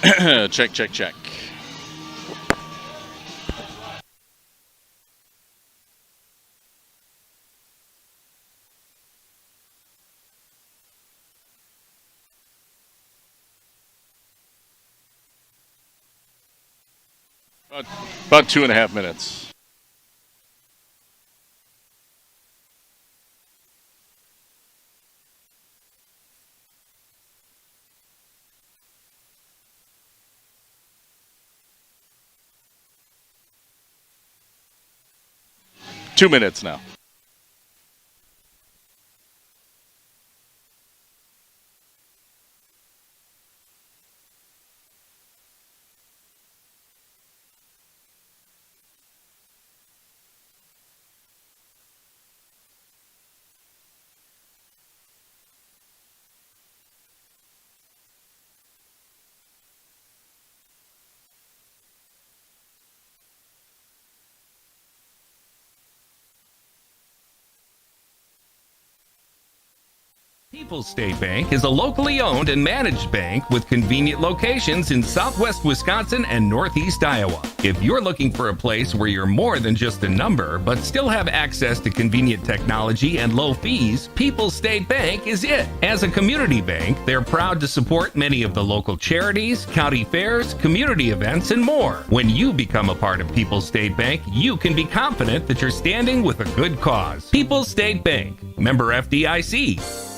Check, check, check. About 2.5 minutes. Two minutes now. People's State Bank is a locally owned and managed bank with convenient locations in southwest Wisconsin and northeast Iowa. If you're looking for a place where you're more than just a number, but still have access to convenient technology and low fees, People's State Bank is it. As a community bank, they're proud to support many of the local charities, county fairs, community events, and more. When you become a part of People's State Bank, you can be confident that you're standing with a good cause. People's State Bank, member FDIC.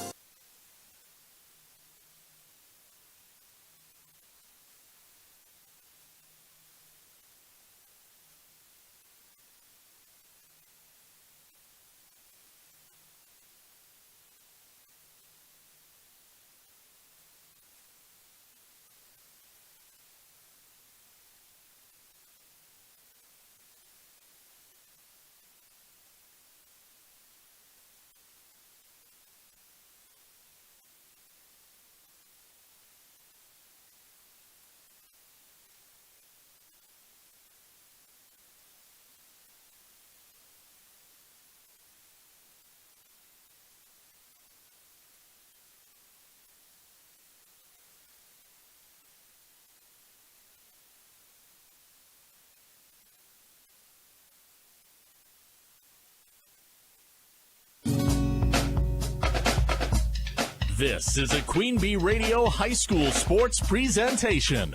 This is a Queen Bee Radio High School Sports presentation.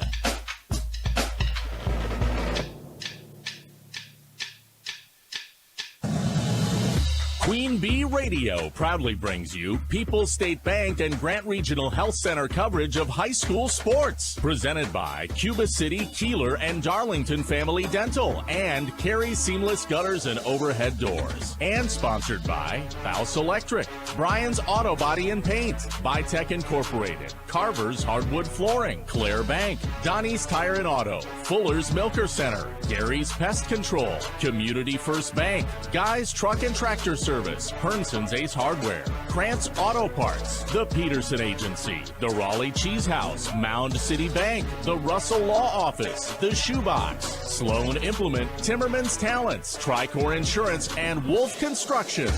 Queen Bee Radio proudly brings you People's State Bank and Grant Regional Health Center coverage of high school sports. Presented by Cuba City, Kieler, and Darlington Family Dental and Carey Seamless Gutters and Overhead Doors. And sponsored by Faust Electric, Brian's Auto Body and Paint, Bytech Incorporated, Carver's Hardwood Flooring, Claire Bank, Donnie's Tire and Auto, Fuller's Milker Center, Gary's Pest Control, Community First Bank, Guy's Truck and Tractor Service, Hernson's Ace Hardware, Krantz Auto Parts, the Peterson Agency, the Raleigh Cheese House, Mound City Bank, the Russell Law Office, the Shoebox, Sloan Implement, Timmerman's Talents, Tricor Insurance, and Wolf Construction.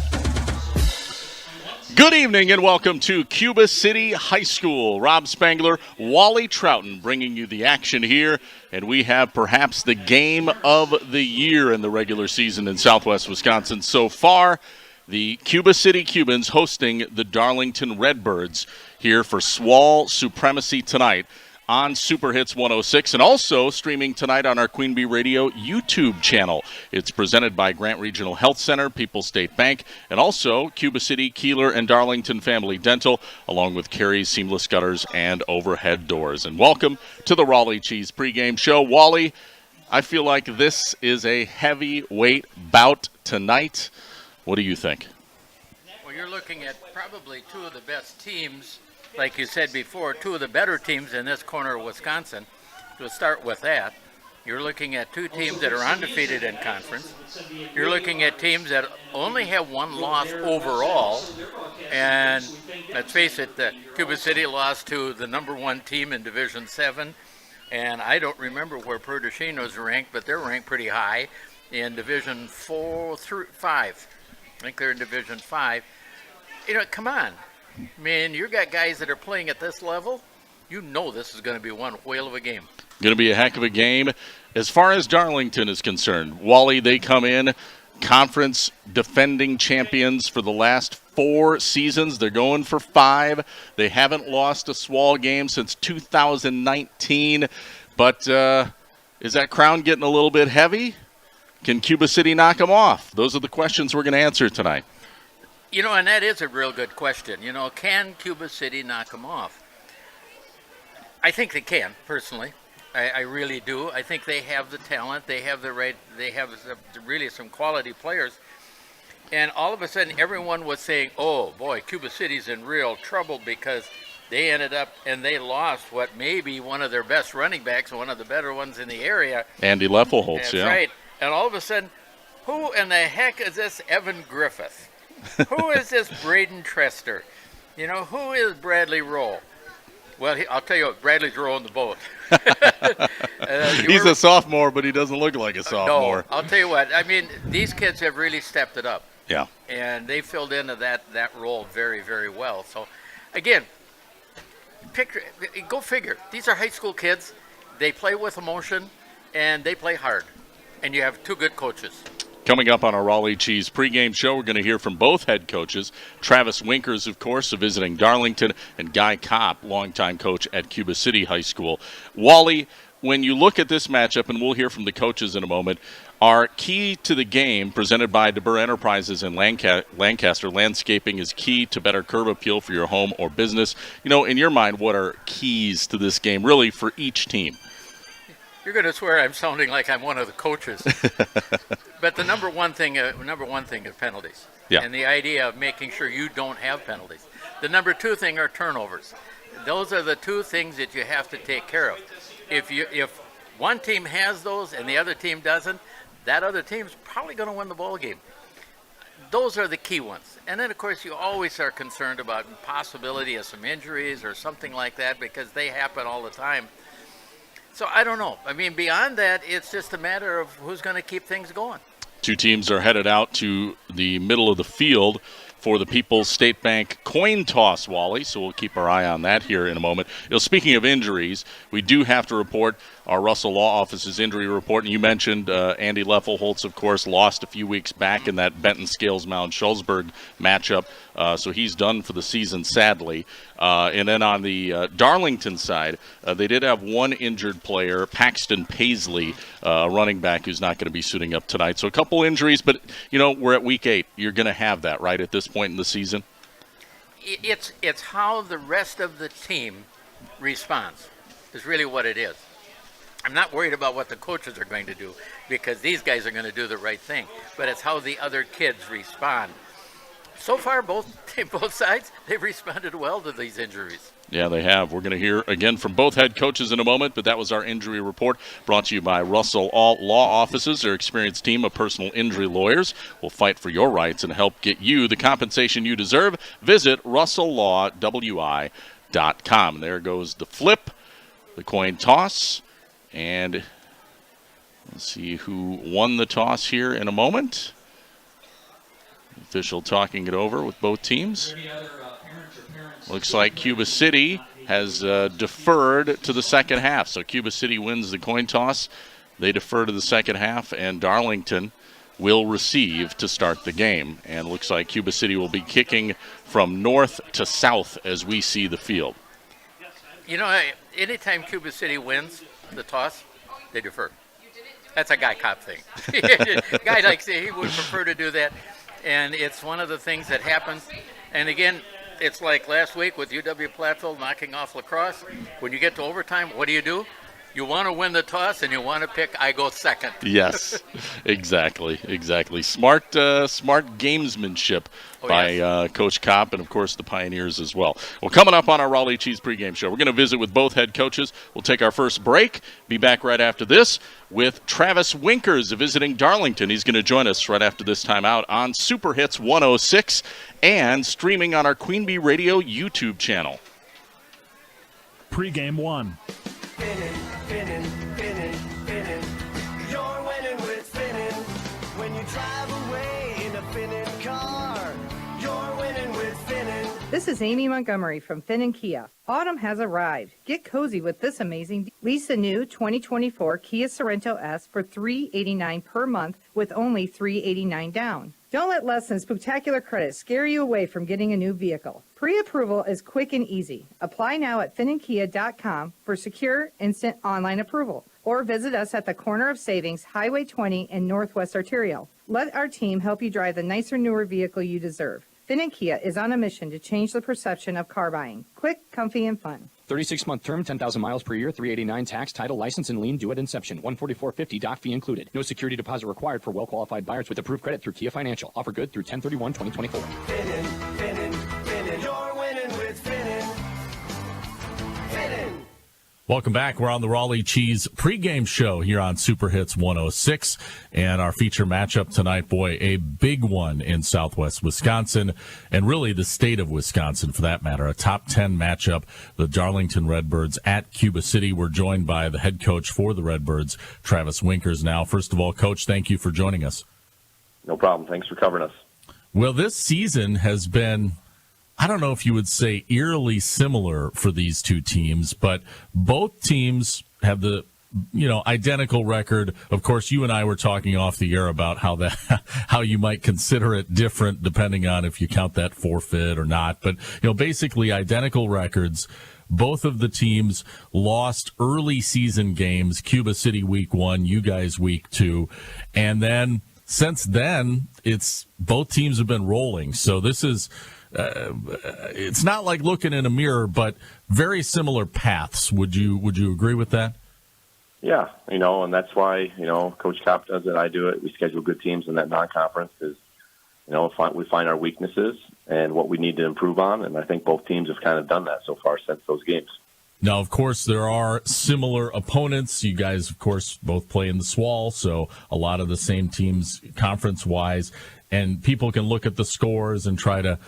Good evening and welcome to Cuba City High School. Rob Spangler, Wally Trouton bringing you the action here. And we have perhaps the game of the year in the regular season in Southwest Wisconsin so far. The Cuba City Cubans hosting the Darlington Redbirds here for SWAL Supremacy tonight on Super Hits 106 and also streaming tonight on our Queen Bee Radio YouTube channel. It's presented by Grant Regional Health Center, People's State Bank, and also Cuba City, Kieler, and Darlington Family Dental, along with Carey's Seamless Gutters and Overhead Doors. And welcome to the Raleigh Cheese pregame show. Wally, I feel like this is a heavyweight bout tonight. What do you think? Well, you're looking at probably two of the best teams, like you said before, two of the better teams in this corner of Wisconsin. To start with that, you're looking at two teams that are undefeated in conference. You're looking at teams that only have one loss overall. And let's face it, Cuba City lost to the number one team in Division 7. And I don't remember where Perdocino's ranked, but they're ranked pretty high in Division 4 through 5. I think they're in Division 5. You know, come on. I mean, you got guys that are playing at this level, You know this is going to be one whale of a game. Going to be a heck of a game. As far as Darlington is concerned, Wally, they come in conference defending champions for the last 4 seasons. They're going for 5. They haven't lost a SWAL game since 2019. But is that crown getting a little bit heavy? Can Cuba City knock them off? Those are the questions we're going to answer tonight. And that is a real good question. Can Cuba City knock them off? I think they can, personally. I really do. I think they have the talent. They have really some quality players. And all of a sudden, everyone was saying, oh, boy, Cuba City's in real trouble because they ended up and they lost what may be one of their best running backs, one of the better ones in the area. Andy Leffelholtz, That's yeah. right. And all of a sudden, who in the heck is this Evan Griffith? Who is this Braden Trester? Who is Bradley Rowe? Well, I'll tell you what, Bradley's rowing the boat. He's a sophomore, but he doesn't look like a sophomore. No, I'll tell you what. I mean, these kids have really stepped it up. Yeah. And they filled into that role very, very well. So, again, go figure. These are high school kids. They play with emotion, and they play hard. And you have 2 good coaches. Coming up on our Raleigh Cheese pregame show, we're going to hear from both head coaches. Travis Winkers, of course, visiting Darlington, and Guy Kopp, longtime coach at Cuba City High School. Wally, when you look at this matchup, and we'll hear from the coaches in a moment, our key to the game presented by DeBurr Enterprises in Lancaster, landscaping is key to better curb appeal for your home or business. In your mind, what are keys to this game, really, for each team? You're going to swear I'm sounding like I'm one of the coaches. But the number one thing is penalties. Yeah. And the idea of making sure you don't have penalties. The number 2 thing are turnovers. Those are the 2 things that you have to take care of. If one team has those and the other team doesn't, that other team's probably going to win the ball game. Those are the key ones. And then, of course, you always are concerned about the possibility of some injuries or something like that because they happen all the time. So I don't know. I mean, beyond that, it's just a matter of who's going to keep things going. 2 teams are headed out to the middle of the field for the People's State Bank coin toss, Wally, so we'll keep our eye on that here in a moment. Speaking of injuries, we do have to report our Russell Law Office's injury report, and you mentioned Andy Leffelholtz, of course, lost a few weeks back in that Benton-Scales-Mount-Schulzberg matchup, so he's done for the season, sadly. And then on the Darlington side, they did have one injured player, Paxton Paisley, a running back who's not going to be suiting up tonight. So a couple injuries, but, we're at week 8. You're going to have that, right, at this point in the season? It's how the rest of the team responds is really what it is. I'm not worried about what the coaches are going to do because these guys are going to do the right thing, but it's how the other kids respond. So far, both sides, they've responded well to these injuries. Yeah, they have. We're going to hear again from both head coaches in a moment, but that was our injury report brought to you by Russell Law Offices. Their experienced team of personal injury lawyers will fight for your rights and help get you the compensation you deserve. Visit russellawwi.com. There goes the flip, the coin toss, and let's see who won the toss here in a moment. Official talking it over with both teams. Looks like Cuba City has deferred to the second half. So Cuba City wins the coin toss. They defer to the second half, and Darlington will receive to start the game. And looks like Cuba City will be kicking from north to south as we see the field. Anytime Cuba City wins the toss, they defer. That's a Guy Kopp thing. Guy he would prefer to do that. And it's one of the things that happens. And again, it's like last week with UW-Platteville knocking off La Crosse. When you get to overtime, what do? You want to win the toss, and you want to pick I go second. Yes, exactly. Smart gamesmanship by Coach Kopp and, of course, the Pioneers as well. Well, coming up on our Raleigh Cheese pregame show, we're going to visit with both head coaches. We'll take our first break, be back right after this with Travis Winkers visiting Darlington. He's going to join us right after this timeout on Super Hits 106 and streaming on our Queen Bee Radio YouTube channel. Pregame 1. Finning. You're winning with Finning. When you drive away in a Finning car, you're winning with Finning. This This is Amy Montgomery from Finn and Kia. Autumn has arrived. Get cozy with this amazing. Lease the new 2024 Kia Sorento S for $389 per month with only $389 down. Don't let less than spectacular credit scare you away from getting a new vehicle. Pre-approval is quick and easy. Apply now at finnandkia.com for secure, instant online approval. Or visit us at the corner of Savings, Highway 20 and Northwest Arterial. Let our team help you drive the nicer, newer vehicle you deserve. Finn and Kia is on a mission to change the perception of car buying. Quick, comfy, and fun. 36-month term, 10,000 miles per year, $389 tax, title, license, and lien due at inception. $144.50 doc fee included. No security deposit required for well-qualified buyers with approved credit through Kia Financial. Offer good through 10/31/2024. Finnin', finnin', finnin'. You're winning with Finnin'. Finnin'. Welcome back. We're on the Raleigh Cheese pregame show here on Super Hits 106. And our feature matchup tonight, boy, a big one in Southwest Wisconsin and really the state of Wisconsin for that matter. A top 10 matchup, the Darlington Redbirds at Cuba City. We're joined by the head coach for the Redbirds, Travis Winkers. Now, first of all, Coach, thank you for joining us. No problem. Thanks for covering us. Well, this season has been, I don't know if you would say eerily similar for these two teams, but both teams have the, identical record. Of course, you and I were talking off the air about how you might consider it different depending on if you count that forfeit or not. But, basically identical records. Both of the teams lost early season games, Cuba City week 1, you guys week 2. And then since then, it's both teams have been rolling. So this is, it's not like looking in a mirror, but very similar paths. Would you agree with that? Yeah, and that's why, Coach Kopp does it, I do it. We schedule good teams in that non-conference because, we find our weaknesses and what we need to improve on, and I think both teams have kind of done that so far since those games. Now, of course, there are similar opponents. You guys, of course, both play in the SWAL, so a lot of the same teams conference-wise, and people can look at the scores and try to,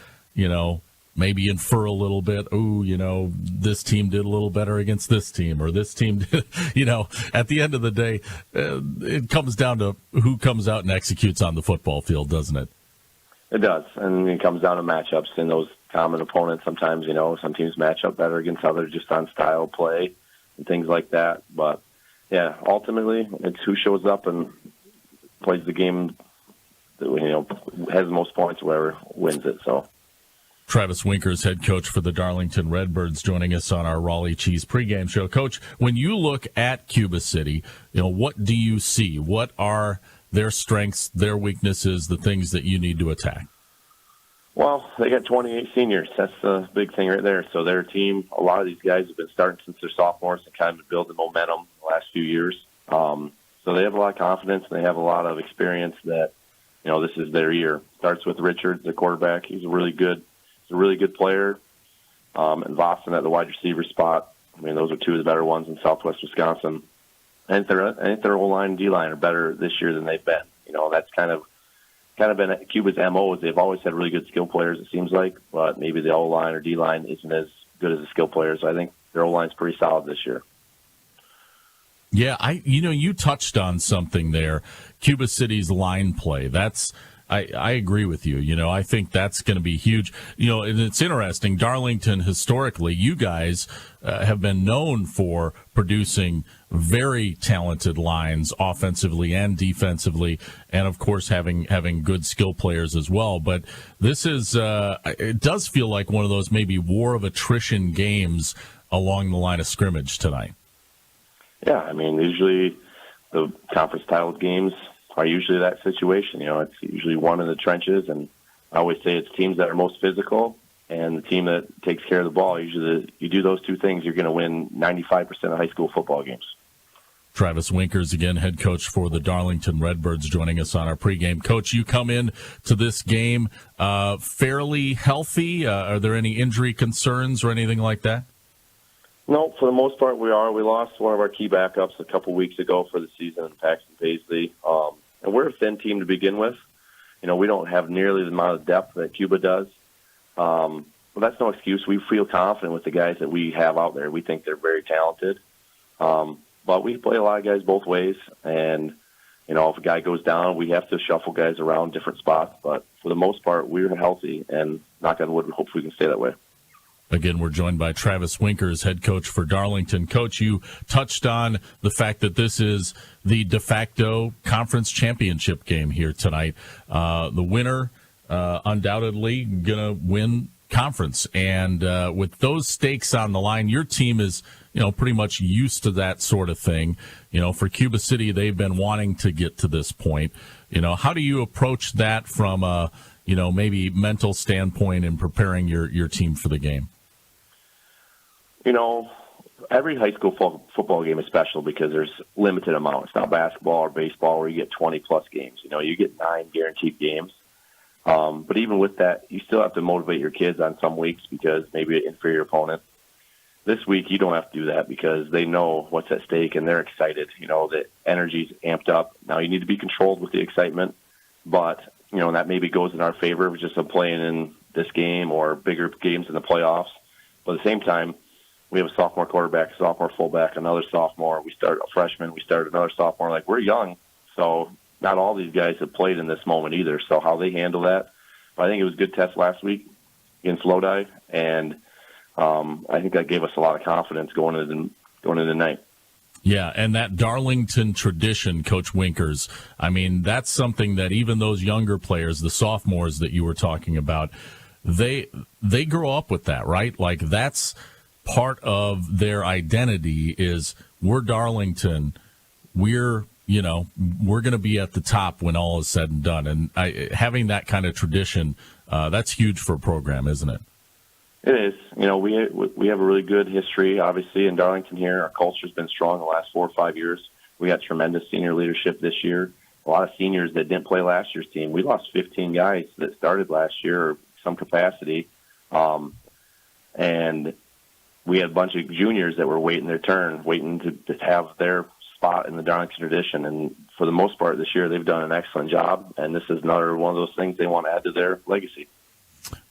maybe infer a little bit, this team did a little better against this team, or this team did, at the end of the day, it comes down to who comes out and executes on the football field, doesn't it? It does, and it comes down to matchups and those common opponents. Sometimes, some teams match up better against others just on style play and things like that. But, yeah, ultimately, it's who shows up and plays the game that, has the most points, whoever wins it, so. Travis Winkers, head coach for the Darlington Redbirds, joining us on our Raleigh Cheese pregame show. Coach, when you look at Cuba City, what do you see? What are their strengths, their weaknesses, the things that you need to attack? Well, they got 28 seniors. That's the big thing right there. So their team, a lot of these guys have been starting since they're sophomores and kind of been building momentum the last few years. So they have a lot of confidence, and they have a lot of experience that, this is their year. Starts with Richard, the quarterback. He's a really good player. And Vossen at the wide receiver spot. I mean, those are two of the better ones in Southwest Wisconsin. I think their O-line and D-line are better this year than they've been. That's kind of been Cuba's MO. Is they've always had really good skill players, it seems like, but maybe the O-line or D-line isn't as good as the skill players. So I think their O-line's pretty solid this year. Yeah, you touched on something there. Cuba City's line play. I agree with you. I think that's going to be huge. And it's interesting. Darlington, historically, you guys have been known for producing very talented lines offensively and defensively, and of course having good skill players as well. But this is it does feel like one of those maybe war of attrition games along the line of scrimmage tonight. Yeah, I mean, usually the conference titled games are usually that situation. It's usually one in the trenches, and I always say it's teams that are most physical and the team that takes care of the ball. Usually you do those two things, you're going to win 95% of high school football games. Travis Winkers, again, head coach for the Darlington Redbirds, joining us on our pregame. Coach, you come in to this game fairly healthy. Are there any injury concerns or anything like that? No, for the most part, we are. We lost one of our key backups a couple weeks ago for the season, Paxton Paisley. And we're a thin team to begin with. We don't have nearly the amount of depth that Cuba does. But that's no excuse. We feel confident with the guys that we have out there. We think they're very talented. But we play a lot of guys both ways. And, if a guy goes down, we have to shuffle guys around different spots. But for the most part, we're healthy. And knock on wood, hopefully we can stay that way. Again, we're joined by Travis Winkers, head coach for Darlington. Coach, you touched on the fact that this is the de facto conference championship game here tonight. The winner undoubtedly going to win conference. And with those stakes on the line, your team is, pretty much used to that sort of thing. For Cuba City, they've been wanting to get to this point. How do you approach that from a, maybe mental standpoint in preparing your team for the game? Every high school football game is special because there's limited amount. It's not basketball or baseball where you get 20-plus games. You get 9 guaranteed games. But even with that, you still have to motivate your kids on some weeks because maybe an inferior opponent. This week, you don't have to do that because they know what's at stake and they're excited. The energy's amped up. Now, you need to be controlled with the excitement, but, that maybe goes in our favor of just playing in this game or bigger games in the playoffs. But at the same time, we have a sophomore quarterback, sophomore fullback, another sophomore. We start a freshman. We start another sophomore. We're young, so not all these guys have played in this moment either. So how they handle that, I think it was a good test last week against Lodi, and I think that gave us a lot of confidence going into the night. Yeah, and that Darlington tradition, Coach Winkers, that's something that even those younger players, the sophomores that you were talking about, they grow up with that, right? That's part of their identity is we're Darlington. We're going to be at the top when all is said and done. And having that kind of tradition, that's huge for a program, isn't it? It is. We have a really good history, obviously, in Darlington here. Our culture's been strong the last 4 or 5 years. We got tremendous senior leadership this year. A lot of seniors that didn't play last year's team. We lost 15 guys that started last year or some capacity. And we had a bunch of juniors that were waiting their turn, waiting to have their spot in the Darlington tradition. And for the most part this year, they've done an excellent job. And this is another one of those things they want to add to their legacy.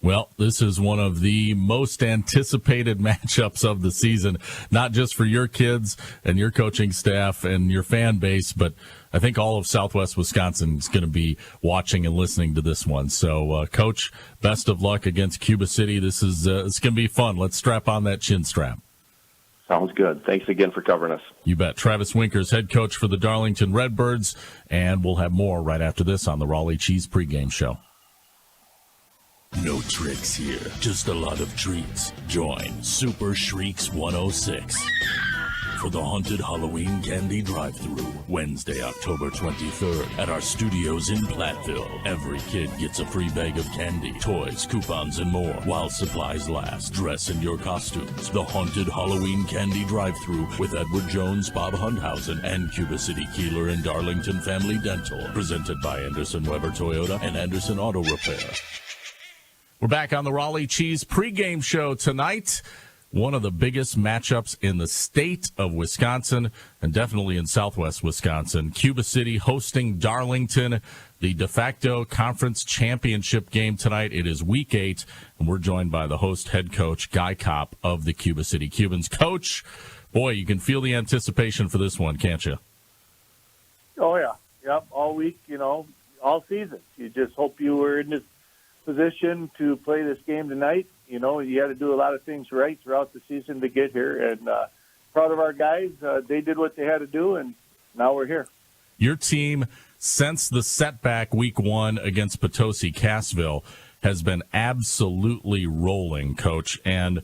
Well, this is one of the most anticipated matchups of the season, not just for your kids and your coaching staff and your fan base, but I think all of Southwest Wisconsin is going to be watching and listening to this one. So, Coach, best of luck against Cuba City. This is it's going to be fun. Let's strap on that chin strap. Sounds good. Thanks again for covering us. You bet. Travis Winkers, head coach for the Darlington Redbirds, and we'll have more right after this on the Raleigh Cheese pregame show. No tricks here, just a lot of treats. Join Super Shrieks 106 for the Haunted Halloween Candy Drive-Thru, Wednesday, October 23rd at our studios in Platteville. Every kid gets a free bag of candy, toys, coupons, and more while supplies last. Dress in your costumes. The Haunted Halloween Candy Drive-Thru with Edward Jones, Bob Hundhausen, and Cuba City Kieler and Darlington Family Dental. Presented by Anderson Weber Toyota and Anderson Auto Repair. We're back on the Raleigh Cheese pregame show tonight. One of the biggest matchups in the state of Wisconsin and definitely in Southwest Wisconsin. Cuba City hosting Darlington, the de facto conference championship game tonight. It is week 8, and we're joined by the host head coach, Guy Kopp of the Cuba City Cubans. Coach, boy, you can feel the anticipation for this one, can't you? Oh, yeah. Yep, all week, all season. You just hope you were in this position to play this game tonight. You had to do a lot of things right throughout the season to get here, and proud of our guys. They did what they had to do, and now we're here. Your team, since the setback week 1 against Potosi Cassville, has been absolutely rolling, Coach. And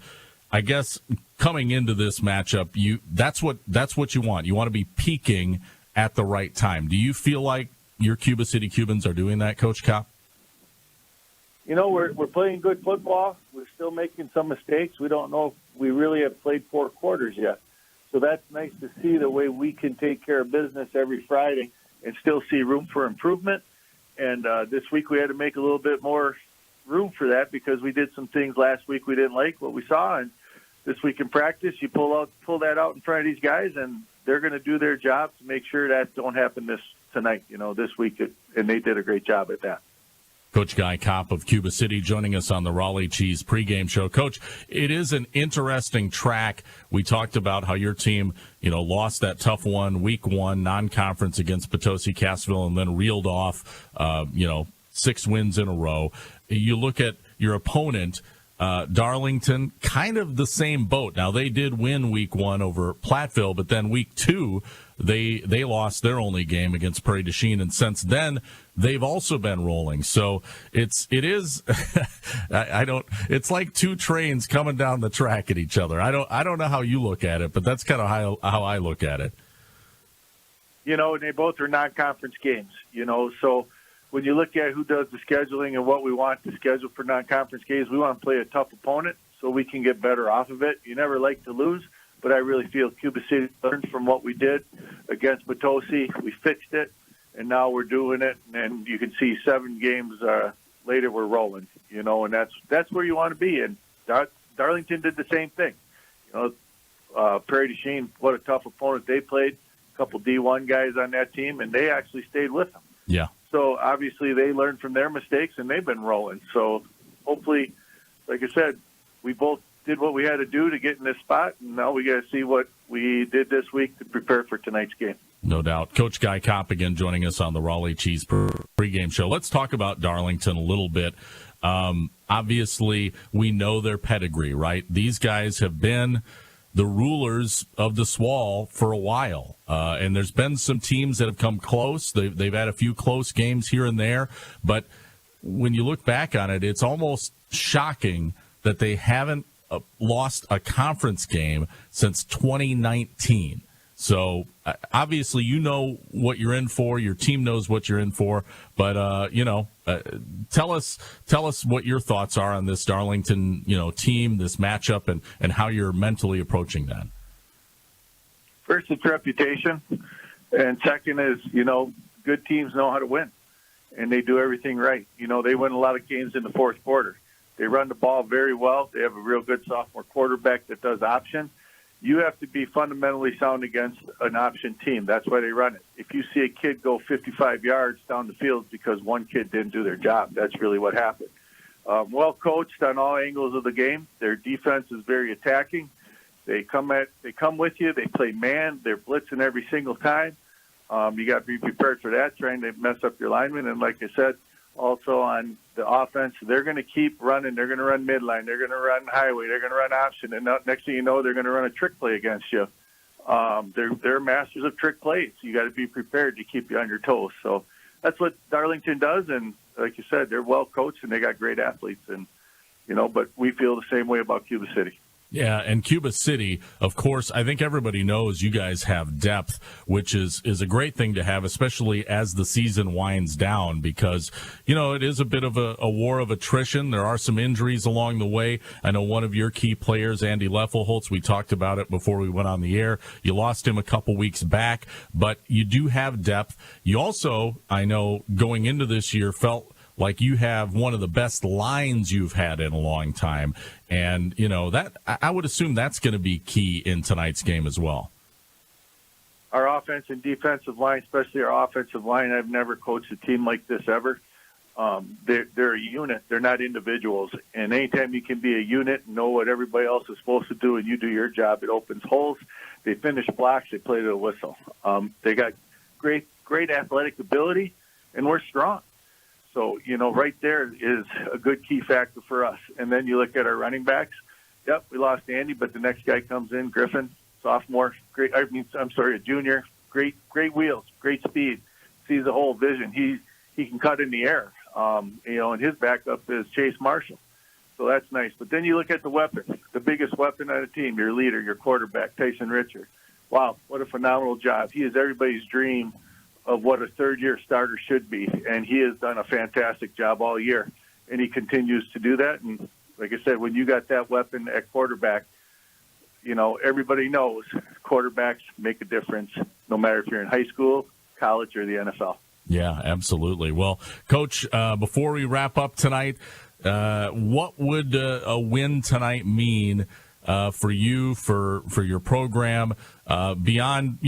I guess coming into this matchup, that's what you want. You want to be peaking at the right time. Do you feel like your Cuba City Cubans are doing that, Coach Kopp? We're playing good football. We're still making some mistakes. We don't know if we really have played 4 quarters yet. So that's nice to see the way we can take care of business every Friday and still see room for improvement. And this week we had to make a little bit more room for that because we did some things last week we didn't like what we saw. And this week in practice, you pull that out in front of these guys, and they're going to do their job to make sure that don't happen tonight, this week. And they did a great job at that. Coach Guy Kopp of Cuba City joining us on the Raleigh Cheese pregame show. Coach, it is an interesting track. We talked about how your team, lost that tough one, week 1, non-conference against Potosi Cassville, and then reeled off, 6 wins in a row. You look at your opponent, Darlington, kind of the same boat. Now, they did win week 1 over Platteville, but then week 2, they lost their only game against Prairie du Chien, and since then, they've also been rolling. So it is it's like two trains coming down the track at each other. I don't know how you look at it, but that's kind of how I look at it. They both are non-conference games, so when you look at who does the scheduling and what we want to schedule for non-conference games, we want to play a tough opponent so we can get better off of it. You never like to lose, but I really feel Cuba City learned from what we did against Potosi. We fixed it, and now we're doing it, and you can see 7 games later we're rolling, and that's where you want to be. And Darlington did the same thing. Prairie du Chien, what a tough opponent they played. A couple D1 guys on that team, and they actually stayed with them. Yeah. So obviously they learned from their mistakes, and they've been rolling. So hopefully, like I said, we both did what we had to do to get in this spot, and now we got to see what we did this week to prepare for tonight's game. No doubt. Coach Guy Kopp again joining us on the Raleigh Cheese pregame show. Let's talk about Darlington a little bit. Obviously, we know their pedigree, right? These guys have been the rulers of the SWAL for a while. And there's been some teams that have come close. They've had a few close games here and there. But when you look back on it, it's almost shocking that they haven't lost a conference game since 2019. So obviously, you know what you're in for. Your team knows what you're in for. But tell us what your thoughts are on this Darlington team, this matchup, and how you're mentally approaching that. First, it's reputation, and second is good teams know how to win, and they do everything right. They win a lot of games in the fourth quarter. They run the ball very well. They have a real good sophomore quarterback that does option. You have to be fundamentally sound against an option team. That's why they run it. If you see a kid go 55 yards down the field because one kid didn't do their job, that's really what happened. Well coached on all angles of the game. Their defense is very attacking. They come with you. They play man. They're blitzing every single time. You got to be prepared for that, trying to mess up your linemen. And like I said, also on the offense, they're going to keep running. They're going to run midline. They're going to run highway. They're going to run option. And next thing you know, they're going to run a trick play against you. They're masters of trick plays. You got to be prepared to keep you on your toes. So that's what Darlington does. And like you said, they're well coached and they got great athletes. And but we feel the same way about Cuba City. Yeah, and Cuba City, of course, I think everybody knows you guys have depth, which is a great thing to have, especially as the season winds down, because, it is a bit of a war of attrition. There are some injuries along the way. I know one of your key players, Andy Leffelholtz, we talked about it before we went on the air. You lost him a couple weeks back, but you do have depth. You also, I know, going into this year, felt like you have one of the best lines you've had in a long time. And, that I would assume that's going to be key in tonight's game as well. Our offense and defensive line, especially our offensive line, I've never coached a team like this ever. They're a unit. They're not individuals. And anytime you can be a unit and know what everybody else is supposed to do and you do your job, it opens holes. They finish blocks. They play to the whistle. They got great athletic ability, and we're strong. So, right there is a good key factor for us. And then you look at our running backs. Yep, we lost Andy, but the next guy comes in, Griffin, sophomore, a junior, great wheels, great speed, sees the whole vision. He can cut in the air, and his backup is Chase Marshall. So that's nice. But then you look at the weapon, the biggest weapon on the team, your leader, your quarterback, Tyson Richard. Wow, what a phenomenal job. He is everybody's dream of what a third-year starter should be, and he has done a fantastic job all year, and he continues to do that. And like I said, when you got that weapon at quarterback, everybody knows quarterbacks make a difference, no matter if you're in high school, college, or the NFL. Yeah, absolutely. Well, Coach, before we wrap up tonight, what would a win tonight mean for you, for your program, beyond,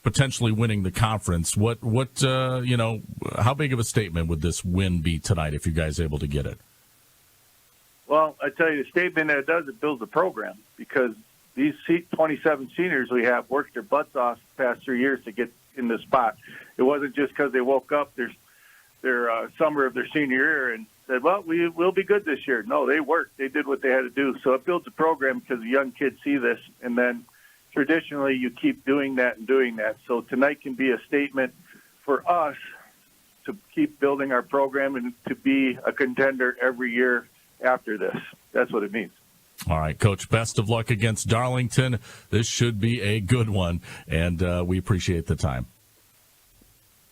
potentially winning the conference? What how big of a statement would this win be tonight if you guys are able to get it? Well, I tell you, the statement that it does, it builds the program, because these 27 seniors we have worked their butts off the past 3 years to get in this spot. It wasn't just because they woke up their summer of their senior year and said, well, we'll be good this year. No, they worked. They did what they had to do. So it builds a program because the young kids see this, and then traditionally you keep doing that and doing that. So tonight can be a statement for us to keep building our program and to be a contender every year after this. That's what it means. All right, Coach, best of luck against Darlington. This should be a good one, and we appreciate the time.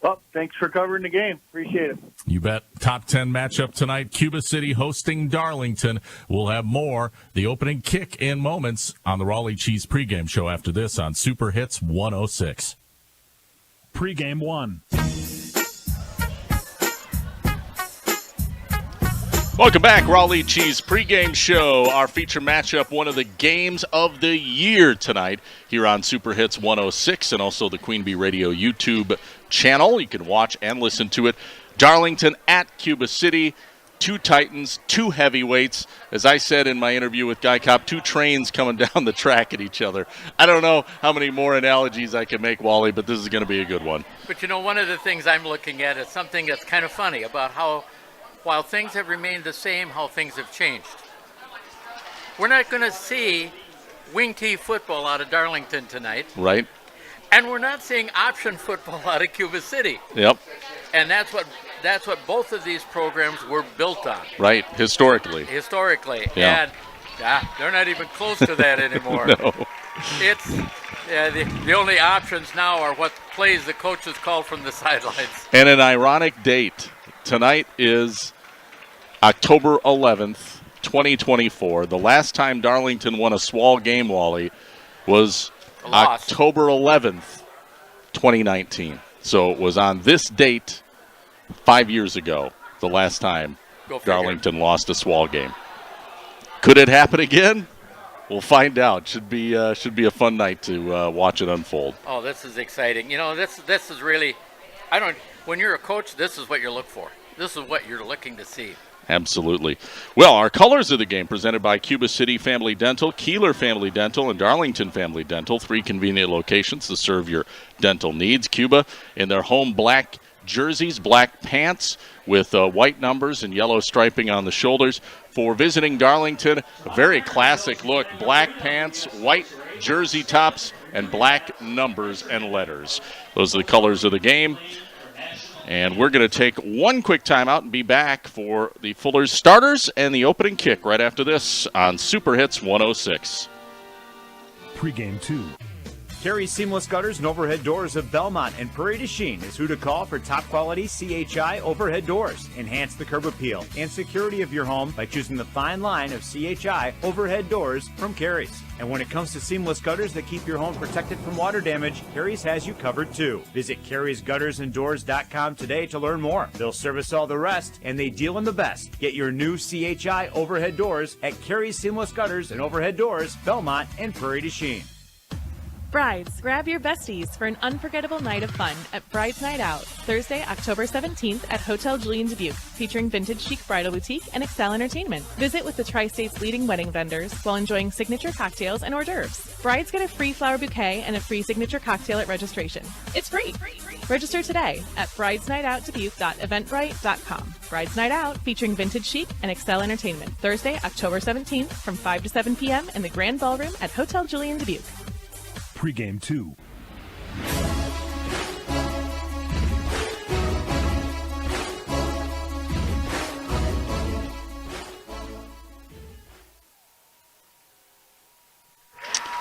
Well, thanks for covering the game. Appreciate it. You bet. Top 10 matchup tonight, Cuba City hosting Darlington. We'll have more, the opening kick in moments on the Raleigh Cheese pregame show after this on Super Hits 106. Pregame 1. Welcome back, Raleigh Cheese pregame show. Our feature matchup, one of the games of the year tonight here on Super Hits 106 and also the Queen Bee Radio YouTube channel. You can watch and listen to it. Darlington at Cuba City. 2 Titans, 2 heavyweights. As I said in my interview with Guy Cobb, 2 trains coming down the track at each other. I don't know how many more analogies I can make, Wally, but this is going to be a good one. But, one of the things I'm looking at is something that's kind of funny about how, while things have remained the same, how things have changed. We're not going to see wing tee football out of Darlington tonight. Right. And we're not seeing option football out of Cuba City. Yep. And that's what both of these programs were built on. Right, historically. Yeah. And they're not even close to that anymore. No. It's the only options now are what plays the coaches call from the sidelines. And an ironic date. Tonight is October 11th, 2024. The last time Darlington won a SWAL game, Wally, was October 11th, 2019. So it was on this date 5 years ago, the last time Darlington lost a SWAL game. Could it happen again? We'll find out. Should be a fun night to watch it unfold. Oh, this is exciting. This is really, when you're a coach, this is what you look for. This is what you're looking to see. Absolutely. Well, our colors of the game presented by Cuba City Family Dental, Kieler Family Dental, and Darlington Family Dental. 3 convenient locations to serve your dental needs. Cuba in their home black jerseys, black pants with white numbers and yellow striping on the shoulders. For visiting Darlington, a very classic look. Black pants, white jersey tops, and black numbers and letters. Those are the colors of the game. And we're going to take one quick timeout and be back for the Fuller's starters and the opening kick right after this on Super Hits 106. Pregame 2. Carey's Seamless Gutters and Overhead Doors of Belmont and Prairie du Chien is who to call for top quality CHI overhead doors. Enhance the curb appeal and security of your home by choosing the fine line of CHI overhead doors from Carey's. And when it comes to seamless gutters that keep your home protected from water damage, Carey's has you covered too. Visit Carey'sGuttersandDoors.com today to learn more. They'll service all the rest, and they deal in the best. Get your new CHI overhead doors at Carey's Seamless Gutters and Overhead Doors, Belmont and Prairie du Chien. Brides, grab your besties for an unforgettable night of fun at Brides Night Out, Thursday, October 17th at Hotel Julian Dubuque, featuring vintage chic bridal boutique and Excel Entertainment. Visit with the Tri-State's leading wedding vendors while enjoying signature cocktails and hors d'oeuvres. Brides get a free flower bouquet and a free signature cocktail at registration. It's free! Register today at bridesnightoutdubuque.eventbrite.com. Brides Night Out, featuring vintage chic and Excel Entertainment, Thursday, October 17th from 5 to 7 p.m. in the Grand Ballroom at Hotel Julian Dubuque. Pregame 2.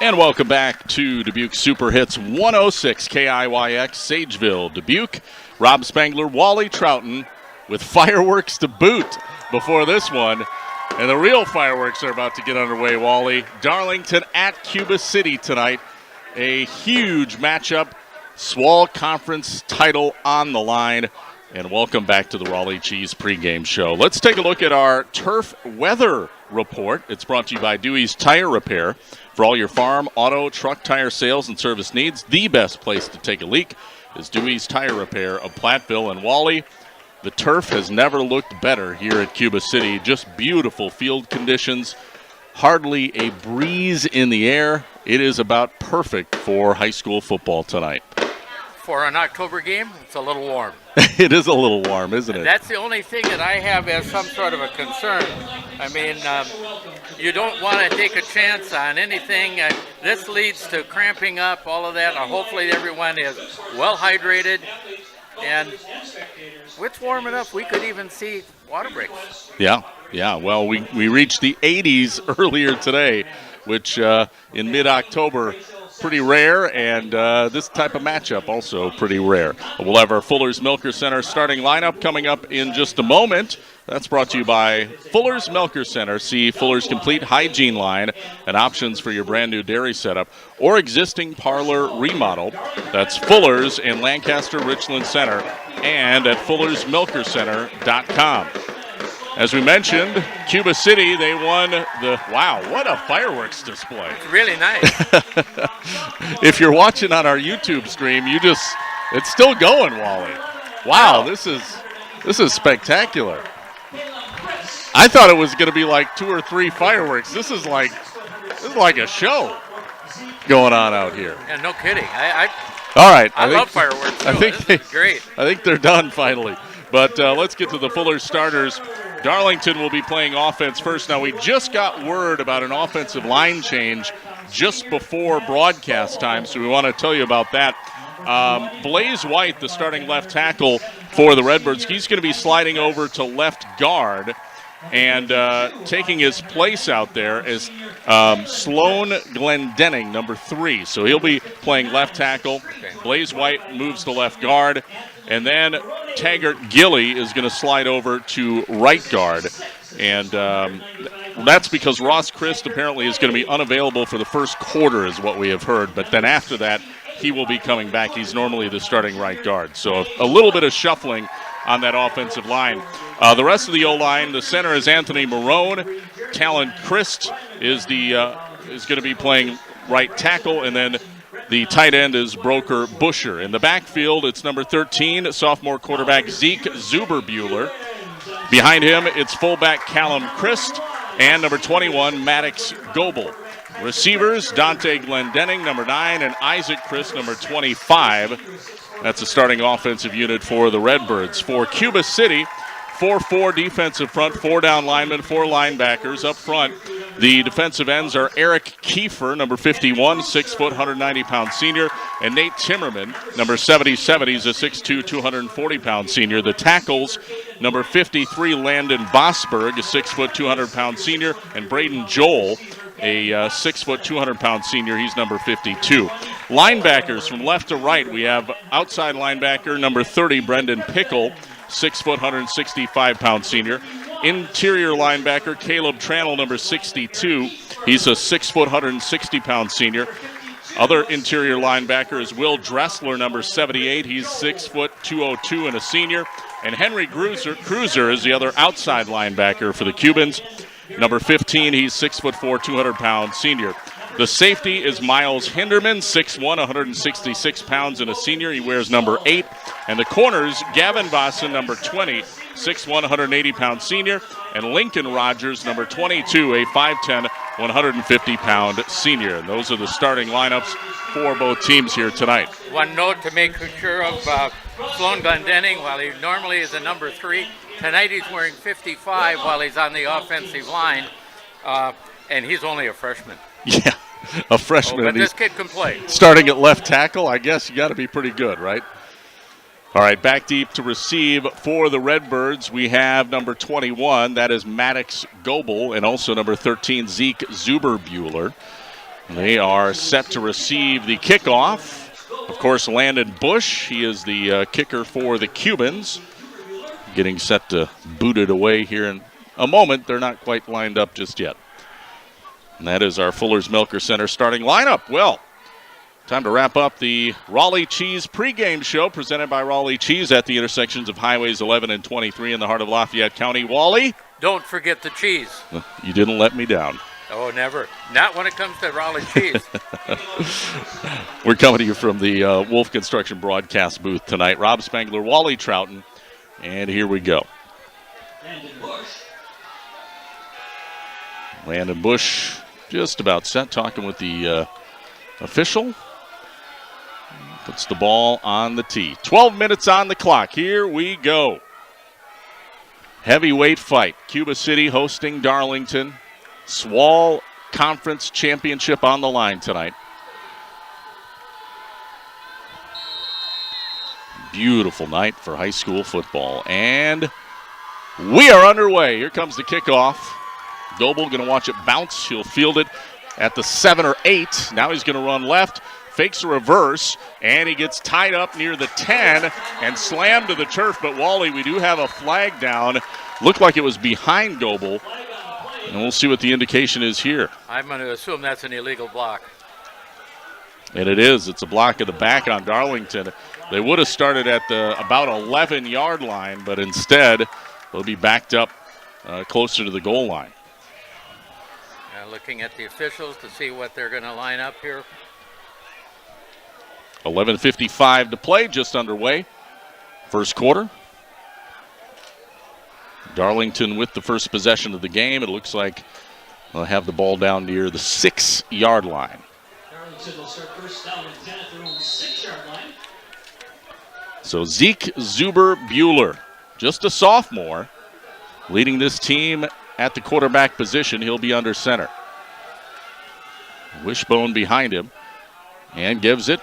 And welcome back to Dubuque Super Hits 106 KIYX, Sageville, Dubuque. Rob Spangler, Wally Troughton with fireworks to boot before this one. And the real fireworks are about to get underway, Wally. Darlington at Cuba City tonight. A huge matchup, SWAL Conference title on the line. And welcome back to the Raleigh Cheese pregame show. Let's take a look at our turf weather report. It's brought to you by Dewey's Tire Repair. For all your farm, auto, truck tire sales and service needs, the best place to take a leak is Dewey's Tire Repair of Platteville. And Wally, the turf has never looked better here at Cuba City. Just beautiful field conditions. Hardly a breeze in the air. It is about perfect for high school football tonight. For an October game, it's a little warm. It is a little warm, isn't it? That's the only thing that I have as some sort of a concern. I mean, you don't want to take a chance on anything. This leads to cramping up, all of that. Hopefully everyone is well hydrated. And it's warm enough we could even see water breaks. Yeah. Well, we reached the 80s earlier today, which in mid-October, pretty rare, and this type of matchup also pretty rare. We'll have our Fuller's Milker Center starting lineup coming up in just a moment. That's brought to you by Fuller's Milker Center. See Fuller's complete hygiene line and options for your brand new dairy setup or existing parlor remodel. That's Fuller's in Lancaster Richland Center and at Fuller'sMilkerCenter.com. As we mentioned, Cuba City, they won wow, what a fireworks display. It's really nice. If you're watching on our YouTube stream, it's still going, Wally. Wow, this is spectacular. I thought it was going to be like 2 or 3 fireworks. This is like a show going on out here. Yeah, no kidding. All right. I love fireworks, too. This is great. I think they're done finally. But let's get to the Fuller starters. Darlington will be playing offense first. Now, we just got word about an offensive line change just before broadcast time, so we want to tell you about that. Blaze White, the starting left tackle for the Redbirds, he's going to be sliding over to left guard, and taking his place out there is Sloan Glendenning, number 3. So he'll be playing left tackle. Blaze White moves to left guard. And then Taggart Gilly is going to slide over to right guard. And that's because Ross Christ apparently is going to be unavailable for the first quarter is what we have heard. But then after that, he will be coming back. He's normally the starting right guard. So a little bit of shuffling on that offensive line. The rest of the O-line, the center is Anthony Marone. Talon Christ is going to be playing right tackle. And then the tight end is Broker Busher. In the backfield, it's number 13, sophomore quarterback Zeke Zuberbuehler. Behind him, it's fullback Callum Christ and number 21, Maddox Goebel. Receivers, Dante Glendenning, number 9, and Isaac Christ, number 25. That's the starting offensive unit for the Redbirds. For Cuba City, 4-4 defensive front, 4 down linemen, 4 linebackers. Up front, the defensive ends are Eric Kiefer, number 51, 6 foot, 190-pound senior, and Nate Timmerman, number 77. He's a 6'2", 240-pound senior. The tackles, number 53, Landon Bosberg, a 6 foot, 200-pound senior, and Braden Joel, a 6 foot, 200-pound senior. He's number 52. Linebackers from left to right, we have outside linebacker, number 30, Brendan Pickle, 6 foot, 165-pound senior. Interior linebacker Caleb Trannell, number 62. He's a 6 foot, 160-pound senior. Other interior linebacker is Will Dressler, number 78. He's 6 foot, 202 and a senior. And Henry Cruiser is the other outside linebacker for the Cubans. Number 15, he's 6 foot 4, 200-pound senior. The safety is Miles Hinderman, 6'1", 166 pounds and a senior. He wears number 8. And the corners, Gavin Vossen, number 20, 6'1", 180-pound senior. And Lincoln Rogers, number 22, a 5'10", 150-pound senior. And those are the starting lineups for both teams here tonight. One note to make sure of Sloan Glendenning, while he normally is a number 3, tonight he's wearing 55 while he's on the offensive line, and he's only a freshman. Yeah, a freshman. But this kid can play. Starting at left tackle, I guess you got to be pretty good, right? All right, back deep to receive for the Redbirds. We have number 21, that is Maddox Goebel, and also number 13, Zeke Zuberbuehler. They are set to receive the kickoff. Of course, Landon Bush, he is the kicker for the Cubans. Getting set to boot it away here in a moment. They're not quite lined up just yet. And that is our Fuller's Milker Center starting lineup. Well, time to wrap up the Raleigh Cheese pregame show presented by Raleigh Cheese at the intersections of Highways 11 and 23 in the heart of Lafayette County. Wally? Don't forget the cheese. You didn't let me down. Oh, never. Not when it comes to Raleigh cheese. We're coming to you from the Wolf Construction broadcast booth tonight. Rob Spangler, Wally Trouton, and here we go. Landon Bush just about set, talking with the official. Puts the ball on the tee. 12 minutes on the clock. Here we go. Heavyweight fight. Cuba City hosting Darlington. Swall Conference Championship on the line tonight. Beautiful night for high school football. And we are underway. Here comes the kickoff. Goebel going to watch it bounce. He'll field it at the 7 or 8. Now he's going to run left. Fakes a reverse, and he gets tied up near the 10 and slammed to the turf. But, Wally, we do have a flag down. Looked like it was behind Goebel, and we'll see what the indication is here. I'm going to assume that's an illegal block. And it is. It's a block of the back on Darlington. They would have started at the about 11-yard line, but instead they'll be backed up closer to the goal line. Looking at the officials to see what they're going to line up here. 11:55 to play, just underway. First quarter. Darlington with the first possession of the game. It looks like they'll have the ball down near the 6-yard line. Darlington will start first down and 10 at their own 6-yard line. So Zeke Zuber-Bueller, just a sophomore, leading this team at the quarterback position. He'll be under center. Wishbone behind him and gives it.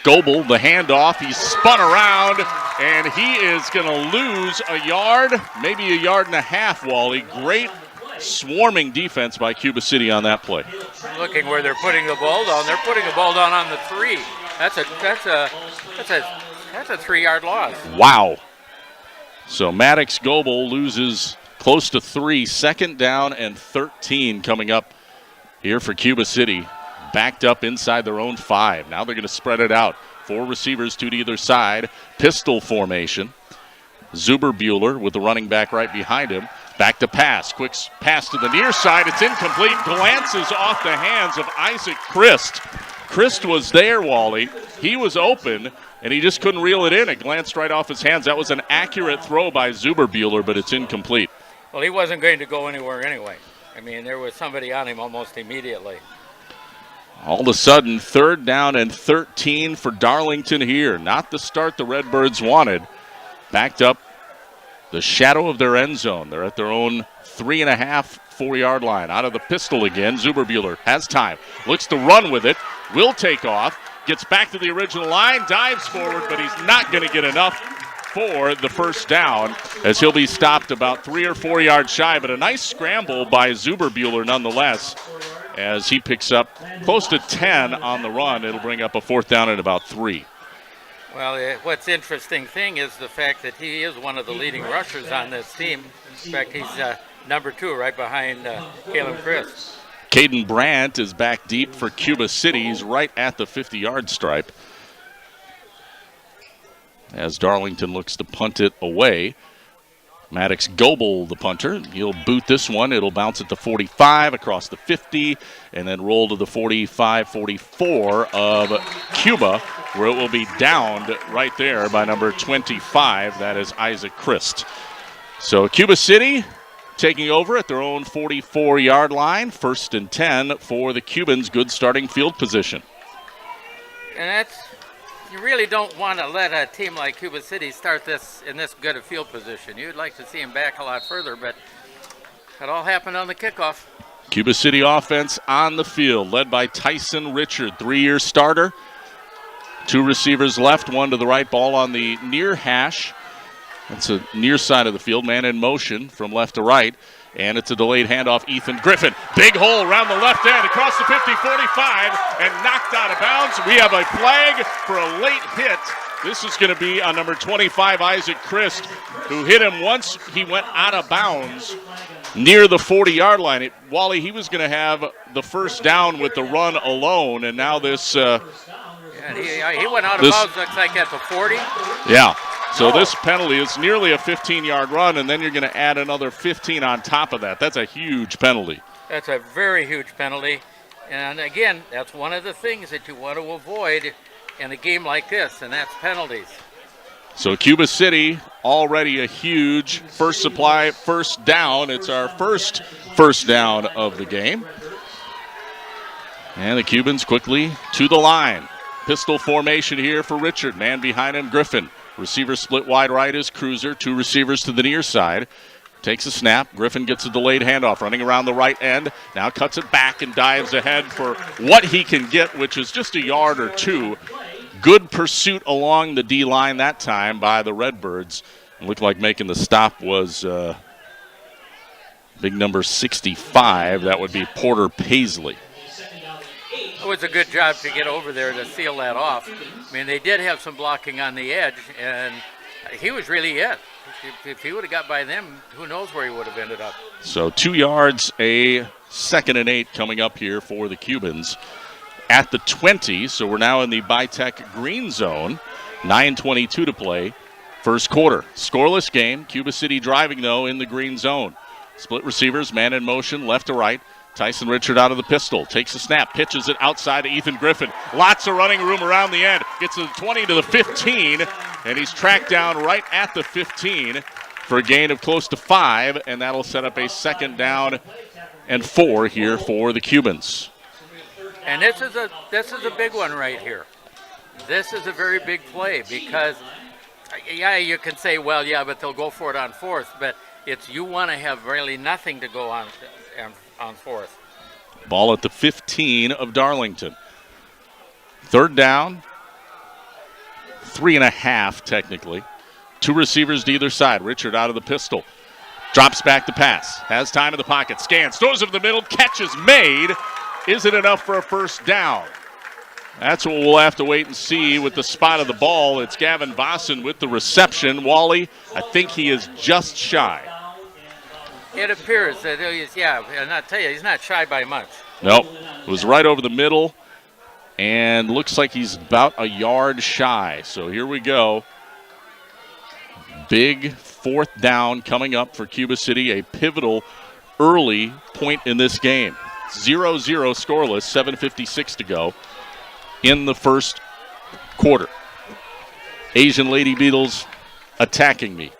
Goebel, the handoff. He's spun around, and he is going to lose a yard, maybe a yard and a half, Wally. Great swarming defense by Cuba City on that play. Looking where they're putting the ball down. They're putting the ball down on the 3. That's a 3-yard loss. Wow. So Maddox Goebel loses close to 3. Second down and 13 coming up here for Cuba City. Backed up inside their own 5. Now they're going to spread it out. 4 receivers, 2 to either side. Pistol formation. Zuber-Bueller with the running back right behind him. Back to pass. Quick pass to the near side. It's incomplete. Glances off the hands of Isaac Christ. Christ was there, Wally. He was open, and he just couldn't reel it in. It glanced right off his hands. That was an accurate throw by Zuber-Bueller, but it's incomplete. Well, he wasn't going to go anywhere anyway. I mean, there was somebody on him almost immediately. All of a sudden, 3rd down and 13 for Darlington here. Not the start the Redbirds wanted. Backed up the shadow of their end zone. They're at their own 3.5, 4-yard line. Out of the pistol again. Zuber-Bueller has time. Looks to run with it. Will take off. Gets back to the original line. Dives forward, but he's not going to get enough for the first down, as he'll be stopped about 3 or 4 yards shy. But a nice scramble by Zuber-Bueller nonetheless, as he picks up close to 10 on the run. It'll bring up a 4th down at about 3. Well, what's interesting thing is the fact that he is one of the leading rushers on this team. In fact, he's number 2 right behind Caleb Christ. Caden Brandt is back deep for Cuba City. He's right at the 50-yard stripe. As Darlington looks to punt it away. Maddox Goebel, the punter. He'll boot this one. It'll bounce at the 45, across the 50, and then roll to the 45-44 of Cuba, where it will be downed right there by number 25. That is Isaac Christ. So Cuba City taking over at their own 44-yard line. 1st and 10 for the Cubans. Good starting field position. And you really don't want to let a team like Cuba City start this in this good a field position. You'd like to see him back a lot further, but it all happened on the kickoff. Cuba City offense on the field, led by Tyson Richard, 3-year starter. 2 receivers left, 1 to the right, ball on the near hash. That's a near side of the field, man in motion from left to right. And it's a delayed handoff, Ethan Griffin. Big hole around the left end, across the 50-45, and knocked out of bounds. We have a flag for a late hit. This is going to be on number 25, Isaac Christ, who hit him once he went out of bounds near the 40-yard line. Wally, he was going to have the first down with the run alone, and now this... He went out of bounds, looks like at the 40. Yeah. So this penalty is nearly a 15-yard run, and then you're going to add another 15 on top of that. That's a huge penalty. That's a very huge penalty. And, again, that's one of the things that you want to avoid in a game like this, and that's penalties. So Cuba City already a huge first down. It's our first down of the game. And the Cubans quickly to the line. Pistol formation here for Richard. Man behind him, Griffin. Receiver split wide right is Cruiser. 2 receivers to the near side. Takes a snap. Griffin gets a delayed handoff, running around the right end. Now cuts it back and dives ahead for what he can get, which is just a yard or 2. Good pursuit along the D-line that time by the Redbirds. It looked like making the stop was big number 65. That would be Porter Paisley. It was a good job to get over there to seal that off. I mean, they did have some blocking on the edge, and he was really it. If he would have got by them, who knows where he would have ended up. So 2 yards, a 2nd and 8 coming up here for the Cubans at the 20. So we're now in the Bitech green zone. 9:22 to play. First quarter. Scoreless game. Cuba City driving, though, in the green zone. Split receivers, man in motion, left to right. Tyson Richard out of the pistol. Takes a snap, pitches it outside to Ethan Griffin. Lots of running room around the end. Gets to the 20 to the 15, and he's tracked down right at the 15 for a gain of close to 5, and that'll set up a 2nd down and 4 here for the Cubans. And this is a big one right here. This is a very big play because, yeah, you can say, well, yeah, but they'll go for it on 4th, but you want to have really nothing to go on 4th. Ball at the 15 of Darlington. 3rd down, 3.5 technically. 2 receivers to either side. Richard out of the pistol. Drops back to pass. Has time in the pocket. Scans. Throws it in the middle. Catch is made. Isn't enough for a 1st down. That's what we'll have to wait and see with the spot of the ball. It's Gavin Vossen with the reception. Wally, I think he is just shy. It appears that and I'll tell you, he's not shy by much. Nope. It was right over the middle, and looks like he's about a yard shy. So here we go. Big 4th down coming up for Cuba City, a pivotal early point in this game. 0-0 scoreless, 7:56 to go in the first quarter. Asian Lady Beetles attacking me.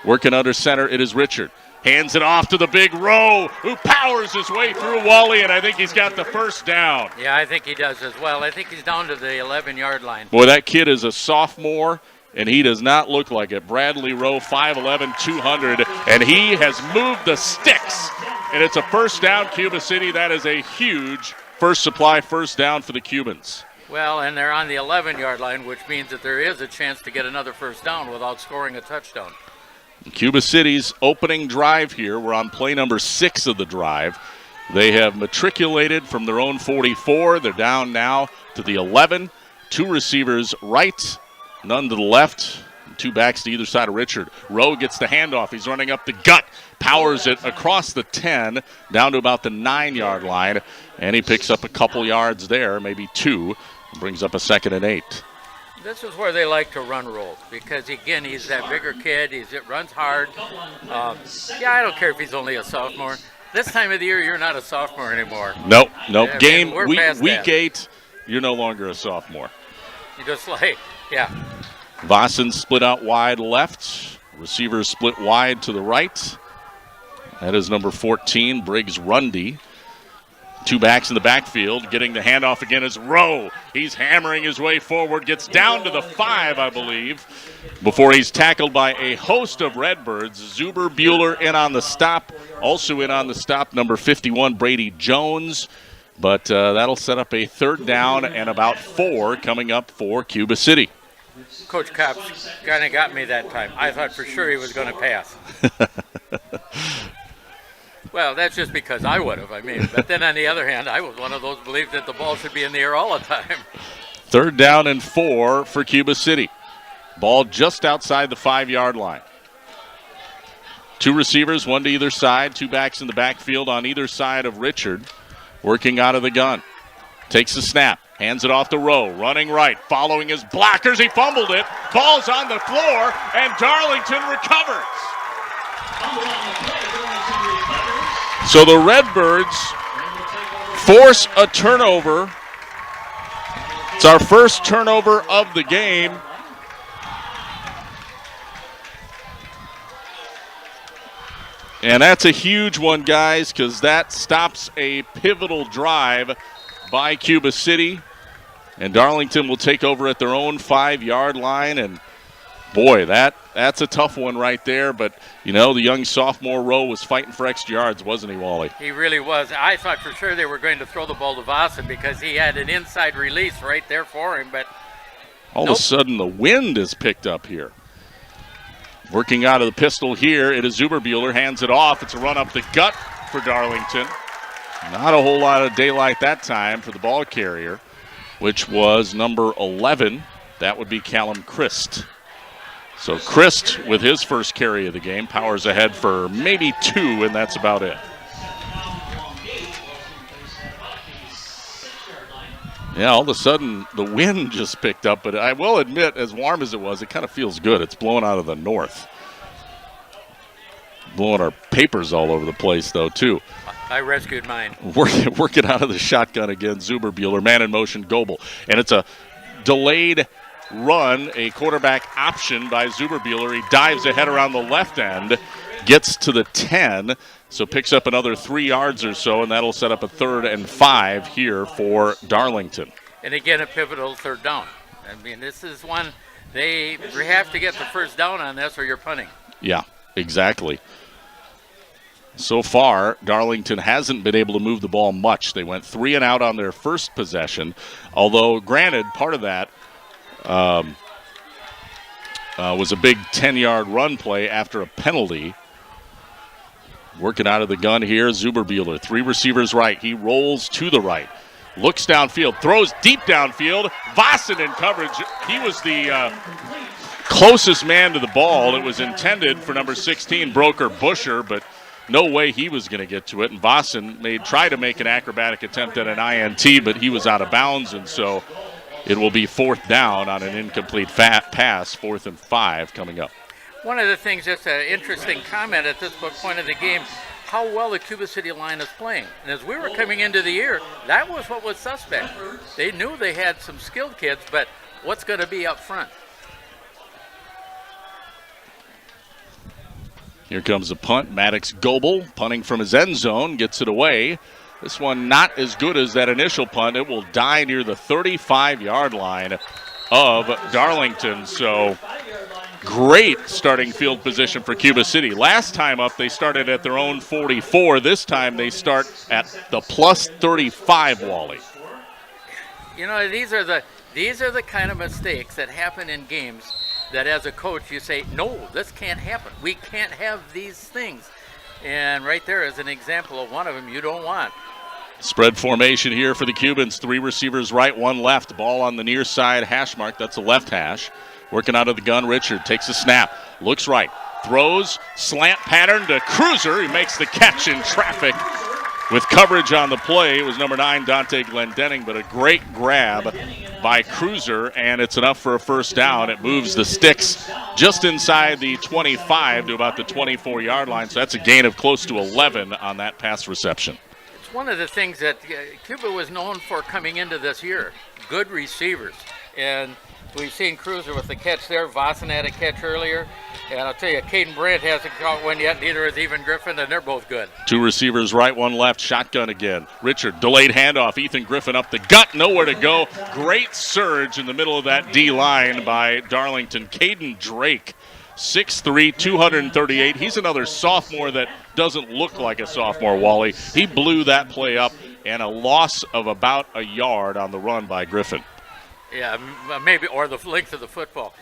Working under center, it is Richard. Hands it off to the big Rowe, who powers his way through Wally, and I think he's got the 1st down. Yeah, I think he does as well. I think he's down to the 11-yard line. Boy, that kid is a sophomore, and he does not look like it. Bradley Rowe, 5'11", 200, and he has moved the sticks. And it's a 1st down, Cuba City. That is a huge first supply 1st down for the Cubans. Well, and they're on the 11-yard line, which means that there is a chance to get another 1st down without scoring a touchdown. Cuba City's opening drive here. We're on play number 6 of the drive. They have matriculated from their own 44. They're down now to the 11. 2 receivers right, none to the left. 2 backs to either side of Richard. Rowe gets the handoff. He's running up the gut. Powers it across the 10, down to about the 9-yard line. And he picks up a couple yards there, maybe 2. Brings up a 2nd and 8. This is where they like to run roll because, again, he's that bigger kid. It runs hard. I don't care if he's only a sophomore. This time of the year, you're not a sophomore anymore. Nope. Game, week 8, you're no longer a sophomore. You just yeah. Vossen split out wide left. Receivers split wide to the right. That is number 14, Briggs Rundy. 2 backs in the backfield. Getting the handoff again is Rowe. He's hammering his way forward. Gets down to the 5, I believe, before he's tackled by a host of Redbirds. Zuber Bueller in on the stop. Also in on the stop, number 51, Brady Jones. But that'll set up a 3rd down and about 4 coming up for Cuba City. Coach Kopp's kind of got me that time. I thought for sure he was going to pass. Well, that's just because I would have. But then on the other hand, I was one of those who believed that the ball should be in the air all the time. 3rd down and 4 for Cuba City. Ball just outside the 5-yard line. 2 receivers, 1 to either side. 2 backs in the backfield on either side of Richard. Working out of the gun. Takes the snap. Hands it off to Rowe. Running right. Following his blockers. He fumbled it. Ball's on the floor. And Darlington recovers. So the Redbirds force a turnover. It's our first turnover of the game. And that's a huge one, guys, because that stops a pivotal drive by Cuba City. And Darlington will take over at their own 5-yard line. And, boy, that's a tough one right there. But, you know, the young sophomore Rowe was fighting for extra yards, wasn't he, Wally? He really was. I thought for sure they were going to throw the ball to Vossen because he had an inside release right there for him. But all of a sudden the wind is picked up here. Working out of the pistol here, it is Zuberbuehler, hands it off. It's a run up the gut for Darlington. Not a whole lot of daylight that time for the ball carrier, which was number 11. That would be Callum Christ. So Christ, with his first carry of the game, powers ahead for maybe 2, and that's about it. Yeah, all of a sudden the wind just picked up, but I will admit, as warm as it was, it kind of feels good. It's blowing out of the north. Blowing our papers all over the place, though, too. I rescued mine. Working out of the shotgun again, Zuberbuehler, man in motion, Goebel. And it's a delayed run, a quarterback option by Zuberbuehler. He dives ahead around the left end, gets to the 10, so picks up another 3 yards or so, and that'll set up a 3rd and 5 here for Darlington. And again, a pivotal 3rd down. I mean, this is one they have to get the first down on this or you're punting. Yeah, exactly. So far, Darlington hasn't been able to move the ball much. They went 3 and out on their first possession, although, granted, part of that was a big 10-yard run play after a penalty. Working out of the gun here, Zuberbuehler. 3 receivers right. He rolls to the right. Looks downfield. Throws deep downfield. Vossen in coverage. He was the closest man to the ball. It was intended for number 16, Broker Busher, but no way he was going to get to it. And Vossen tried to make an acrobatic attempt at an INT, but he was out of bounds, and so it will be 4th down on an incomplete pass, 4th and 5 coming up. One of the things, just an interesting comment at this point of the game, how well the Cuba City line is playing. And as we were coming into the year, that was what was suspect. They knew they had some skilled kids, but what's going to be up front? Here comes a punt. Maddox Goebel punting from his end zone, gets it away. This one not as good as that initial punt. It will die near the 35-yard line of Darlington. So great starting field position for Cuba City. Last time up, they started at their own 44. This time they start at the plus 35, Wally. You know, these are the kind of mistakes that happen in games that as a coach you say, no, this can't happen. We can't have these things. And right there is an example of one of them you don't want. Spread formation here for the Cubans. 3 receivers right, 1 left. Ball on the near side hash mark. That's a left hash. Working out of the gun, Richard takes a snap. Looks right. Throws. Slant pattern to Cruiser. He makes the catch in traffic with coverage on the play. It was number 9, Dante Glendenning, but a great grab by Cruiser, and it's enough for a 1st down. It moves the sticks just inside the 25 to about the 24-yard line, so that's a gain of close to 11 on that pass reception. It's one of the things that Cuba was known for coming into this year, good receivers. And we've seen Cruiser with the catch there. Vossen had a catch earlier. And I'll tell you, Caden Brandt hasn't caught one yet. Neither has Ethan Griffin, and they're both good. 2 receivers right, 1 left. Shotgun again. Richard, delayed handoff. Ethan Griffin up the gut. Nowhere to go. Great surge in the middle of that D-line by Darlington. Caden Drake, 6'3", 238. He's another sophomore that doesn't look like a sophomore, Wally. He blew that play up, and a loss of about a yard on the run by Griffin. Yeah, maybe, or the length of the football.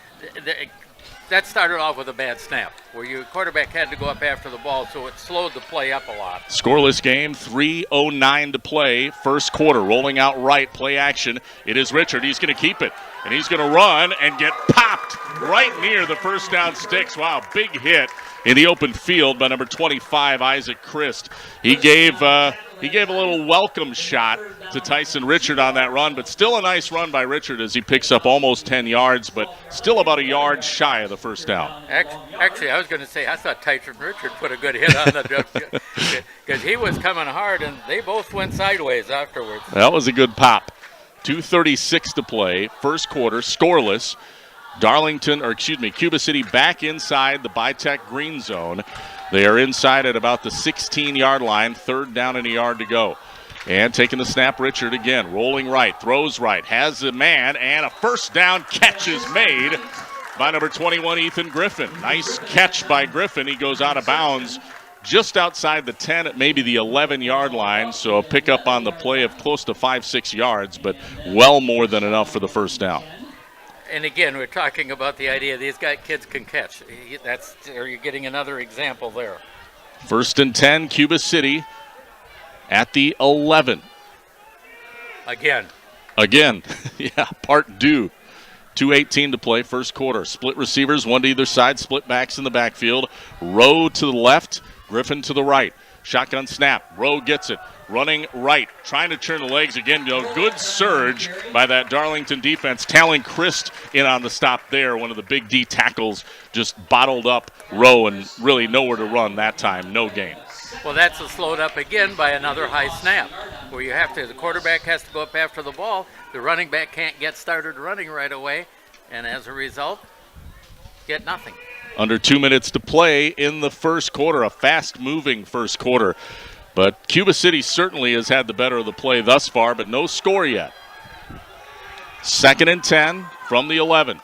That started off with a bad snap, where your quarterback had to go up after the ball, so it slowed the play up a lot. Scoreless game, 3:09 to play. First quarter, rolling out right, play action. It is Richard. He's going to keep it, and he's going to run and get popped right near the 1st down sticks. Wow, big hit in the open field by number 25, Isaac Christ. He gave a little welcome shot to Tyson Richard on that run, but still a nice run by Richard as he picks up almost 10 yards, but still about a yard shy of the 1st down. Actually, I was going to say, I thought Tyson Richard put a good hit on the because he was coming hard, and they both went sideways afterwards. That was a good pop. 2:36 to play, first quarter, scoreless. Cuba City back inside the Bitech green zone. They are inside at about the 16-yard line, 3rd down and a yard to go. And taking the snap, Richard again, rolling right, throws right, has a man, and a first down catch is made by number 21, Ethan Griffin. Nice catch by Griffin. He goes out of bounds just outside the 10 at maybe the 11-yard line, so a pickup on the play of close to 5-6 yards, but well more than enough for the first down. And again, we're talking about the idea these kids can catch. You're getting another example there. First and 10, Cuba City at the 11. Again, yeah, part due. 2:18 to play, first quarter. Split receivers, one to either side, split backs in the backfield. Rowe to the left, Griffin to the right. Shotgun snap, Rowe gets it. Running right, trying to turn the legs again. Good surge by that Darlington defense. Talon Christ in on the stop there. One of the big D tackles just bottled up Rowe and really nowhere to run that time. No gain. Well, that's slowed up again by another high snap where the quarterback has to go up after the ball. The running back can't get started running right away, and as a result, get nothing. Under 2 minutes to play in the first quarter, a fast-moving first quarter. But Cuba City certainly has had the better of the play thus far, but no score yet. 2nd and 10 from the 11.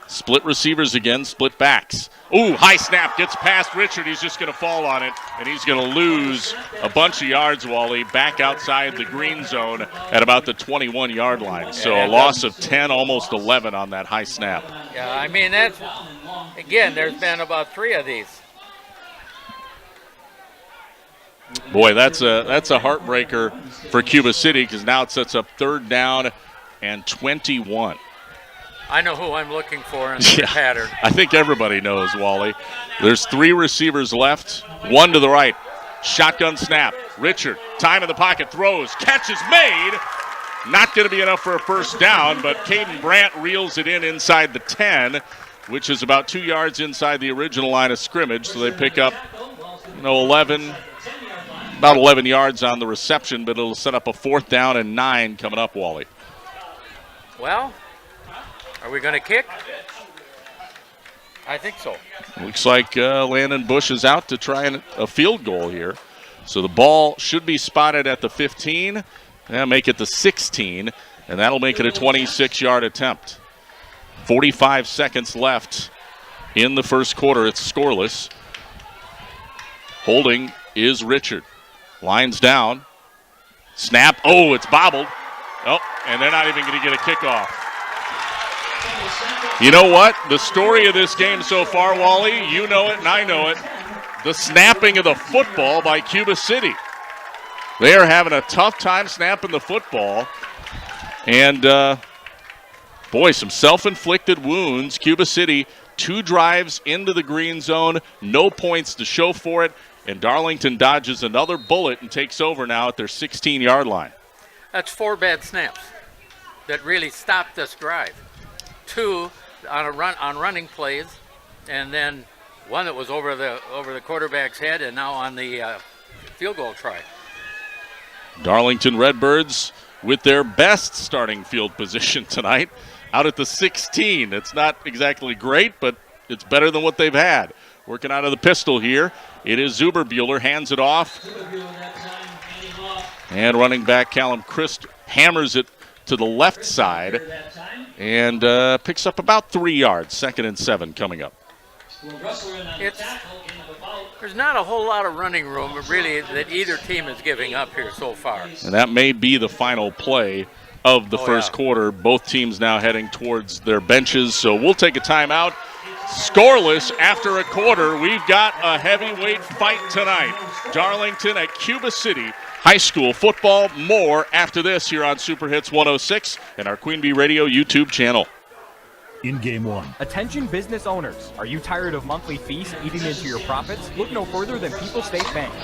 Split receivers again, split backs. Ooh, high snap, gets past Richard. He's just going to fall on it, and he's going to lose a bunch of yards, Wally, back outside the green zone at about the 21-yard line. So a loss of 10, almost 11 on that high snap. Yeah, I mean, there's been about 3 of these. Boy, that's a heartbreaker for Cuba City because now it sets up 3rd down and 21. I know who I'm looking for in the pattern. I think everybody knows, Wally. There's 3 receivers left, one to the right. Shotgun snap. Richard, time in the pocket, throws, catch is made. Not going to be enough for a first down, but Caden Brandt reels it in inside the 10, which is about 2 yards inside the original line of scrimmage. So they pick up, about 11 yards on the reception, but it'll set up a 4th down and 9 coming up, Wally. Well, are we going to kick? I think so. Looks like Landon Bush is out to try a field goal here. So the ball should be spotted at the 15. Make it the 16, and that'll make it a 26-yard attempt. 45 seconds left in the first quarter. It's scoreless. Holding is Richard. Lines down. Snap. Oh, it's bobbled. Oh, and they're not even going to get a kickoff. You know what? The story of this game so far, Wally, you know it and I know it. The snapping of the football by Cuba City. They are having a tough time snapping the football. And, boy, some self-inflicted wounds. Cuba City, 2 drives into the green zone, no points to show for it. And Darlington dodges another bullet and takes over now at their 16-yard line. That's 4 bad snaps that really stopped this drive. 2 on running plays, and then 1 that was over the quarterback's head, and now on the field goal try. Darlington Redbirds with their best starting field position tonight, out at the 16. It's not exactly great, but it's better than what they've had. Working out of the pistol here, it is Zuberbuehler, hands it off. And running back Callum Christ hammers it to the left side and picks up about 3 yards. 2nd and 7 coming up. There's not a whole lot of running room, really, that either team is giving up here so far. And that may be the final play of the first quarter. Both teams now heading towards their benches, so we'll take a timeout. Scoreless after a quarter. We've got a heavyweight fight tonight. Darlington at Cuba City High School football. More after this here on Super Hits 106 and our Queen Bee Radio YouTube channel. In Game 1. Attention business owners. Are you tired of monthly fees eating into your profits? Look no further than People State Bank.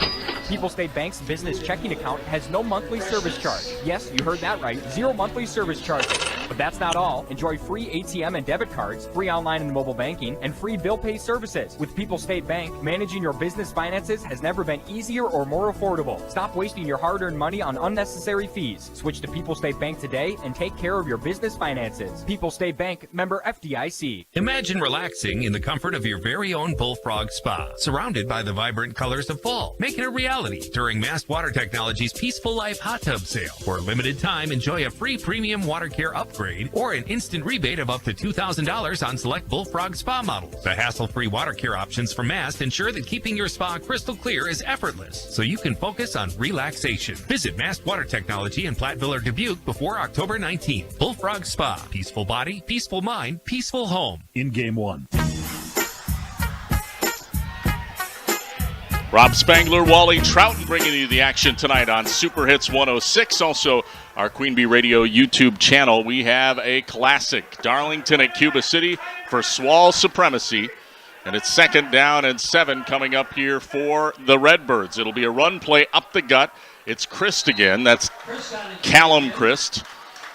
People State Bank's business checking account has no monthly service charge. Yes, you heard that right. 0 monthly service charges. But that's not all. Enjoy free ATM and debit cards, free online and mobile banking, and free bill pay services. With People's State Bank, managing your business finances has never been easier or more affordable. Stop wasting your hard-earned money on unnecessary fees. Switch to People's State Bank today and take care of your business finances. People's State Bank, member FDIC. Imagine relaxing in the comfort of your very own Bullfrog Spa, surrounded by the vibrant colors of fall. Make it a reality during Mast Water Technology's Peaceful Life Hot Tub Sale. For a limited time, enjoy a free premium water care upgrade or an instant rebate of up to $2,000 on select Bullfrog Spa models. The hassle-free water care options from Mast ensure that keeping your spa crystal clear is effortless, so you can focus on relaxation. Visit Mast Water Technology in Platteville or Dubuque before October 19th. Bullfrog Spa. Peaceful body, peaceful mind, peaceful home. In Game 1. Rob Spangler, Wally Trouton bringing you the action tonight on Super Hits 106. Also, our Queen Bee Radio YouTube channel. We have a classic. Darlington at Cuba City for Swall supremacy. And it's 2nd down and 7 coming up here for the Redbirds. It'll be a run play up the gut. It's Christ again. That's Callum Christ.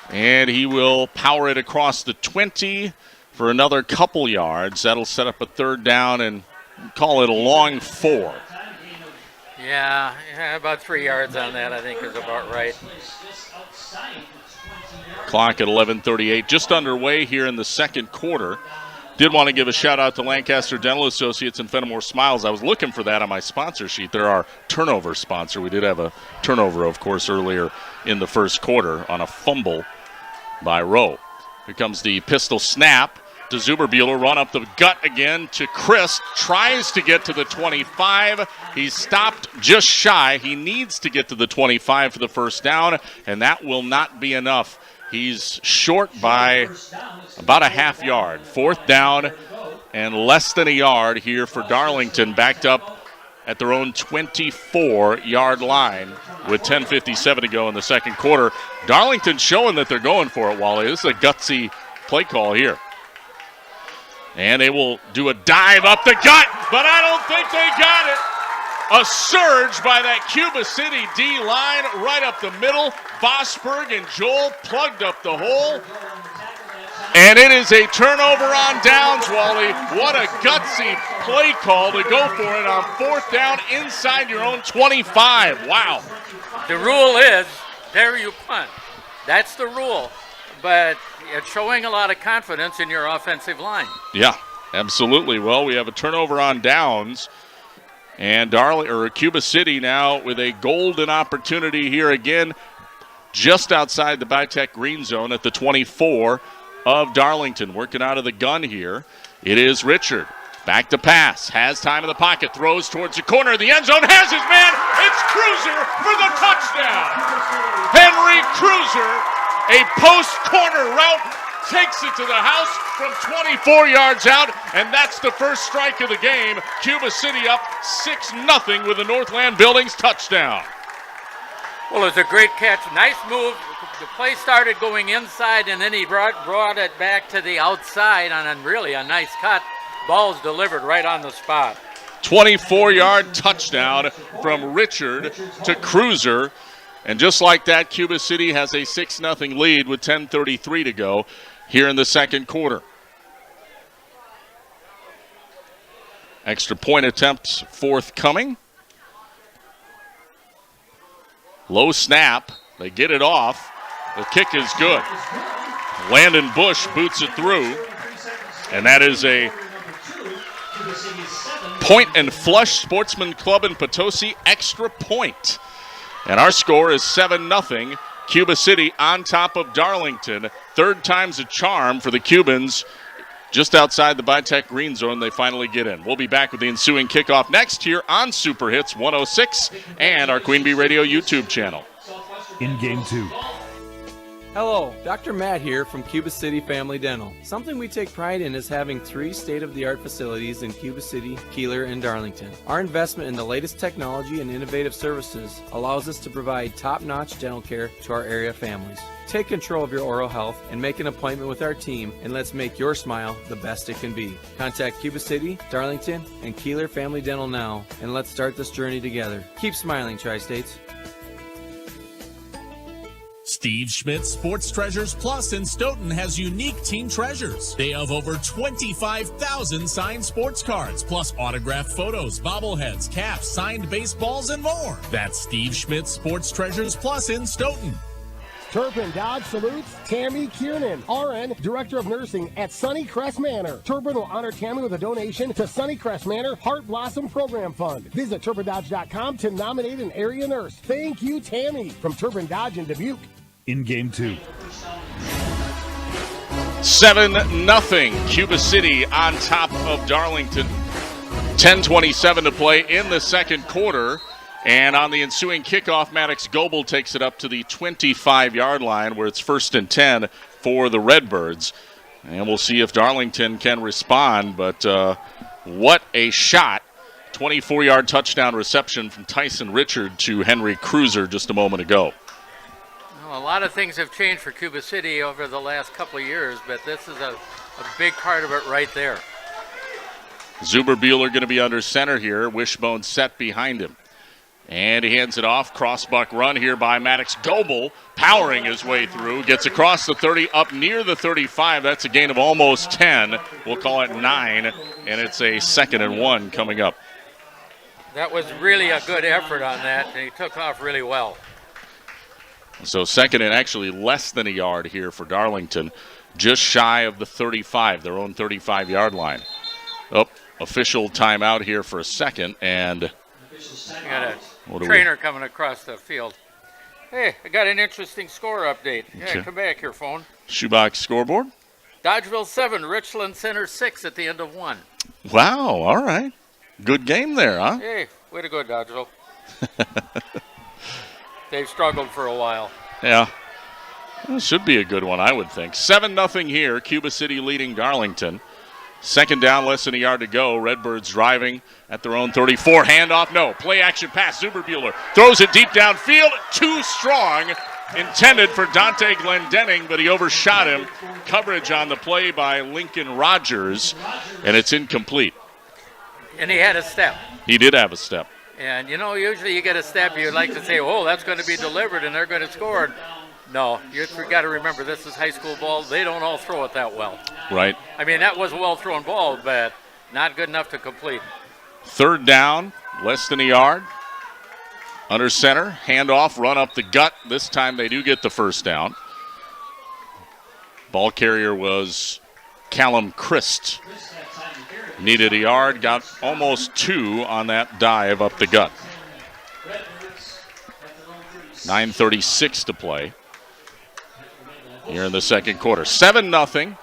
And he will power it across the 20 for another couple yards. That'll set up a 3rd down and call it a long 4. Yeah, about 3 yards on that, I think, is about right. Clock at 11:38, just underway here in the second quarter. Did want to give a shout-out to Lancaster Dental Associates and Fenimore Smiles. I was looking for that on my sponsor sheet. They're our turnover sponsor. We did have a turnover, of course, earlier in the first quarter on a fumble by Rowe. Here comes the pistol snap to Zuberbuehler, run up the gut again to Christ, tries to get to the 25. He's stopped just shy. He needs to get to the 25 for the first down, and that will not be enough. He's short by about a half yard. 4th down and less than a yard here for Darlington, backed up at their own 24-yard line with 10:57 to go in the second quarter. Darlington showing that they're going for it, Wally. This is a gutsy play call here. And they will do a dive up the gut, but I don't think they got it. A surge by that Cuba City D-line right up the middle. Vosberg and Joel plugged up the hole. And it is a turnover on downs, Wally. What a gutsy play call to go for it on 4th down inside your own 25. Wow. The rule is, there you punt. That's the rule. But it's showing a lot of confidence in your offensive line. Yeah, absolutely. Well, we have a turnover on downs. And Cuba City now with a golden opportunity here again, just outside the Bitech green zone at the 24 of Darlington. Working out of the gun here. It is Richard. Back to pass. Has time in the pocket. Throws towards the corner of the end zone. Has his man. It's Cruiser for the touchdown. Henry Cruiser, a post corner route, takes it to the house from 24 yards out, and that's the first strike of the game. Cuba City up 6-0 with the Northland Buildings touchdown. Well, it was a great catch. Nice move. The play started going inside, and then he brought it back to the outside on a really a nice cut. Ball's delivered right on the spot. 24-yard touchdown from Richard to Cruiser. And just like that, Cuba City has a 6-0 lead with 10:33 to go here in the second quarter. Extra point attempt forthcoming. Low snap. They get it off. The kick is good. Landon Bush boots it through. And that is a Point and Flush Sportsman Club in Potosi extra point. And our score is 7-0. Cuba City on top of Darlington. 3rd time's a charm for the Cubans. Just outside the Bitech green zone, they finally get in. We'll be back with the ensuing kickoff next here on Super Hits 106 and our Queen Bee Radio YouTube channel. In Game 2. Hello, Dr. Matt here from Cuba City Family Dental. Something we take pride in is having 3 state-of-the-art facilities in Cuba City, Kieler, and Darlington. Our investment in the latest technology and innovative services allows us to provide top-notch dental care to our area families. Take control of your oral health and make an appointment with our team, and let's make your smile the best it can be. Contact Cuba City, Darlington, and Kieler Family Dental now, and let's start this journey together. Keep smiling, Tri-States. Steve Schmidt Sports Treasures Plus in Stoughton has unique team treasures. They have over 25,000 signed sports cards, plus autographed photos, bobbleheads, caps, signed baseballs, and more. That's Steve Schmidt Sports Treasures Plus in Stoughton. Turpin Dodge salutes Tammy Kiernan, RN, Director of Nursing at Sunnycrest Manor. Turpin will honor Tammy with a donation to Sunnycrest Manor Heart Blossom Program Fund. Visit TurpinDodge.com to nominate an area nurse. Thank you, Tammy, from Turpin Dodge in Dubuque. In Game 2. 7-0. Cuba City on top of Darlington. 10:27 to play in the second quarter. And on the ensuing kickoff, Maddox Goebel takes it up to the 25-yard line where it's 1st and 10 for the Redbirds. And we'll see if Darlington can respond. But what a shot. 24-yard touchdown reception from Tyson Richard to Henry Cruiser just a moment ago. Well, a lot of things have changed for Cuba City over the last couple of years, but this is a big part of it right there. Zuberbuehler going to be under center here. Wishbone set behind him. And he hands it off. Crossbuck run here by Maddox Goebel, powering his way through. Gets across the 30, up near the 35. That's a gain of almost 10. We'll call it 9. And it's a 2nd and 1 coming up. That was really a good effort on that, and he took off really well. So 2nd and actually less than a yard here for Darlington. Just shy of the 35, their own 35-yard line. Oh, official timeout here for a second. And I got a trainer coming across the field. Hey, I got an interesting score update. Yeah, Okay. come back here, phone. Shoebox scoreboard. Dodgeville 7, Richland Center 6 at the end of 1. Wow, all right. Good game there, huh? Hey, way to go, Dodgeville. They've struggled for a while. Yeah. Well, should be a good one, I would think. 7-0 here. Cuba City leading Darlington. 2nd down, less than a yard to go. Redbirds driving at their own 34. Handoff, no. Play action pass. Zuberbuehler throws it deep downfield. Too strong. Intended for Dante Glendenning, but he overshot him. Coverage on the play by Lincoln Rogers, and it's incomplete. And he had a step. He did have a step. And, you know, usually you get a step, you'd like to say, oh, that's going to be delivered and they're going to score. No, you've got to remember, this is high school ball. They don't all throw it that well. Right. I mean, that was a well-thrown ball, but not good enough to complete. 3rd down, less than a yard. Under center, handoff, run up the gut. This time they do get the 1st down. Ball carrier was Callum Christ. Needed a yard, got almost 2 on that dive up the gut. 9:36 to play here in the second quarter. 7-0.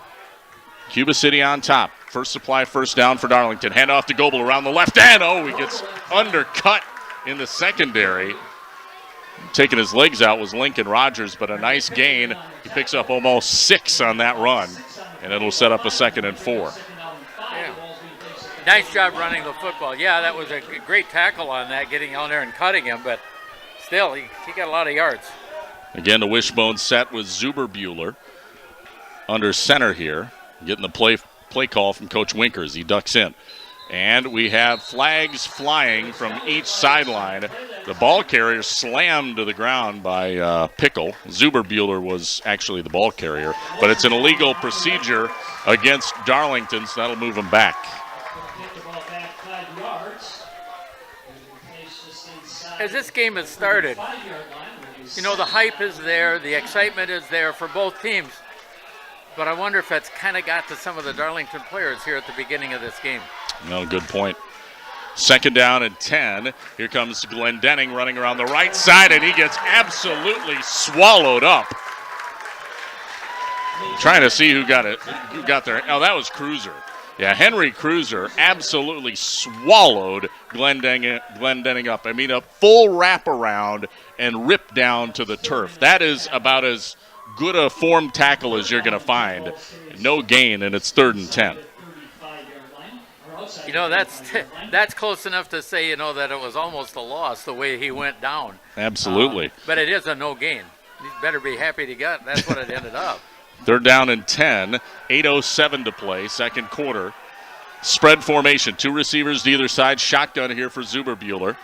Cuba City on top. First supply, 1st down for Darlington. Hand off to Goebel around the left end. Oh, he gets undercut in the secondary. Taking his legs out was Lincoln Rogers, but a nice gain. He picks up almost 6 on that run, and it'll set up a 2nd and 4. Yeah. Nice job running the football. Yeah, that was a great tackle on that, getting on there and cutting him, but still, he got a lot of yards. Again, the wishbone set with Zuberbuehler under center here. Getting the play call from Coach Winkers. He ducks in. And we have flags flying from each sideline. The ball carrier slammed to the ground by Pickle. Zuberbuehler was actually the ball carrier. But it's an illegal procedure against Darlington, so that'll move him back. As this game has started, you know, the hype is there, the excitement is there for both teams. But I wonder if that's kind of got to some of the Darlington players here at the beginning of this game. No, good point. 2nd down and 10. Here comes Glendenning running around the right side, and he gets absolutely swallowed up. Trying to see who got there. Oh, that was Cruiser. Yeah, Henry Cruiser absolutely swallowed Glendenning up. I mean, a full wraparound and ripped down to the turf. That is about as good a form tackle as you're going to find. No gain, and it's 3rd and 10. You know, that's close enough to say, you know, that it was almost a loss the way he went down. Absolutely. But it is a no gain. You better be happy to get. That's what it ended up. 3rd down and 10. 8:07 to play, second quarter. Spread formation. 2 receivers to either side. Shotgun here for Zuberbuehler.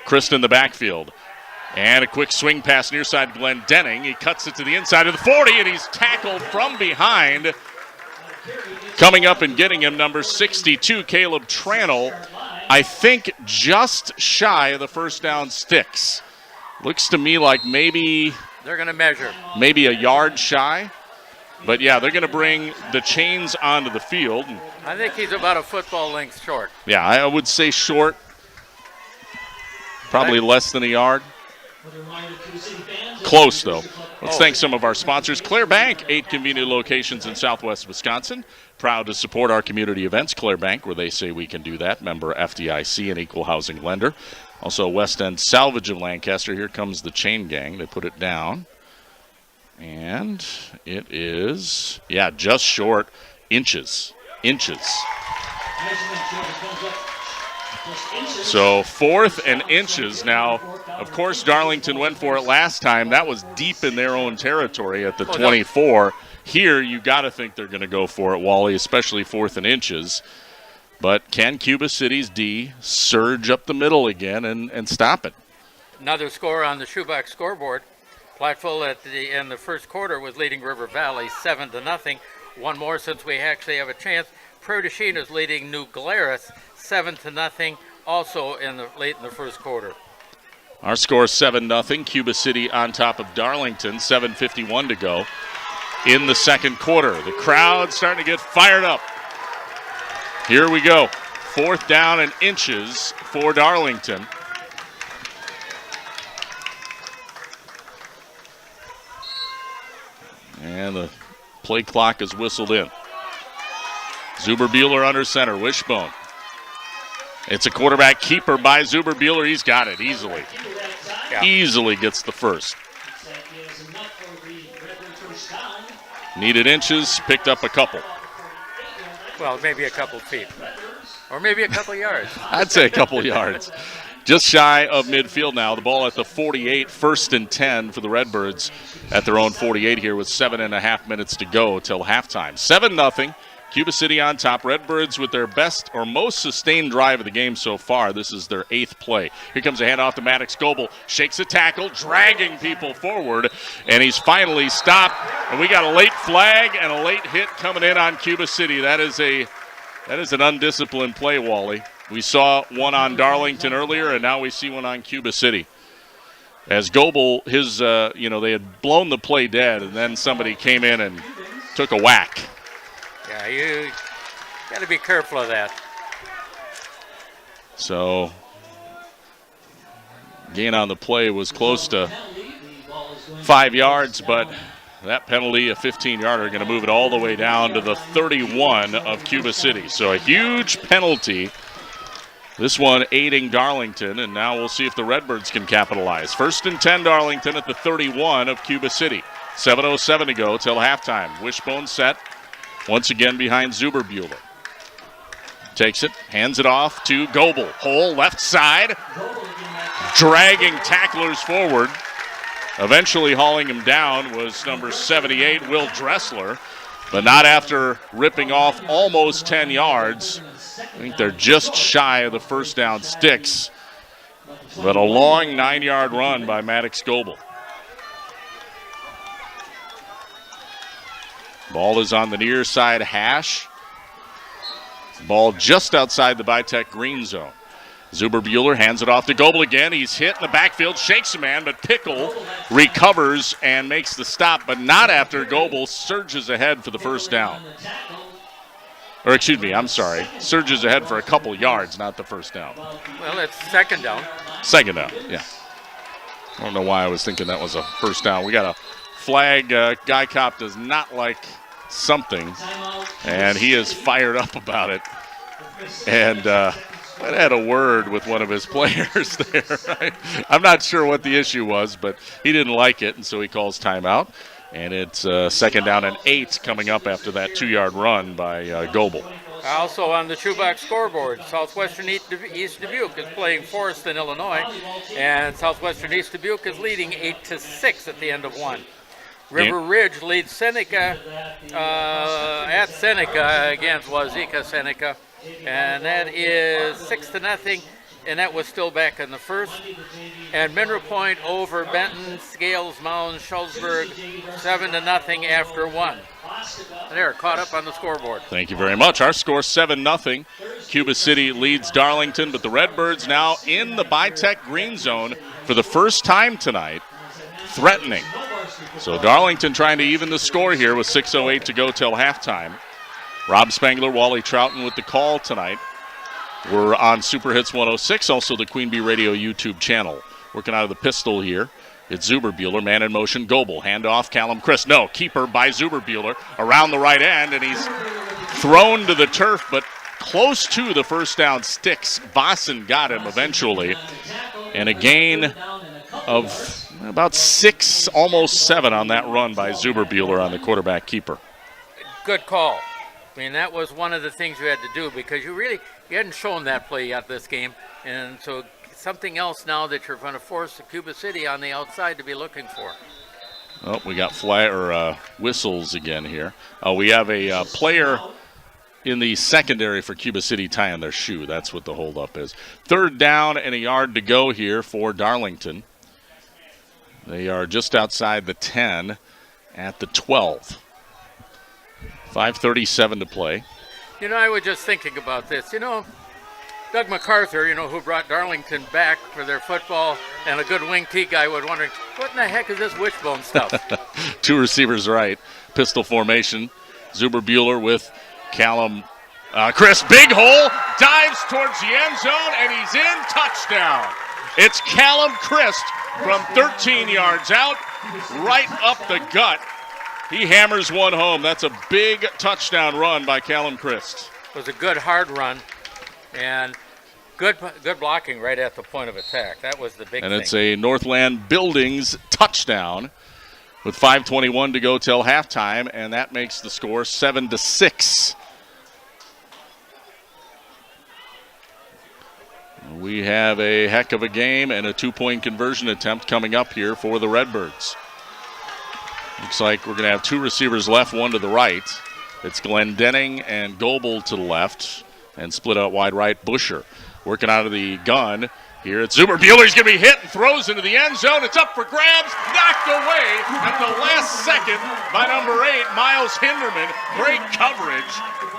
Christ in the backfield. And a quick swing pass near side Glenn Denning. He cuts it to the inside of the 40, and he's tackled from behind. Coming up and getting him, number 62, Caleb Tranel. I think just shy of the first down sticks. Looks to me like maybe they're going to measure. Maybe a yard shy. But, yeah, they're going to bring the chains onto the field. I think he's about a football length short. Yeah, I would say short. Probably less than a yard. Close, though. Let's thank some of our sponsors. Claire Bank, 8 convenient locations in southwest Wisconsin. Proud to support our community events. Claire Bank, where they say we can do that. Member FDIC, an equal housing lender. Also, West End Salvage of Lancaster. Here comes the chain gang. They put it down. And it is, yeah, just short. Inches. So 4th and inches. Now, of course, Darlington went for it last time. That was deep in their own territory at the 24. Here, you got to think they're going to go for it, Wally, especially 4th and inches. But can Cuba City's D surge up the middle again and stop it? Another score on the shoebox scoreboard. Platteville in the first quarter was leading River Valley 7-0. One more since we actually have a chance. Prairie du Chien is leading New Glarus 7-0, also late in the first quarter. Our score is 7-0. Cuba City on top of Darlington. 7:51 to go in the second quarter. The crowd starting to get fired up. Here we go. 4th down and inches for Darlington. And the play clock is whistled in. Zuber-Buehler under center. Wishbone. It's a quarterback keeper by Zuber-Buehler. He's got it easily. Yeah. Easily gets the first. Needed inches, picked up a couple. Well, maybe a couple feet. Or maybe a couple yards. I'd say a couple yards. Just shy of midfield now. The ball at the 48, 1st and 10 for the Redbirds at their own 48 here with 7.5 minutes to go till halftime. 7-0. Cuba City on top. Redbirds with their best or most sustained drive of the game so far. This is their 8th play. Here comes a handoff to Maddox Goebel. Shakes a tackle, dragging people forward, and he's finally stopped. And we got a late flag and a late hit coming in on Cuba City. That is an undisciplined play, Wally. We saw one on Darlington earlier, and now we see one on Cuba City. As Goebel, they had blown the play dead, and then somebody came in and took a whack. Yeah, you got to be careful of that. So, gain on the play was close to 5 yards, but that penalty, a 15-yarder, going to move it all the way down to the 31 of Cuba City. So a huge penalty. This one aiding Darlington, and now we'll see if the Redbirds can capitalize. 1st and 10 Darlington at the 31 of Cuba City. 7:07 to go till halftime. Wishbone set. Once again behind Zuber-Buehler. Takes it, hands it off to Goebel. Hole left side. Dragging tacklers forward. Eventually hauling him down was number 78, Will Dressler. But not after ripping off almost 10 yards. I think they're just shy of the first down sticks. But a long 9-yard run by Maddox Goebel. Ball is on the near side hash. Ball just outside the Bitech green zone. Zuber-Buehler hands it off to Goebel again. He's hit in the backfield, shakes a man, but Pickle recovers and makes the stop, but not after Goebel surges ahead for the first down. Or excuse me, I'm sorry. Surges ahead for a couple yards, not the first down. Well, it's second down. Second down, yeah. I don't know why I was thinking that was a first down. We got a flag. Guy Cop does not like something, and he is fired up about it. And I had a word with one of his players there. I'm not sure what the issue was, but he didn't like it, and so he calls timeout. And it's second down and 8 coming up after that 2-yard run by Goebel. Also on the shoebox scoreboard, Southwestern East Dubuque is playing Forest in Illinois, and Southwestern East Dubuque is leading 8-6 at the end of one. River Ridge leads Seneca at Seneca against Wazeeka Seneca, and that is 6-0. and that was still back in the first. And Mineral Point over Benton, Scales, Mound, Schulzburg, 7-0 after 1. They're caught up on the scoreboard. Thank you very much. Our score 7-0. Cuba City leads Darlington, but the Redbirds now in the Bitech green zone for the first time tonight, threatening. So Darlington trying to even the score here with 6:08 to go till halftime. Rob Spangler, Wally Troughton with the call tonight. We're on Super Hits 106, also the Queen Bee Radio YouTube channel. Working out of the pistol here. It's Zuberbuehler, man in motion, Goebel. Handoff, Callum Christ. No, keeper by Zuberbuehler around the right end, and he's thrown to the turf, but close to the first down sticks. Vossen got him eventually. And a gain of about 6, almost 7 on that run by Zuberbuehler on the quarterback keeper. Good call. I mean, that was one of the things you had to do because you hadn't shown that play yet this game. And so something else now that you're going to force the Cuba City on the outside to be looking for. Oh, we got whistles again here. We have a player in the secondary for Cuba City tying their shoe. That's what the holdup is. 3rd down and a yard to go here for Darlington. They are just outside the 10 at the 12. 5:37 to play. You know, I was just thinking about this. You know, Doug MacArthur, you know, who brought Darlington back for their football, and a good wing T guy was wondering, what in the heck is this wishbone stuff? 2 receivers right. Pistol formation. Zuberbuehler with Callum Chris. Big hole. Dives towards the end zone, and he's in. Touchdown. It's Callum Christ from 13 yards out, right up the gut. He hammers one home. That's a big touchdown run by Callum Christ. It was a good hard run, and good blocking right at the point of attack. That was the big thing. And it's a Northland Buildings touchdown with 5:21 to go till halftime, and that makes the score 7-6. We have a heck of a game and a 2-point conversion attempt coming up here for the Redbirds. Looks like we're going to have 2 receivers left, one to the right. It's Glendenning and Goebel to the left, and split out wide right, Busher. Working out of the gun here. It's Zuberbuehler. He's going to be hit and throws into the end zone. It's up for grabs, knocked away at the last second by number 8, Miles Hinderman. Great coverage,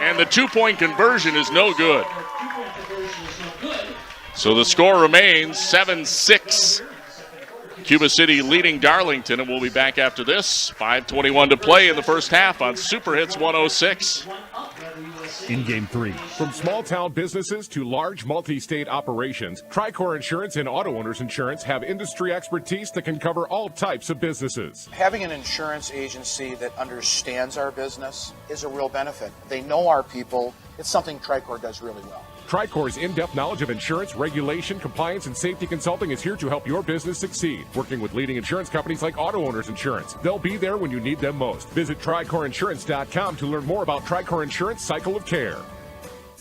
and the 2-point conversion is no good. So the score remains 7-6. Cuba City leading Darlington, and we'll be back after this. 5:21 to play in the first half on Super Hits 106. In Game 3. From small-town businesses to large multi-state operations, Tricor Insurance and Auto Owners Insurance have industry expertise that can cover all types of businesses. Having an insurance agency that understands our business is a real benefit. They know our people. It's something Tricor does really well. Tricor's in-depth knowledge of insurance, regulation, compliance, and safety consulting is here to help your business succeed. Working with leading insurance companies like Auto Owners Insurance. They'll be there when you need them most. Visit TricorInsurance.com to learn more about Tricor Insurance Cycle of Care.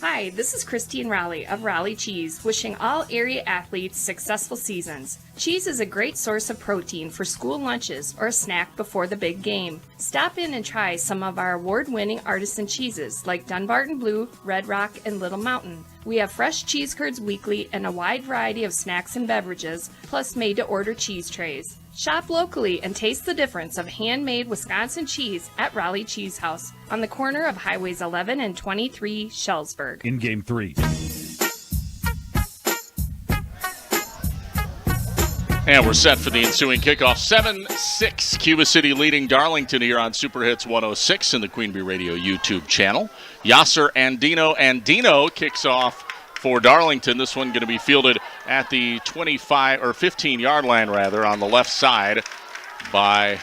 Hi, this is Christine Raleigh of Raleigh Cheese, wishing all area athletes successful seasons. Cheese is a great source of protein for school lunches or a snack before the big game. Stop in and try some of our award-winning artisan cheeses like Dunbarton Blue, Red Rock, and Little Mountain. We have fresh cheese curds weekly and a wide variety of snacks and beverages, plus made-to-order cheese trays. Shop locally and taste the difference of handmade Wisconsin cheese at Raleigh Cheese House on the corner of Highways 11 and 23, Schellsburg. In Game 3. And we're set for the ensuing kickoff. 7-6, Cuba City leading Darlington here on Super Hits 106 in the Queen Bee Radio YouTube channel. Yasser Andino kicks off for Darlington. This one going to be fielded at the 25 or 15-yard line rather on the left side by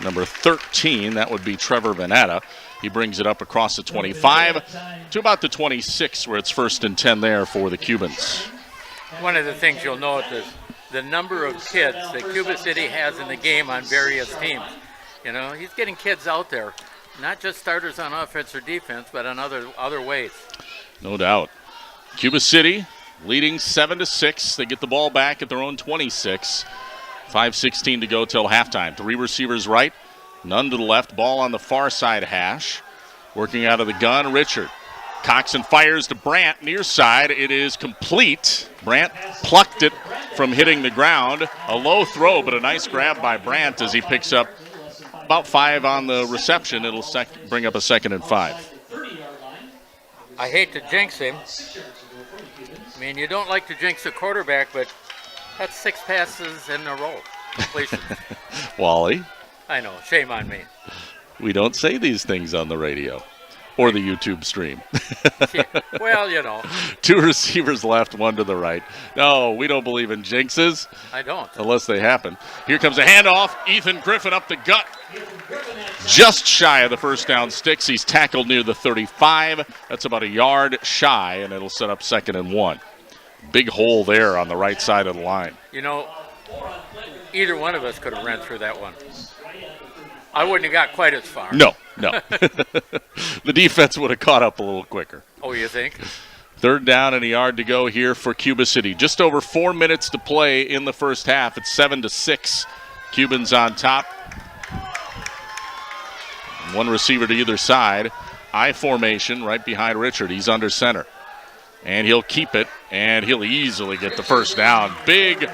number 13. That would be Trevor Vanetta. He brings it up across the 25 to about the 26 where it's 1st and 10 there for the Cubans. One of the things you'll note is the number of kids that Cuba City has in the game on various teams. You know, he's getting kids out there, not just starters on offense or defense, but on other ways. No doubt. Cuba City leading 7-6. They get the ball back at their own 26. 5:16 to go till halftime. 3 receivers right, none to the left. Ball on the far side hash. Working out of the gun, Richard. Coxon fires to Brandt near side. It is complete. Brandt plucked it from hitting the ground. A low throw, but a nice grab by Brandt as he picks up about 5 on the reception. It'll bring up a 2nd and 5. I hate to jinx him. I mean, you don't like to jinx a quarterback, but that's 6 passes in a row. Completion. Wally. I know. Shame on me. We don't say these things on the radio or the YouTube stream. Yeah, well, you know. 2 receivers left, 1 to the right. No, we don't believe in jinxes. I don't. Unless they happen. Here comes a handoff. Ethan Griffin up the gut. Just shy of the first down sticks. He's tackled near the 35. That's about a yard shy, and it'll set up 2nd and 1. Big hole there on the right side of the line. You know, either one of us could have ran through that one. I wouldn't have got quite as far. No. The defense would have caught up a little quicker. Oh, you think? 3rd down and a yard to go here for Cuba City. Just over 4 minutes to play in the first half. It's 7-6. Cubans on top. 1 receiver to either side. I formation right behind Richard. He's under center. And he'll keep it, and he'll easily get the first down. Big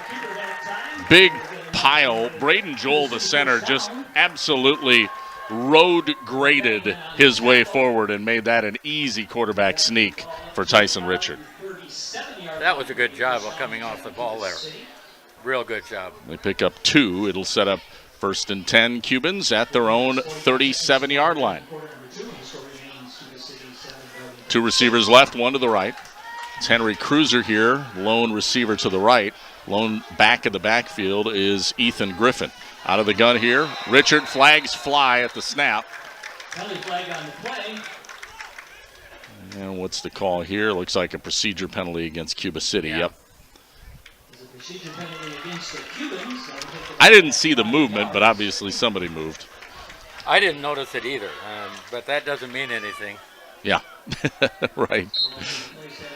pile. Braden Joel, the center, just absolutely road graded his way forward and made that an easy quarterback sneak for Tyson Richard. That was a good job of coming off the ball there. Real good job. They pick up 2. It'll set up 1st and 10 Cubans at their own 37-yard line. 2 receivers left, 1 to the right. It's Henry Cruiser here, lone receiver to the right. Lone back of the backfield is Ethan Griffin. Out of the gun here, Richard. Flags fly at the snap. Penalty flag on the play. And what's the call here? Looks like a procedure penalty against Cuba City. Yeah. Yep. There's a procedure penalty against the Cubans. I didn't see the movement, but obviously somebody moved. I didn't notice it either, but that doesn't mean anything. Yeah, right.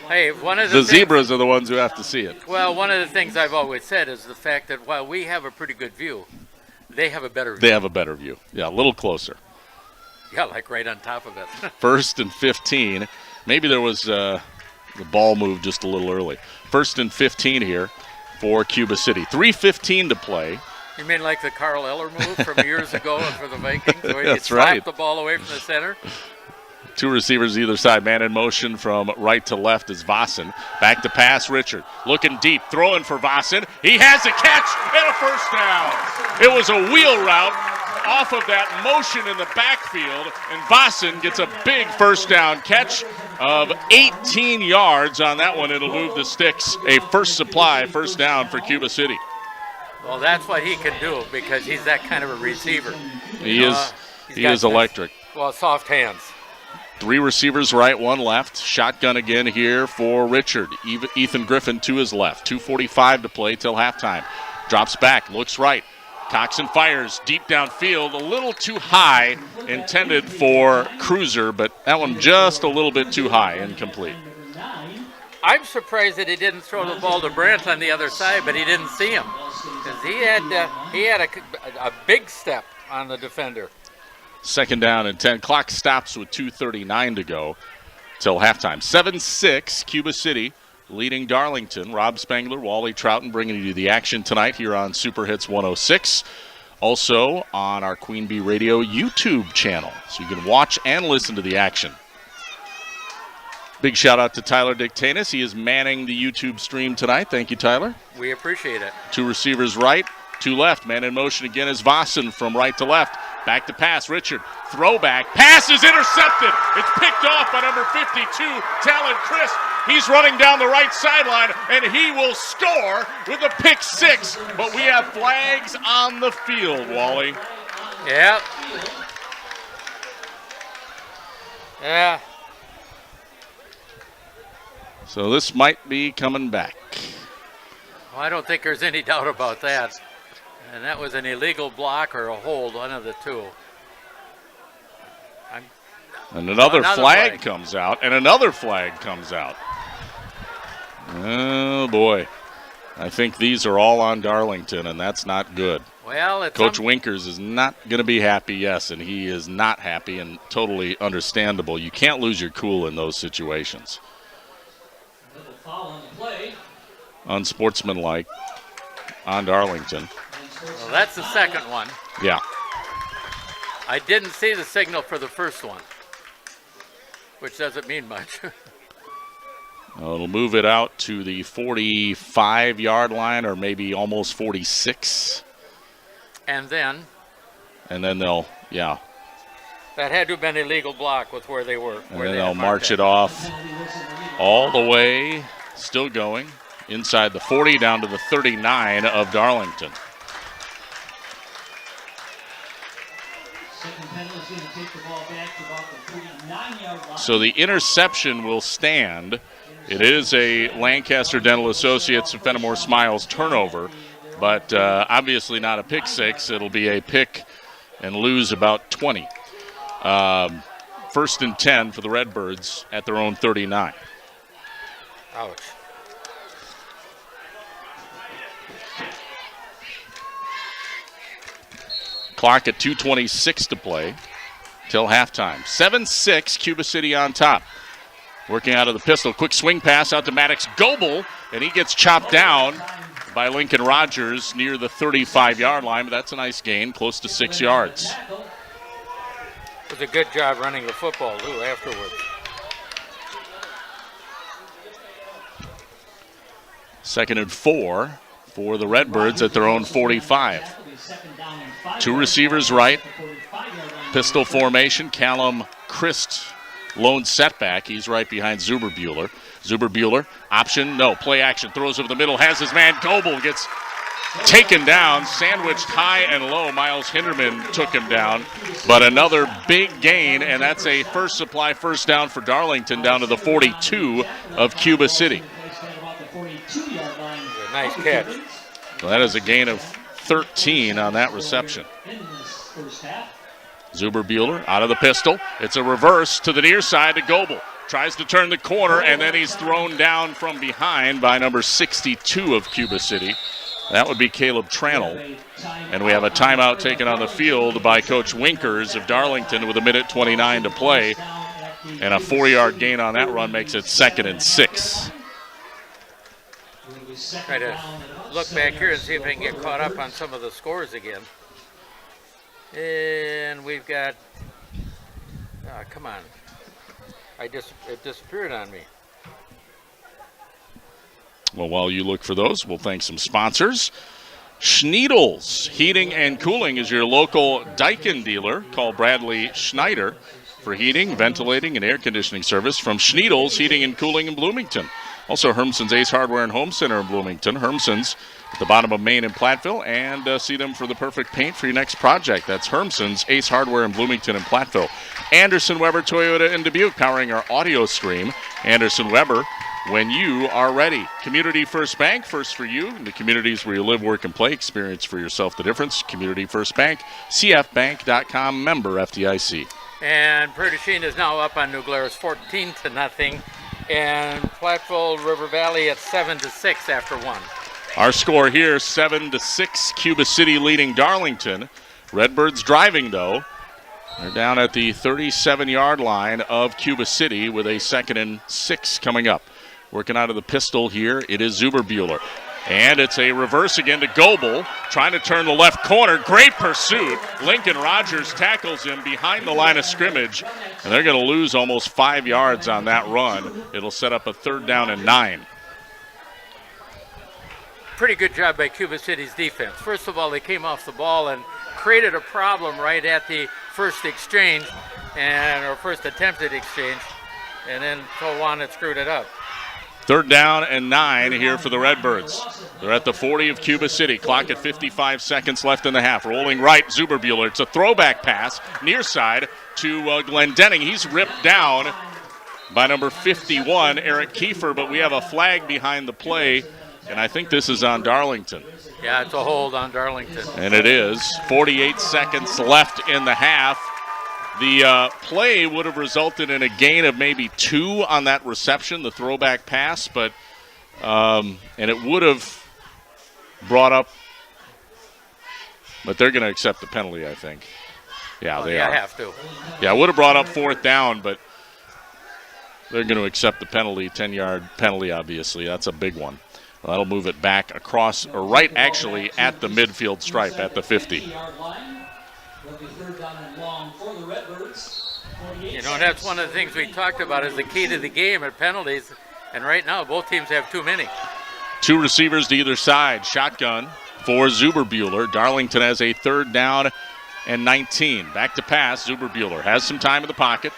Hey, one of the zebras are the ones who have to see it. Well, one of the things I've always said is the fact that while we have a pretty good view, they have a better view. They have a better view. Yeah, a little closer. Yeah, like right on top of it. 1st and 15. Maybe there was the ball moved just a little early. 1st and 15 here for Cuba City. 3:15 to play. You mean like the Carl Eller move from years ago for the Vikings, where you That's slap right. the ball away from the center? 2 receivers either side. Man in motion from right to left is Vossen. Back to pass, Richard. Looking deep, throwing for Vossen. He has a catch and a first down. It was a wheel route off of that motion in the backfield, and Vossen gets a big first down catch of 18 yards on that one. It'll move the sticks. A first down for Cuba City. Well, that's what he can do because he's that kind of a receiver. He is electric. Well, soft hands. 3 receivers right, 1 left. Shotgun again here for Richard. Ethan Griffin to his left. 2:45 to play till halftime. Drops back, looks right. Coxon fires deep downfield, a little too high, intended for Cruiser, but that one just a little bit too high, incomplete. I'm surprised that he didn't throw the ball to Brandt on the other side, but he didn't see him because he had a big step on the defender. 2nd down and 10. Clock stops with 2:39 to go till halftime. 7-6, Cuba City leading Darlington. Rob Spangler, Wally Troughton bringing you the action tonight here on Super Hits 106. Also on our Queen Bee Radio YouTube channel, so you can watch and listen to the action. Big shout out to Tyler Dictanis. He is manning the YouTube stream tonight. Thank you, Tyler. We appreciate it. 2 receivers right, 2 left. Man in motion again is Vossen from right to left. Back to pass, Richard. Throwback. Pass is intercepted. It's picked off by number 52, Talon Chris. He's running down the right sideline, and he will score with a pick 6. But we have flags on the field, Wally. Yep. Yeah. So this might be coming back. Well, I don't think there's any doubt about that. And that was an illegal block or a hold, one of the two. And another flag comes out, and another flag comes out. Oh, boy. I think these are all on Darlington, and that's not good. Well, Coach Winkers is not going to be happy, yes, and he is not happy, and totally understandable. You can't lose your cool in those situations. Unsportsmanlike on Darlington. Well, that's the second one. Yeah. I didn't see the signal for the first one, which doesn't mean much. It'll move it out to the 45-yard line, or maybe almost 46. And then they'll, yeah. That had to have been a legal block with where they were. And then they'll march it off all the way, still going, inside the 40 down to the 39 of Darlington. So the interception will stand. It is a Lancaster Dental Associates and Fenimore Smiles turnover, but obviously not a pick six. It'll be a pick and lose about 20. First and 10 for the Redbirds at their own 39. Ouch. Clock at 2:26 to play till halftime. 7-6, Cuba City on top. Working out of the pistol. Quick swing pass out to Maddox Goebel, and he gets chopped down by Lincoln Rogers near the 35-yard line, but that's a nice gain, close to 6 yards. It was a good job running the football, too, afterwards. Second and 4 for the Redbirds at their own 45. Two receivers right. Pistol formation. Callum Christ, lone setback. He's right behind Zuberbuehler. Zuberbuehler, option, no, play action. Throws over the middle, has his man. Goebel gets taken down, sandwiched high and low. Miles Hinderman took him down. But another big gain, and that's a First Supply first down for Darlington down to the 42 of Cuba City. A nice catch. Well, that is a gain of 13 on that reception. Zuberbuehler out of the pistol. It's a reverse to the near side to Goebel. Tries to turn the corner, and then he's thrown down from behind by number 62 of Cuba City. That would be Caleb Tranel. And we have a timeout taken on the field by Coach Winkers of Darlington with 1:29 to play. And a 4-yard gain on that run makes it 2nd and 6. Try to look back here and see if I can get caught up on some of the scores again. And we've got, come on. It disappeared on me. Well, while you look for those, we'll thank some sponsors. Schneidels Heating and Cooling is your local Daikin dealer. Call Bradley Schneider for heating, ventilating, and air conditioning service from Schneidels Heating and Cooling in Bloomington. Also, Hermson's Ace Hardware and Home Center in Bloomington. Hermson's at the bottom of Main and Platteville, and see them for the perfect paint for your next project. That's Hermson's Ace Hardware in Bloomington and Platteville. Anderson Weber Toyota in Dubuque, powering our audio stream. Anderson Weber, when you are ready. Community First Bank, first for you. In the communities where you live, work, and play, experience for yourself the difference. Community First Bank, cfbank.com, member FDIC. And Pregame is now up on New Glarus 14-0. And Platteville River Valley at 7-6 after 1. Our score here, 7-6, Cuba City leading Darlington. Redbirds driving, though. They're down at the 37-yard line of Cuba City with a 2nd and 6 coming up. Working out of the pistol here, it is Zuberbuehler. And it's a reverse again to Goebel, trying to turn the left corner. Great pursuit. Lincoln Rogers tackles him behind the line of scrimmage, and they're going to lose almost 5 yards on that run. It'll set up a 3rd down and 9. Pretty good job by Cuba City's defense. First of all, they came off the ball and created a problem right at the first exchange, or first attempted exchange, and then Tawana screwed it up. 3rd down and 9 here for the Redbirds. They're at the 40 of Cuba City. Clock at 55 seconds left in the half. Rolling right, Zuberbuehler. It's a throwback pass, near side to Glendenning. He's ripped down by number 51, Eric Kiefer, but we have a flag behind the play, and I think this is on Darlington. Yeah, it's a hold on Darlington. And it is. 48 seconds left in the half. The play would have resulted in a gain of maybe 2 on that reception, the throwback pass, but and it would have brought up But they're going to accept the penalty, I think. Yeah, they are. Have to. Yeah, I would have brought up 4th down, but they're going to accept the penalty, 10-yard penalty, obviously. That's a big one. Well, that'll move it back across, or right actually at the midfield stripe at the 50. You know, that's one of the things we talked about is the key to the game at penalties. And right now, both teams have too many. 2 receivers to either side. Shotgun for Zuberbuehler. Darlington has a 3rd down and 19. Back to pass. Zuberbuehler has some time in the pocket.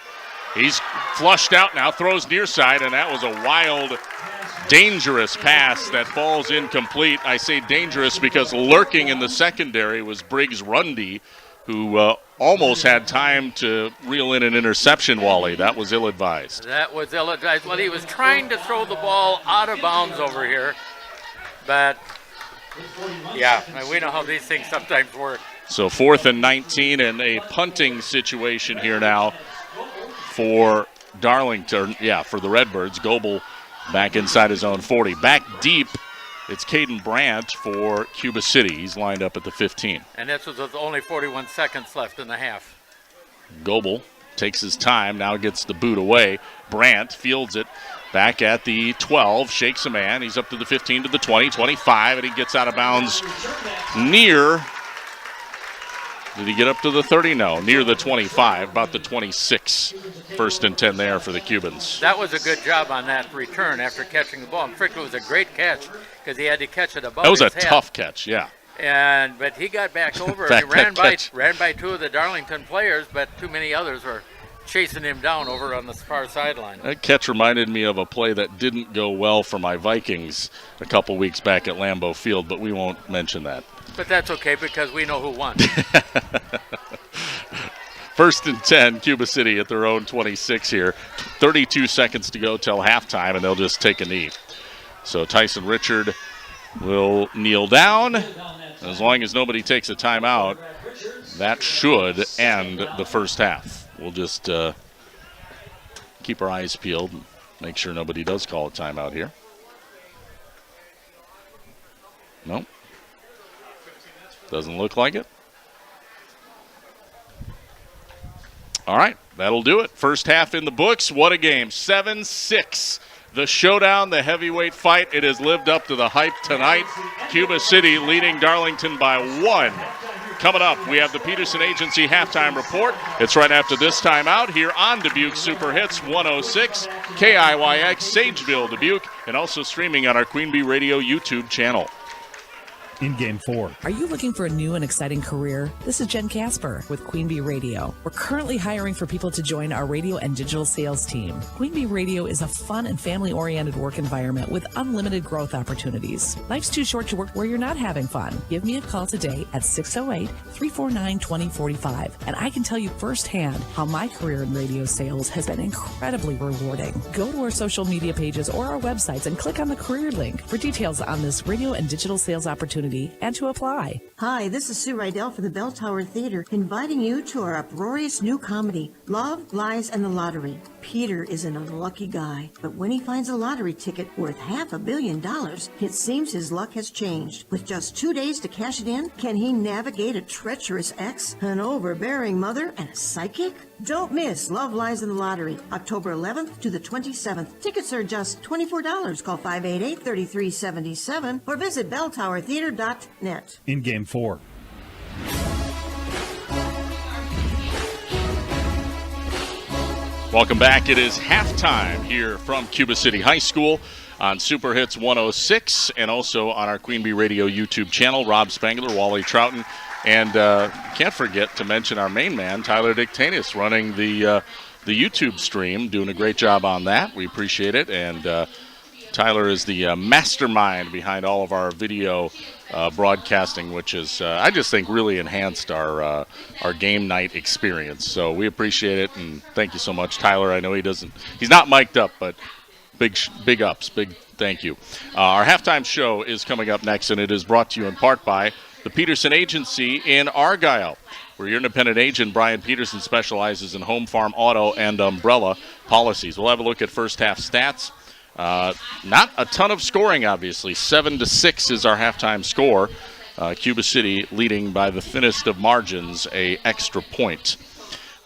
He's flushed out now, throws near side, and that was a wild, dangerous pass that falls incomplete. I say dangerous because lurking in the secondary was Briggs Rundy, who almost had time to reel in an interception, Wally. That was ill-advised. That was ill-advised. Well, he was trying to throw the ball out of bounds over here, but, yeah, we know how these things sometimes work. So 4th and 19 and a punting situation here now for Darlington, for the Redbirds. Goebel back inside his own 40. Back deep, it's Caden Brandt for Cuba City. He's lined up at the 15. And this was with only 41 seconds left in the half. Goebel takes his time, now gets the boot away. Brandt fields it back at the 12, shakes a man. He's up to the 15, to the 20, 25, and he gets out of bounds near. Did he get up to the 30? No, near the 25, about the 26. 1st and 10 there for the Cubans. That was a good job on that return after catching the ball. In fact, it was a great catch because he had to catch it above his head. That was a tough catch, yeah. But he got back over and he ran by 2 of the Darlington players, but too many others were chasing him down over on the far sideline. That catch reminded me of a play that didn't go well for my Vikings a couple weeks back at Lambeau Field, but we won't mention that. But that's okay because we know who won. 1st and 10, Cuba City at their own 26 here. 32 seconds to go till halftime, and they'll just take a knee. So Tyson Richard will kneel down. As long as nobody takes a timeout, that should end the first half. We'll just keep our eyes peeled and make sure nobody does call a timeout here. Nope. Doesn't look like it. All right, that'll do it. First half in the books. What a game. 7-6. The showdown, the heavyweight fight. It has lived up to the hype tonight. Cuba City leading Darlington by 1. Coming up, we have the Peterson Agency halftime report. It's right after this timeout here on Dubuque Super Hits 106, KIYX, Sageville, Dubuque, and also streaming on our Queen Bee Radio YouTube channel. In Game 4. Are you looking for a new and exciting career? This is Jen Casper with Queen Bee Radio. We're currently hiring for people to join our radio and digital sales team. Queen Bee Radio is a fun and family-oriented work environment with unlimited growth opportunities. Life's too short to work where you're not having fun. Give me a call today at 608-349-2045, and I can tell you firsthand how my career in radio sales has been incredibly rewarding. Go to our social media pages or our websites and click on the career link for details on this radio and digital sales opportunity and to apply. Hi, this is Sue Rydell for the Bell Tower Theater, inviting you to our uproarious new comedy, Love, Lies, and the Lottery. Peter is an unlucky guy, but when he finds a lottery ticket worth $500 million, it seems his luck has changed. With just 2 days to cash it in, can he navigate a treacherous ex, an overbearing mother, and a psychic? Don't miss Love, Lies, and the Lottery, October 11th to the 27th. Tickets are just $24. Call 588-3377 or visit belltowertheater.net. In Game 4. Welcome back. It is halftime here from Cuba City High School on Super Hits 106 and also on our Queen Bee Radio YouTube channel. Rob Spangler, Wally Troughton, and can't forget to mention our main man, Tyler Dictanis, running the YouTube stream, doing a great job on that. We appreciate it. And Tyler is the mastermind behind all of our video broadcasting, which is, I just think, really enhanced our game night experience. So we appreciate it, and thank you so much, Tyler. I know he's not mic'd up, but big ups, big thank you. Our halftime show is coming up next, and it is brought to you in part by the Peterson Agency in Argyle, where your independent agent, Brian Peterson, specializes in home, farm, auto, and umbrella policies. We'll have a look at first half stats. Not a ton of scoring, obviously. 7-6 is our halftime score. Cuba City leading by the thinnest of margins, a extra point.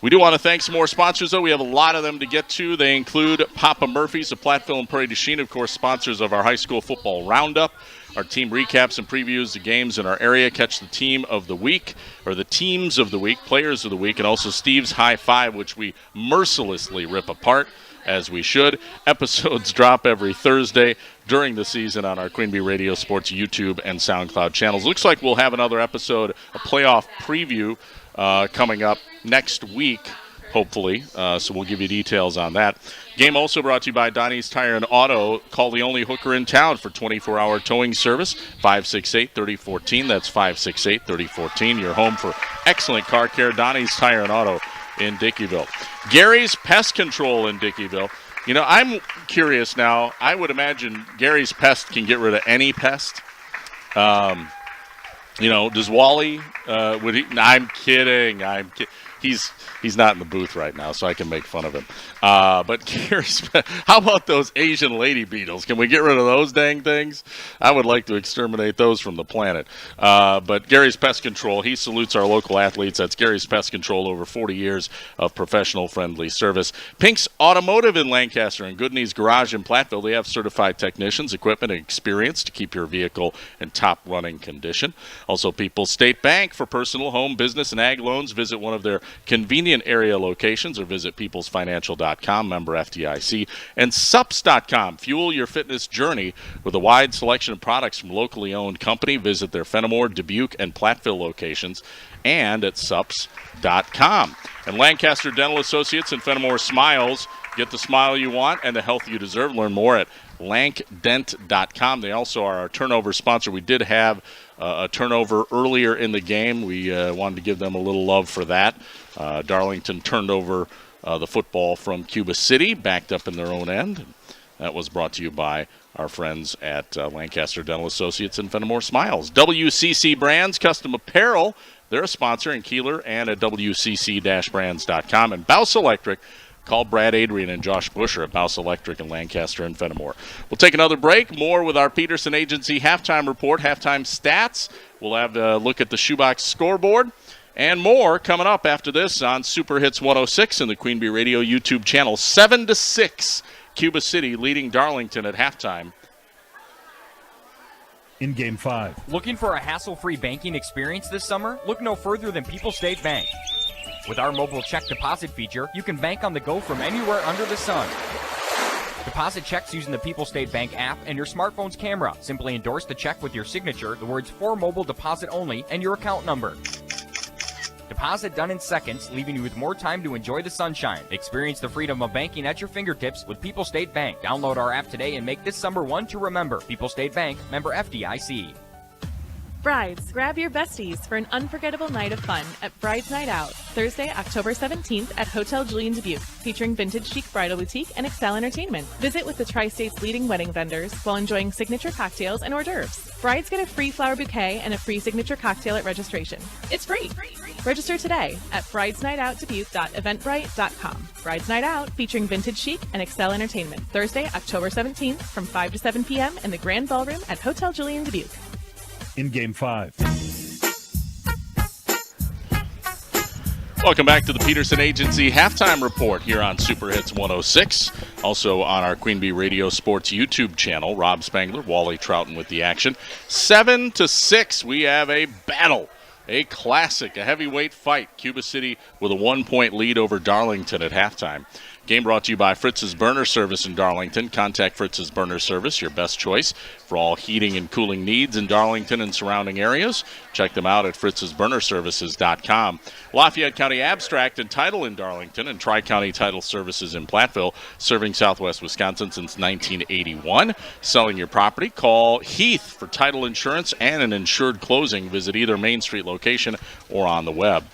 We do want to thank some more sponsors, though. We have a lot of them to get to. They include Papa Murphy's of Platteville and Prairie du Chien, of course, sponsors of our high school football roundup. Our team recaps and previews the games in our area. Catch the team of the week, or the teams of the week, players of the week, and also Steve's High Five, which we mercilessly rip apart, as we should. Episodes drop every Thursday during the season on our Queen Bee Radio Sports YouTube and SoundCloud channels. Looks like we'll have another episode, a playoff preview, coming up next week, hopefully. So we'll give you details on that. Game also brought to you by Donnie's Tire and Auto. Call the only hooker in town for 24-hour towing service, 568-3014. That's 568-3014. You're home for excellent car care. Donnie's Tire and Auto in Dickeyville. Gary's Pest Control in Dickeyville. You know, I'm curious now. I would imagine Gary's Pest can get rid of any pest. You know, does Wally, would he? I'm kidding. He's not in the booth right now, so I can make fun of him. But how about those Asian lady beetles? Can we get rid of those dang things? I would like to exterminate those from the planet. But Gary's Pest Control, he salutes our local athletes. That's Gary's Pest Control, over 40 years of professional friendly service. Pink's Automotive in Lancaster and Goodney's Garage in Platteville. They have certified technicians, equipment, and experience to keep your vehicle in top running condition. Also, People's State Bank for personal, home, business, and ag loans. Visit one of their convenient area locations or visit peoplesfinancial.com, member FDIC, and sups.com. Fuel your fitness journey with a wide selection of products from locally owned company. Visit their Fenimore, Dubuque, and Platteville locations and at sups.com. And Lancaster Dental Associates and Fenimore Smiles. Get the smile you want and the health you deserve. Learn more at lankdent.com. They also are our turnover sponsor. We did have a turnover earlier in the game. We wanted to give them a little love for that. Darlington turned over the football from Cuba City, backed up in their own end. That was brought to you by our friends at Lancaster Dental Associates and Fenimore Smiles. WCC Brands Custom Apparel, they're a sponsor in Kieler and at WCC-brands.com. And Bouse Electric. Call Brad Adrian and Josh Busher at Bouse Electric in Lancaster and Fenimore. We'll take another break. More with our Peterson Agency halftime report, halftime stats. We'll have a look at the shoebox scoreboard and more coming up after this on Super Hits 106 and the Queen Bee Radio YouTube channel. 7-6, Cuba City leading Darlington at halftime. In Game 5. Looking for a hassle-free banking experience this summer? Look no further than People's State Bank. With our mobile check deposit feature, you can bank on the go from anywhere under the sun. Deposit checks using the People's State Bank app and your smartphone's camera. Simply endorse the check with your signature, the words "for mobile deposit only," and your account number. Deposit done in seconds, leaving you with more time to enjoy the sunshine. Experience the freedom of banking at your fingertips with People's State Bank. Download our app today and make this summer one to remember. People's State Bank, member FDIC. Brides, grab your besties for an unforgettable night of fun at Brides Night Out, Thursday, October 17th at Hotel Julian Dubuque, featuring vintage chic bridal boutique and Excel Entertainment. Visit with the Tri-State's leading wedding vendors while enjoying signature cocktails and hors d'oeuvres. Brides get a free flower bouquet and a free signature cocktail at registration. It's free. Register today at bridesnightoutdubuque.eventbrite.com. Brides Night Out, featuring vintage chic and Excel Entertainment, Thursday, October 17th from 5 to 7 p.m. in the Grand Ballroom at Hotel Julian Dubuque. In Game 5. Welcome back to the Peterson Agency halftime report here on Super Hits 106. Also on our Queen Bee Radio Sports YouTube channel. Rob Spangler, Wally Troughton with the action. 7-6, we have a battle. A classic, a heavyweight fight. Cuba City with a 1-point lead over Darlington at halftime. Game brought to you by Fritz's Burner Service in Darlington. Contact Fritz's Burner Service, your best choice for all heating and cooling needs in Darlington and surrounding areas. Check them out at fritzsburnerservices.com. Lafayette County Abstract and Title in Darlington and Tri-County Title Services in Platteville, serving Southwest Wisconsin since 1981. Selling your property? Call Heath for title insurance and an insured closing. Visit either Main Street location or on the web.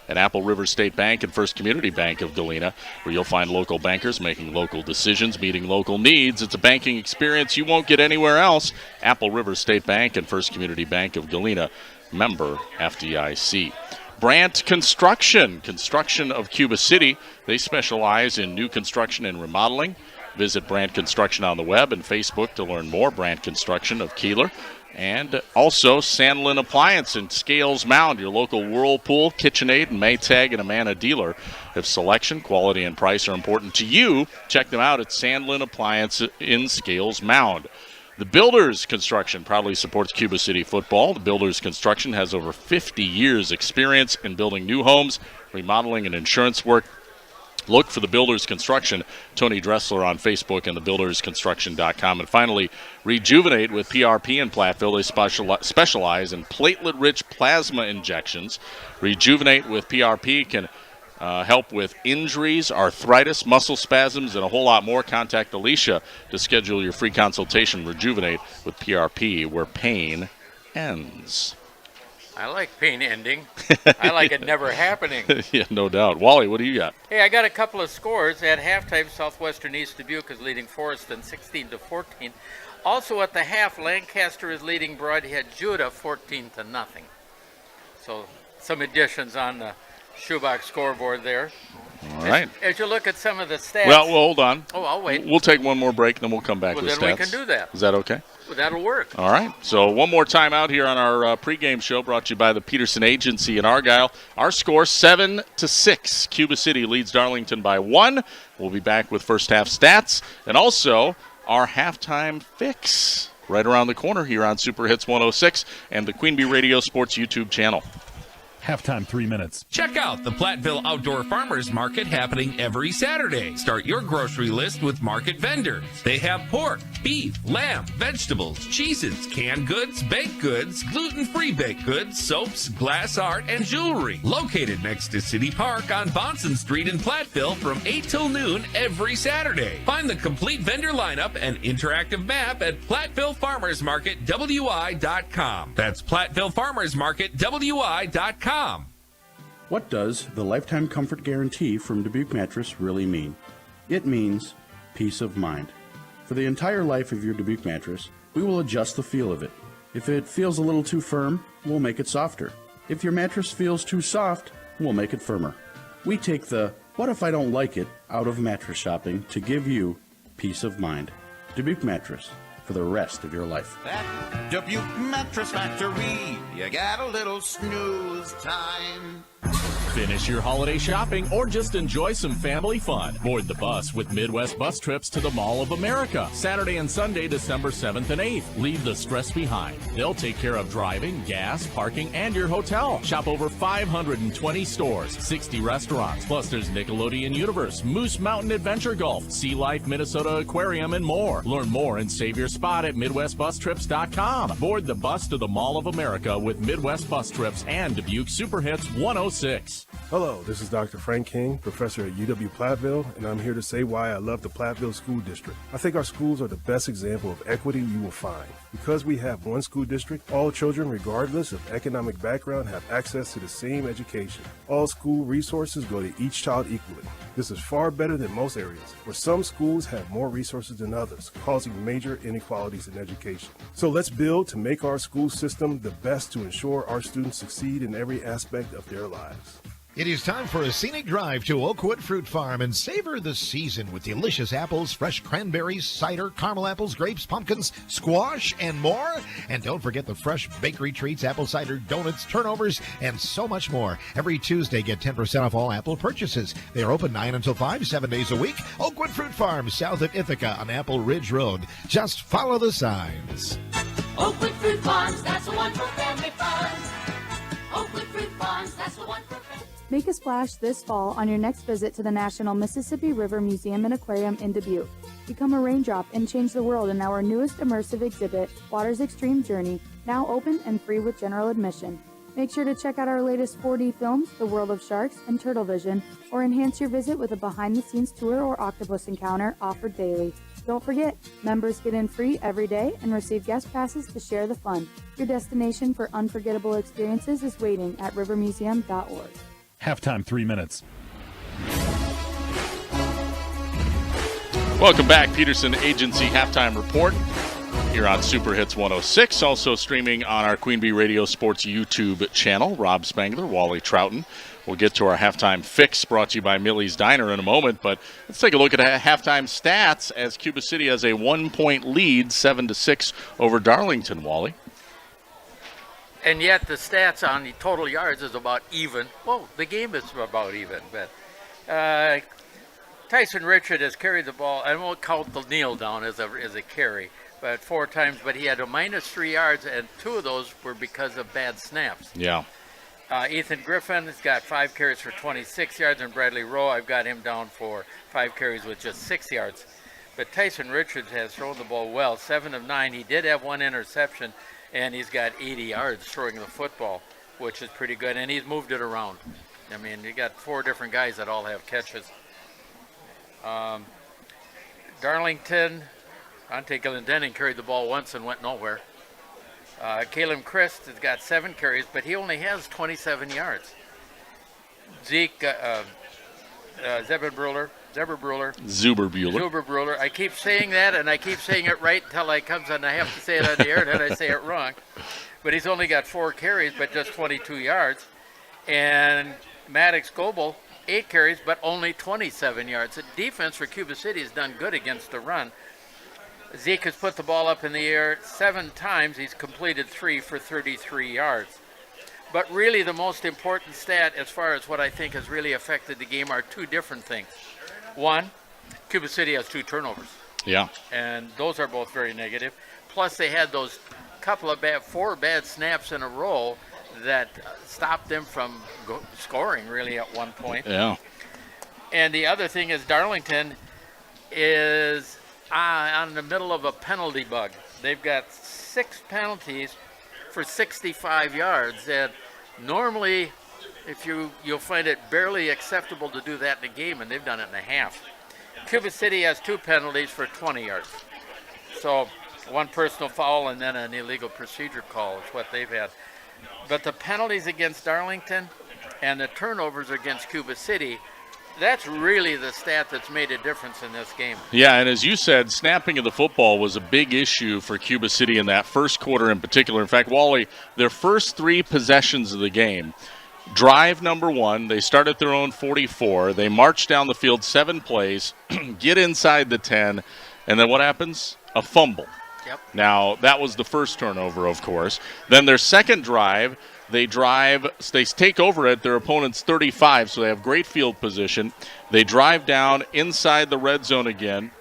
At Apple River State Bank and First Community Bank of Galena, where you'll find local bankers making local decisions, meeting local needs. It's a banking experience you won't get anywhere else. Apple River State Bank and First Community Bank of Galena, member FDIC. Brandt Construction of Cuba City. They specialize in new construction and remodeling. Visit Brandt Construction on the web and Facebook to learn more. Brandt Construction of Kieler And also Sandlin Appliance and Scales Mound, your local Whirlpool, KitchenAid, and Maytag and Amana dealer. If selection, quality, and price are important to you, check them out at Sandlin Appliance in Scales Mound. The Builders Construction proudly supports Cuba City football. The Builders Construction has over 50 years experience in building new homes, remodeling, and insurance work. Look for the Builders Construction, Tony Dressler on Facebook and thebuildersconstruction.com. And finally, Rejuvenate with PRP in Platteville. They specialize in platelet-rich plasma injections. Rejuvenate with PRP can help with injuries, arthritis, muscle spasms, and a whole lot more. Contact Alicia to schedule your free consultation. Rejuvenate with PRP, where pain ends. I like pain ending. I like it never happening. Yeah, no doubt. Wally, what do you got? Hey, I got a couple of scores. At halftime, Southwestern East Dubuque is leading Forreston 16-14. Also at the half, Lancaster is leading Broadhead Judah 14-0. So some additions on the shoebox scoreboard there. All right. As you look at some of the stats. Well, hold on. Oh, I'll wait. We'll take one more break, then we'll come back with then stats. we can do that. Is that okay? Well, that'll work. All right. So one more time out here on our pregame show brought to you by the Peterson Agency in Argyle. Our score 7-6. Cuba City leads Darlington by 1. We'll be back with first half stats and also our halftime fix right around the corner here on Super Hits 106 and the Queen Bee Radio Sports YouTube channel. Halftime 3 minutes. Check out the Platteville Outdoor Farmers Market happening every Saturday. Start your grocery list with market vendors. They have pork, beef, lamb, vegetables, cheeses, canned goods, baked goods, gluten-free baked goods, soaps, glass art, and jewelry. Located next to City Park on Bonson Street in Platteville from 8 till noon every Saturday. Find the complete vendor lineup and interactive map at PlattevilleFarmersMarketWI.com. That's PlattevilleFarmersMarketWI.com. What does the Lifetime Comfort Guarantee from Dubuque Mattress really mean? It means peace of mind. For the entire life of your Dubuque mattress, we will adjust the feel of it. If it feels a little too firm, we'll make it softer. If your mattress feels too soft, we'll make it firmer. We take the "what if I don't like it" out of mattress shopping to give you peace of mind. Dubuque Mattress, for the rest of your life. That Dubuque Mattress Factory, you got a little snooze time. Finish your holiday shopping or just enjoy some family fun. Board the bus with Midwest Bus Trips to the Mall of America. Saturday and Sunday, December 7th and 8th. Leave the stress behind. They'll take care of driving, gas, parking, and your hotel. Shop over 520 stores, 60 restaurants. Plus there's Nickelodeon Universe, Moose Mountain Adventure Golf, Sea Life Minnesota Aquarium, and more. Learn more and save your spot at MidwestBusTrips.com. Board the bus to the Mall of America with Midwest Bus Trips and Dubuque Super Hits 106. Hello, this is Dr. Frank King, professor at UW-Platteville, and I'm here to say why I love the Platteville School District. I think our schools are the best example of equity you will find. Because we have one school district, all children, regardless of economic background, have access to the same education. All school resources go to each child equally. This is far better than most areas, where some schools have more resources than others, causing major inequalities in education. So let's build to make our school system the best to ensure our students succeed in every aspect of their lives. It is time for a scenic drive to Oakwood Fruit Farm and savor the season with delicious apples, fresh cranberries, cider, caramel apples, grapes, pumpkins, squash, and more. And don't forget the fresh bakery treats, apple cider, donuts, turnovers, and so much more. Every Tuesday, get 10% off all Apple purchases. They are open 9 until 5, 7 days a week. Oakwood Fruit Farm, south of Ithaca on Apple Ridge Road. Just follow the signs. Oakwood Fruit Farms, that's the one for family fun. Oakwood Fruit Farms, that's the one for family. Make a splash this fall on your next visit to the National Mississippi River Museum and Aquarium in Dubuque. Become a raindrop and change the world in our newest immersive exhibit, Water's Extreme Journey, now open and free with general admission. Make sure to check out our latest 4D films, The World of Sharks and Turtle Vision, or enhance your visit with a behind-the-scenes tour or octopus encounter offered daily. Don't forget, members get in free every day and receive guest passes to share the fun. Your destination for unforgettable experiences is waiting at rivermuseum.org. Halftime 3 minutes. Welcome back, Peterson Agency Halftime Report here on Super Hits 106. Also streaming on our Queen Bee Radio Sports YouTube channel. Rob Spangler, Wally Troughton. We'll get to our halftime fix brought to you by Millie's Diner in a moment, but let's take a look at halftime stats as Cuba City has a 1-point lead, 7-6 over Darlington, Wally. And yet the stats on the total yards is about even. Well, the game is about even. But Tyson Richard has carried the ball. I won't count the kneel down as a carry, but 4 times. But he had a -3 yards, and 2 of those were because of bad snaps. Yeah. Ethan Griffin has got 5 carries for 26 yards, and Bradley Rowe, I've got him down for 5 carries with just 6 yards. But Tyson Richards has thrown the ball well, 7 of 9. He did have 1 interception, and he's got 80 yards throwing the football, which is pretty good, and he's moved it around. I mean, you got 4 different guys that all have catches. Darlington, Ante Glendening carried the ball once and went nowhere. Caleb Christ has got 7 carries, but he only has 27 yards. Zeke, Zuberbuehler. I keep saying that, and I keep saying it right until I comes and I have to say it on the air, and then I say it wrong. But he's only got 4 carries, but just 22 yards. And Maddox Goebel, 8 carries, but only 27 yards. The defense for Cuba City has done good against the run. Zeke has put the ball up in the air 7 times. He's completed 3 for 33 yards. But really the most important stat as far as what I think has really affected the game are 2 different things. One, Cuba City has 2 turnovers. Yeah. And those are both very negative. Plus they had those couple of 4 bad snaps in a row that stopped them from scoring really at one point. Yeah. And the other thing is Darlington is on the middle of a penalty bug. They've got 6 penalties for 65 yards, and normally you'll find it barely acceptable to do that in a game, and they've done it in a half. Cuba City has 2 penalties for 20 yards. So 1 personal foul and then an illegal procedure call is what they've had. But the penalties against Darlington and the turnovers against Cuba City, that's really the stat that's made a difference in this game. Yeah, and as you said, snapping of the football was a big issue for Cuba City in that first quarter in particular. In fact, Wally, their first 3 possessions of the game, drive number 1, they start at their own 44. They march down the field 7 plays, get inside the 10, and then what happens? A fumble. Yep. Now, that was the first turnover, of course. Then their second drive, they take over at their opponent's 35, so they have great field position. They drive down inside the red zone again,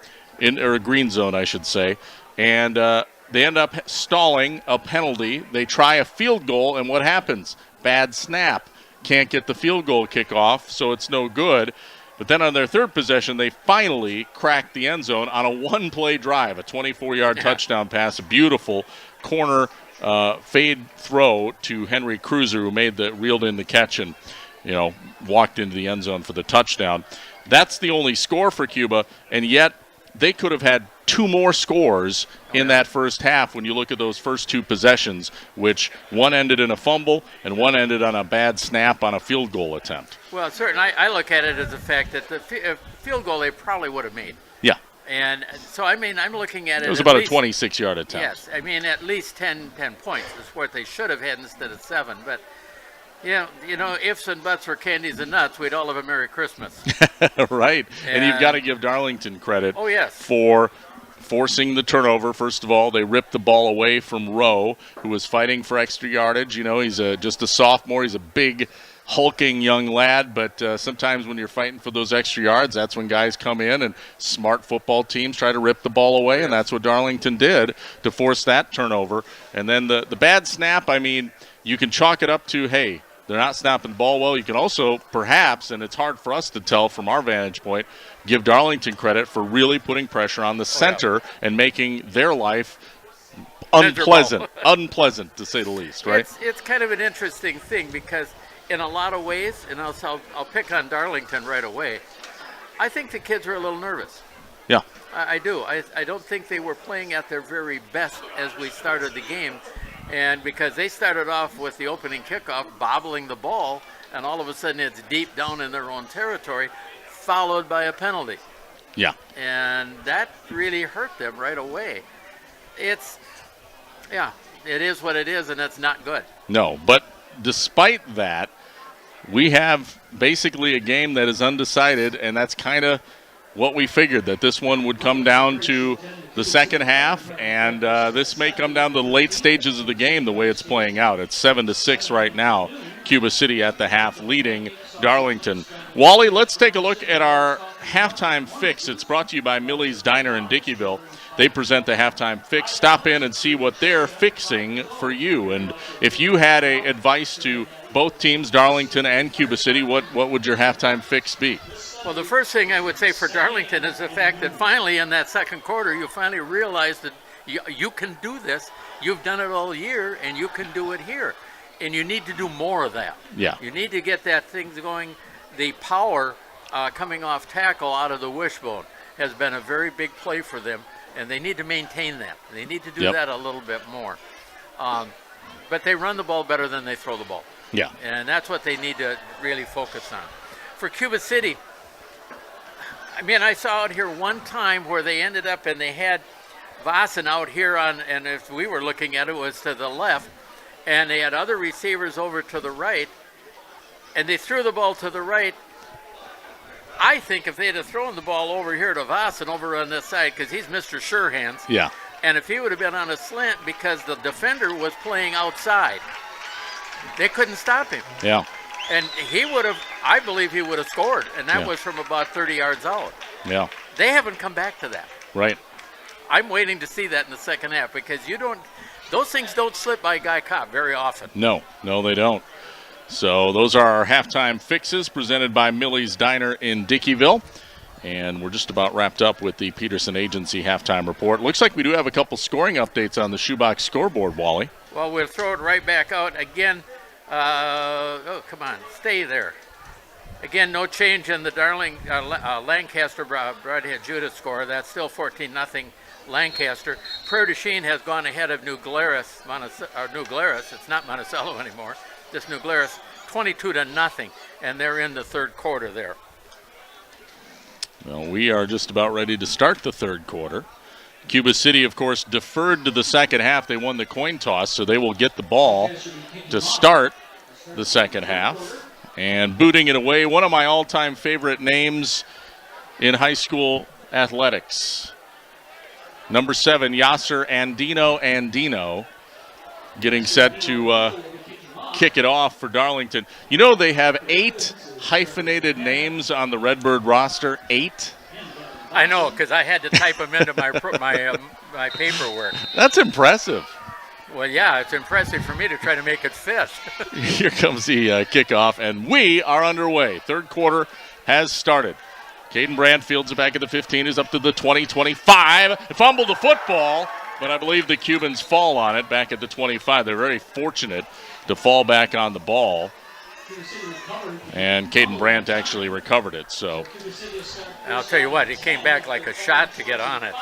or green zone, I should say, and they end up stalling a penalty. They try a field goal, and what happens? Bad snap. Can't get the field goal kickoff, so it's no good. But then on their third possession, they finally cracked the end zone on a 1-play drive, a 24-yard touchdown pass, a beautiful corner fade throw to Henry Cruiser, who reeled in the catch and, walked into the end zone for the touchdown. That's the only score for Cuba, and yet they could have had 2 more scores in that first half when you look at those first 2 possessions, which one ended in a fumble and one ended on a bad snap on a field goal attempt. Well, certainly, I look at it as the fact that the field goal they probably would have made. Yeah. And so, I'm looking at it. It was about a 26-yard attempt. Yes, at least 10 points is what they should have had instead of 7. But, ifs and buts were candies and nuts, we'd all have a Merry Christmas. Right. And you've got to give Darlington credit for forcing the turnover. First of all, they ripped the ball away from Rowe, who was fighting for extra yardage. He's just a sophomore. He's a big, hulking young lad, but sometimes when you're fighting for those extra yards, that's when guys come in and smart football teams try to rip the ball away, and that's what Darlington did to force that turnover. And then the bad snap, you can chalk it up to, hey, they're not snapping the ball well. You can also perhaps, and it's hard for us to tell from our vantage point, give Darlington credit for really putting pressure on the center and making their life unpleasant to say the least, right? It's kind of an interesting thing because in a lot of ways, and I'll pick on Darlington right away, I think the kids are a little nervous. Yeah. I do. I don't think they were playing at their very best as we started the game. And because they started off with the opening kickoff, bobbling the ball, and all of a sudden it's deep down in their own territory, followed by a penalty. Yeah. And that really hurt them right away. It is what it is, and that's not good. No, but despite that, we have basically a game that is undecided, and that's kind of what we figured, that this one would come down to the second half, and this may come down to the late stages of the game the way it's playing out. It's 7-6 right now. Cuba City at the half leading Darlington. Wally, let's take a look at our halftime fix. It's brought to you by Millie's Diner in Dickeyville. They present the halftime fix. Stop in and see what they're fixing for you. And if you had advice to both teams, Darlington and Cuba City, what would your halftime fix be? Well, the first thing I would say for Darlington is the fact that finally in that second quarter, you finally realized that you can do this. You've done it all year, and you can do it here. And you need to do more of that. Yeah. You need to get that thing going. The power coming off tackle out of the wishbone has been a very big play for them, and they need to maintain that. They need to do that a little bit more. But they run the ball better than they throw the ball. Yeah. And that's what they need to really focus on. For Cuba City, I mean, I saw out here one time where they ended up and they had Vossen out here and if we were looking at it, it was to the left, and they had other receivers over to the right, and they threw the ball to the right. I think if they'd have thrown the ball over here to Vossen over on this side, because he's Mr. Sure Hands, yeah, and if he would have been on a slant because the defender was playing outside, they couldn't stop him. Yeah. And he would have, I believe he would have scored, and that was from about 30 yards out. Yeah. They haven't come back to that. Right. I'm waiting to see that in the second half because those things don't slip by Guy Cobb very often. No, they don't. So those are our halftime fixes presented by Millie's Diner in Dickeyville. And we're just about wrapped up with the Peterson Agency halftime report. Looks like we do have a couple scoring updates on the shoebox scoreboard, Wally. Well, we'll throw it right back out again. Come on, stay there. Again, no change in the Lancaster Broadhead Judas score. That's still 14-0 Lancaster. Prairie du Chien has gone ahead of New Glarus. It's not Monticello anymore. Just New Glarus, 22-0, and they're in the third quarter there. Well, we are just about ready to start the third quarter. Cuba City, of course, deferred to the second half. They won the coin toss, so they will get the ball to start the second half. And booting it away, one of my all-time favorite names in high school athletics. Number 7, Yasser Andino, getting set to kick it off for Darlington. You know they have 8 hyphenated names on the Redbird roster. 8. I know, because I had to type them into my paperwork. That's impressive. Well, yeah, it's impressive for me to try to make it fit. Here comes the kickoff, and we are underway. Third quarter has started. Caden Brandt fields it back at the 15, is up to the 20, 25. Fumbled the football, but I believe the Cubans fall on it back at the 25. They're very fortunate to fall back on the ball. And Caden Brandt actually recovered it. So, and I'll tell you what, he came back like a shot to get on it.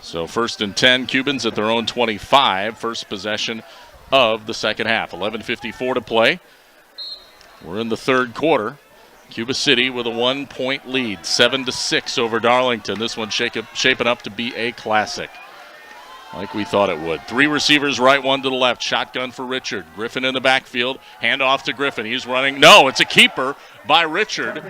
So 1st and 10, Cubans at their own 25. First possession of the second half. 11:54 to play. We're in the third quarter. Cuba City with a 1-point lead, 7-6 over Darlington. This one shaping up to be a classic, like we thought it would. 3 receivers, right, 1 to the left. Shotgun for Richard. Griffin in the backfield. Hand off to Griffin. He's running. No, it's a keeper by Richard.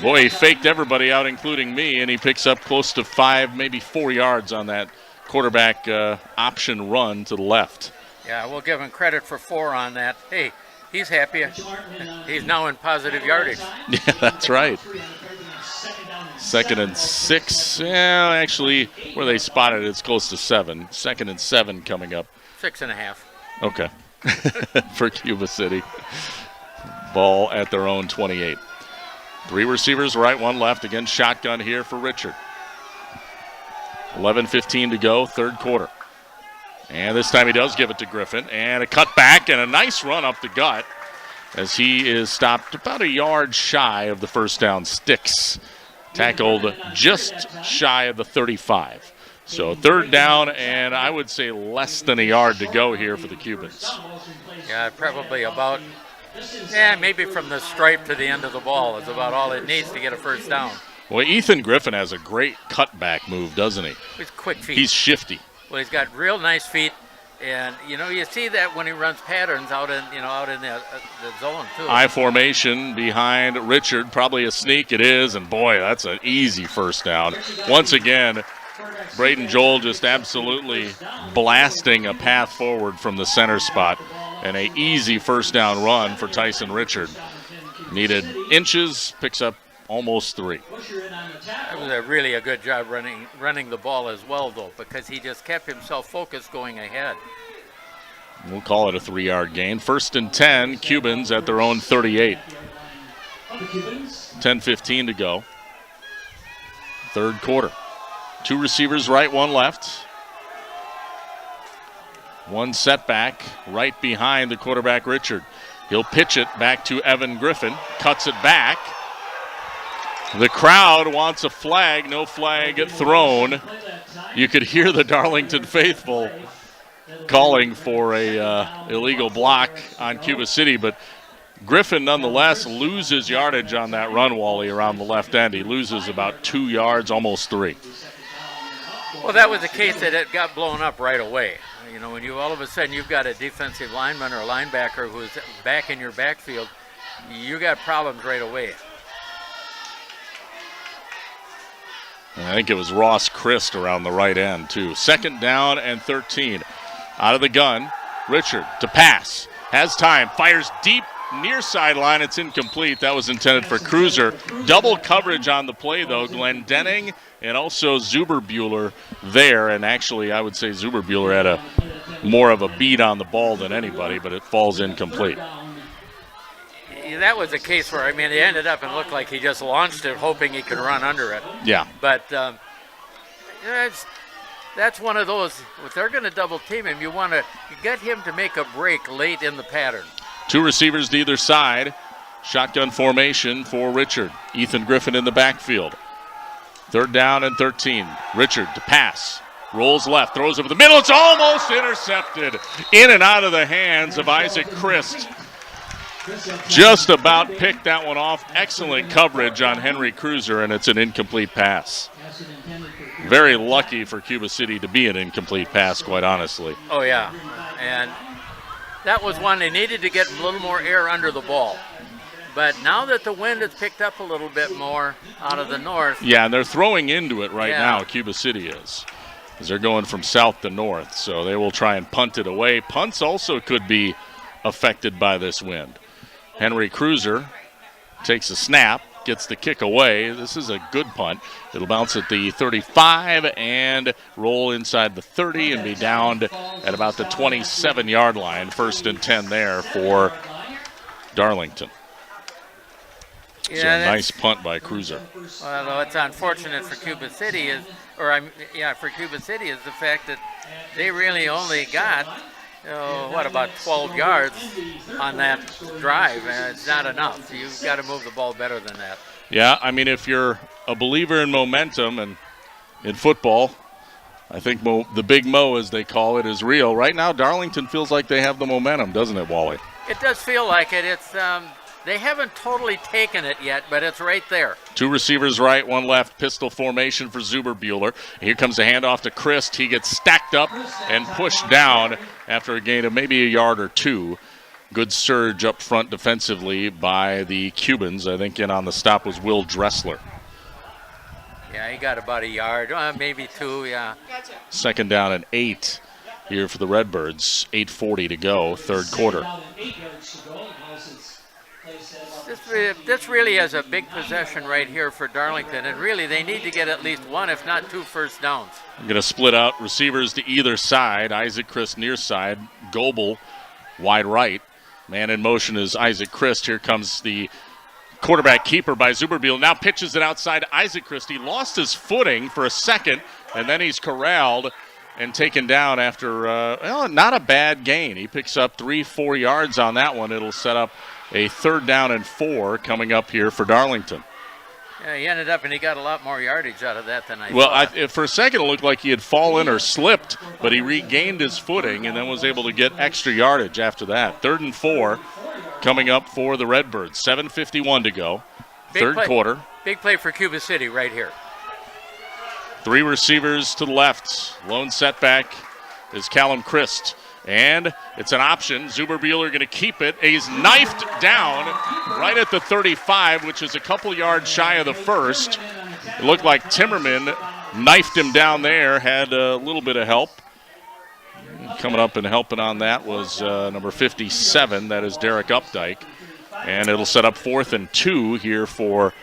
Boy, he faked everybody out, including me, and he picks up close to 5, maybe 4 yards on that quarterback option run to the left. Yeah, we'll give him credit for 4 on that. Hey, he's happy. He's now in positive yardage. Yeah, that's right. 2nd and 6. Yeah, actually, where they spotted it, it's close to 7. 2nd and 7 coming up. 6.5. Okay. For Cuba City. Ball at their own 28. 3 receivers, right, 1 left. Again, shotgun here for Richard. 11:15 to go, third quarter. And this time he does give it to Griffin. And a cutback and a nice run up the gut as he is stopped about a yard shy of the first down sticks. Tackled just shy of the 35. So third down, and I would say less than a yard to go here for the Cubans. Yeah, probably about, maybe from the stripe to the end of the ball is about all it needs to get a first down. Well, Ethan Griffin has a great cutback move, doesn't he? He's quick feet. He's shifty. Well, he's got real nice feet, and you see that when he runs patterns out in the zone too. I formation behind Richard, probably a sneak it is, and boy, that's an easy first down. Once again, Braden Joel just absolutely blasting a path forward from the center spot, and an easy first down run for Tyson Richard. Needed inches, picks up almost 3. That was really a good job running the ball as well, though, because he just kept himself focused going ahead. We'll call it a 3-yard gain. 1st and 10, Cubans at their own 38. 10:15 to go. Third quarter. 2 receivers right, 1 left. 1 setback right behind the quarterback, Richard. He'll pitch it back to Evan Griffin. Cuts it back. The crowd wants a flag. No flag thrown. You could hear the Darlington faithful calling for a illegal block on Cuba City, but Griffin nonetheless loses yardage on that run, Wally, around the left end. He loses about 2 yards, almost 3. Well, that was the case that it got blown up right away. You know, when you all of a sudden you've got a defensive lineman or a linebacker who's back in your backfield, you got problems right away. And I think it was Ross Christ around the right end, too. 2nd down and 13. Out of the gun, Richard to pass. Has time, fires deep near sideline. It's incomplete. That was intended for Cruiser. Double coverage on the play, though. Glendenning and also Zuberbuehler there. And actually, I would say Zuberbuehler had a more of a beat on the ball than anybody, but it falls incomplete. That was a case where, I mean, it ended up and looked like he just launched it hoping he could run under it. Yeah. But that's one of those, if they're going to double team him, you get him to make a break late in the pattern. 2 receivers to either side. Shotgun formation for Richard. Ethan Griffin in the backfield. 3rd down and 13. Richard to pass. Rolls left, throws over the middle. It's almost intercepted. In and out of the hands of Isaac Christ. Just about picked that one off. Excellent coverage on Henry Cruiser, and it's an incomplete pass. Very lucky for Cuba City to be an incomplete pass, quite honestly. Oh, yeah. And that was one they needed to get a little more air under the ball. But now that the wind has picked up a little bit more out of the north. Yeah, and they're throwing into it right now, Cuba City is. As they're going from south to north, so they will try and punt it away. Punts also could be affected by this wind. Henry Cruiser takes a snap, gets the kick away. This is a good punt. It'll bounce at the 35 and roll inside the 30 and be down at about the 27-yard line. 1st and 10 there for Darlington. Yeah, so a nice punt by Cruiser. Well, what's unfortunate for Cuba City is, for Cuba City is the fact that they really only got, about 12 yards on that drive, and it's not enough. You've got to move the ball better than that. Yeah, I mean, if you're a believer in momentum and in football, I think the Big Mo, as they call it, is real. Right now, Darlington feels like they have the momentum, doesn't it, Wally? It does feel like it. It's they haven't totally taken it yet, but it's right there. 2 receivers right, 1 left. Pistol formation for Zuberbuehler. Here comes a handoff to Christ. He gets stacked up and pushed down after a gain of maybe a yard or 2. Good surge up front defensively by the Cubans. I think in on the stop was Will Dressler. Yeah, he got about a yard, maybe 2, yeah. 2nd down and 8 here for the Redbirds. 8:40 to go, 3rd quarter. This really is a big possession right here for Darlington, and really they need to get at least 1, if not 2 first downs. I'm going to split out receivers to either side. Isaac Christ near side, Goebel wide right. Man in motion is Isaac Christ. Here comes the quarterback keeper by Zuberbuehler. Now pitches it outside to Isaac Christ. He lost his footing for a second, and then he's corralled and taken down after, not a bad gain. He picks up 3-4 yards on that one. It'll set up a 3rd down and 4 coming up here for Darlington. Yeah, he ended up and he got a lot more yardage out of that than I thought. For a second it looked like he had fallen or slipped, but he regained his footing and then was able to get extra yardage after that. 3rd and 4 coming up for the Redbirds. 7:51 to go. Third quarter. Big play for Cuba City right here. 3 receivers to the left. Lone setback is Callum Christ. And it's an option. Zuberbuehler going to keep it. He's knifed down right at the 35, which is a couple yards shy of the first. It looked like Timmerman knifed him down there, had a little bit of help. Coming up and helping on that was number 57. That is Derek Updike. And it'll set up 4th and 2 here for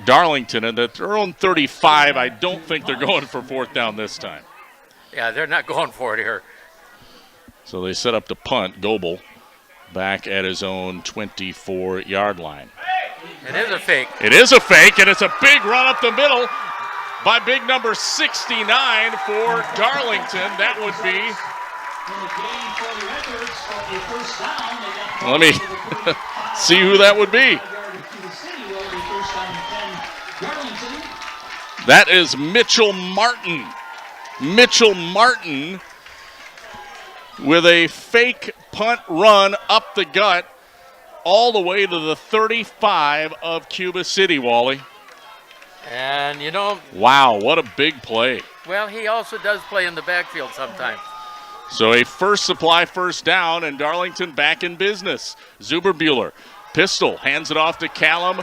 Darlington. And at their own 35, I don't think they're going for 4th down this time. Yeah, they're not going for it here. So they set up the punt. Goebel back at his own 24-yard line. It is a fake. It is a fake, and it's a big run up the middle by big number 69 for Darlington. That would be... Let me see who that would be. That is Mitchell Martin. Mitchell Martin with a fake punt run up the gut all the way to the 35 of Cuba City, Wally. And, you know... Wow, what a big play. Well, he also does play in the backfield sometimes. So a first supply first down, and Darlington back in business. Zuberbuehler, pistol, hands it off to Callum.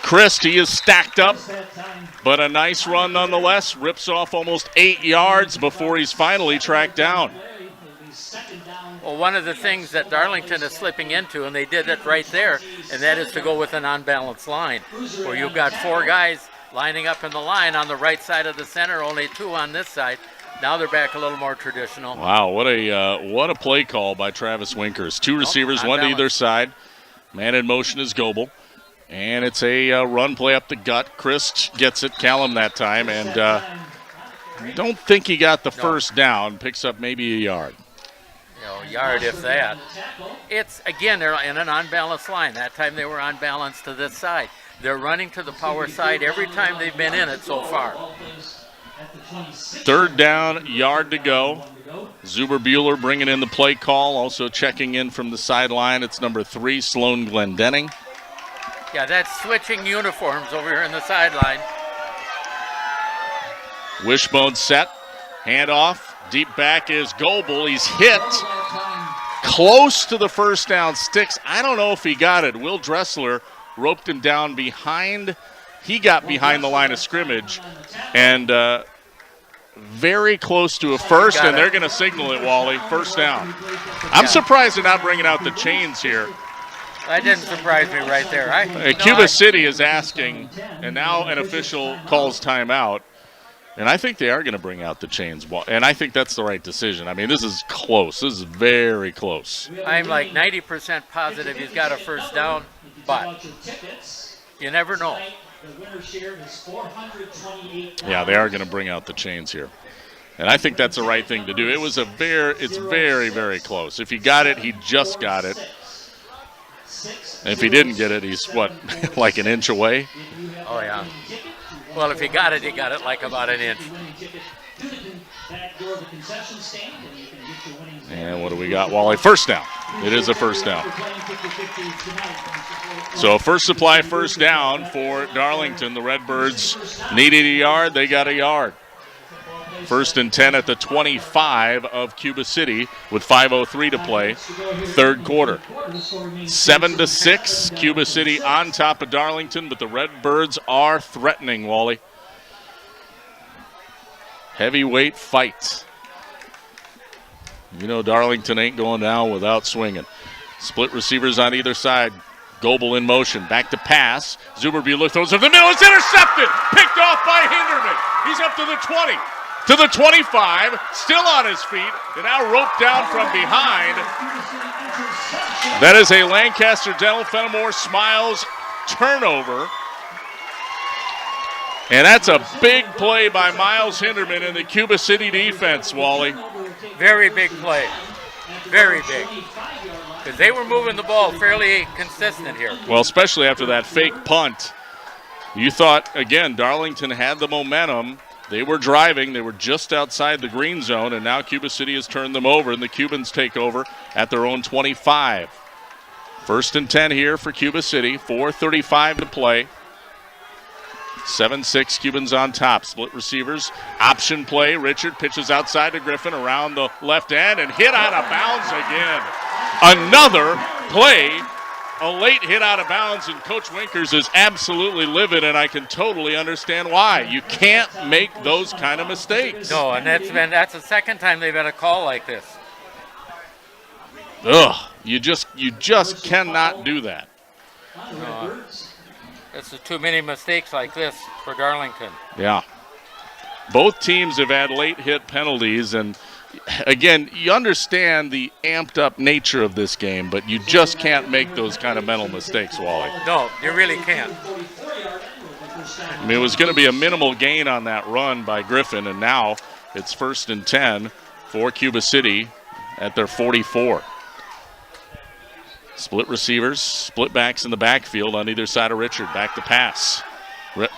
Christ, he is stacked up, but a nice run nonetheless. Rips off almost 8 yards before he's finally tracked down. Well, one of the things that Darlington is slipping into, and they did it right there, and that is to go with an unbalanced line, where you've got 4 guys lining up in the line on the right side of the center, only 2 on this side. Now they're back a little more traditional. Wow, what a play call by Travis Winkers. 2 receivers, one to either side. Man in motion is Goebel. And it's a run play up the gut. Christ gets it, Callum that time, and don't think he got the first down. Picks up maybe a yard. Yard if that. It's, again, they're in an unbalanced line. That time they were unbalanced to this side. They're running to the power side every time they've been in it so far. 3rd down, yard to go. Zuberbuehler bringing in the play call. Also checking in from the sideline. It's number 3, Sloan Glendenning. Yeah, that's switching uniforms over here in the sideline. Wishbone set. Handoff. Deep back is Goebel. He's hit close to the first down sticks. I don't know if he got it. Will Dressler roped him down behind. He got behind the line of scrimmage and very close to a first, and they're going to signal it, Wally. First down. I'm surprised they're not bringing out the chains here. That didn't surprise me right there. Cuba City is asking, and now an official calls timeout. And I think they are going to bring out the chains. And I think that's the right decision. I mean, this is close. This is very close. I'm like 90% positive he's got a first down, but you never know. Yeah, they are going to bring out the chains here. And I think that's the right thing to do. It's very, very close. If he got it, he just got it. And if he didn't get it, he's, like an inch away? Oh, yeah. Well, if he got it like about an inch. And what do we got, Wally? First down. It is a first down. So first supply, first down for Darlington. The Redbirds needed a yard. They got a yard. 1st and 10 at the 25 of Cuba City with 5:03 to play. 3rd quarter. 7-6. Cuba City on top of Darlington, but the Redbirds are threatening, Wally. Heavyweight fight. You know Darlington ain't going down without swinging. Split receivers on either side. Goebel in motion. Back to pass. Zuberbuehler throws it to the middle. It's intercepted. Picked off by Hinderman. He's up to the 20. To the 25. Still on his feet. And now roped down from behind. That is a Lancaster Dental Fenimore Smiles turnover. And that's a big play by Miles Hinderman in the Cuba City defense, Wally. Very big play. Very big. Because they were moving the ball fairly consistent here. Well, especially after that fake punt. You thought, again, Darlington had the momentum. They were driving. They were just outside the green zone, and now Cuba City has turned them over, and the Cubans take over at their own 25. 1st and 10 here for Cuba City. 4:35 to play. 7-6, Cubans on top. Split receivers. Option play. Richard pitches outside to Griffin around the left end and hit out of bounds again. Another play a late hit out of bounds, and Coach Winkers is absolutely livid, and I can totally understand why. You can't make those kind of mistakes. No, and that's the second time they've had a call like this. Ugh, you just cannot do that. This is too many mistakes like this for Darlington. Yeah. Both teams have had late hit penalties, and again, you understand the amped up nature of this game, but you just can't make those kind of mental mistakes, Wally. No, you really can't. I mean, it was going to be a minimal gain on that run by Griffin, and now it's 1st and 10 for Cuba City at their 44. Split receivers, split backs in the backfield on either side of Richard. Back to pass.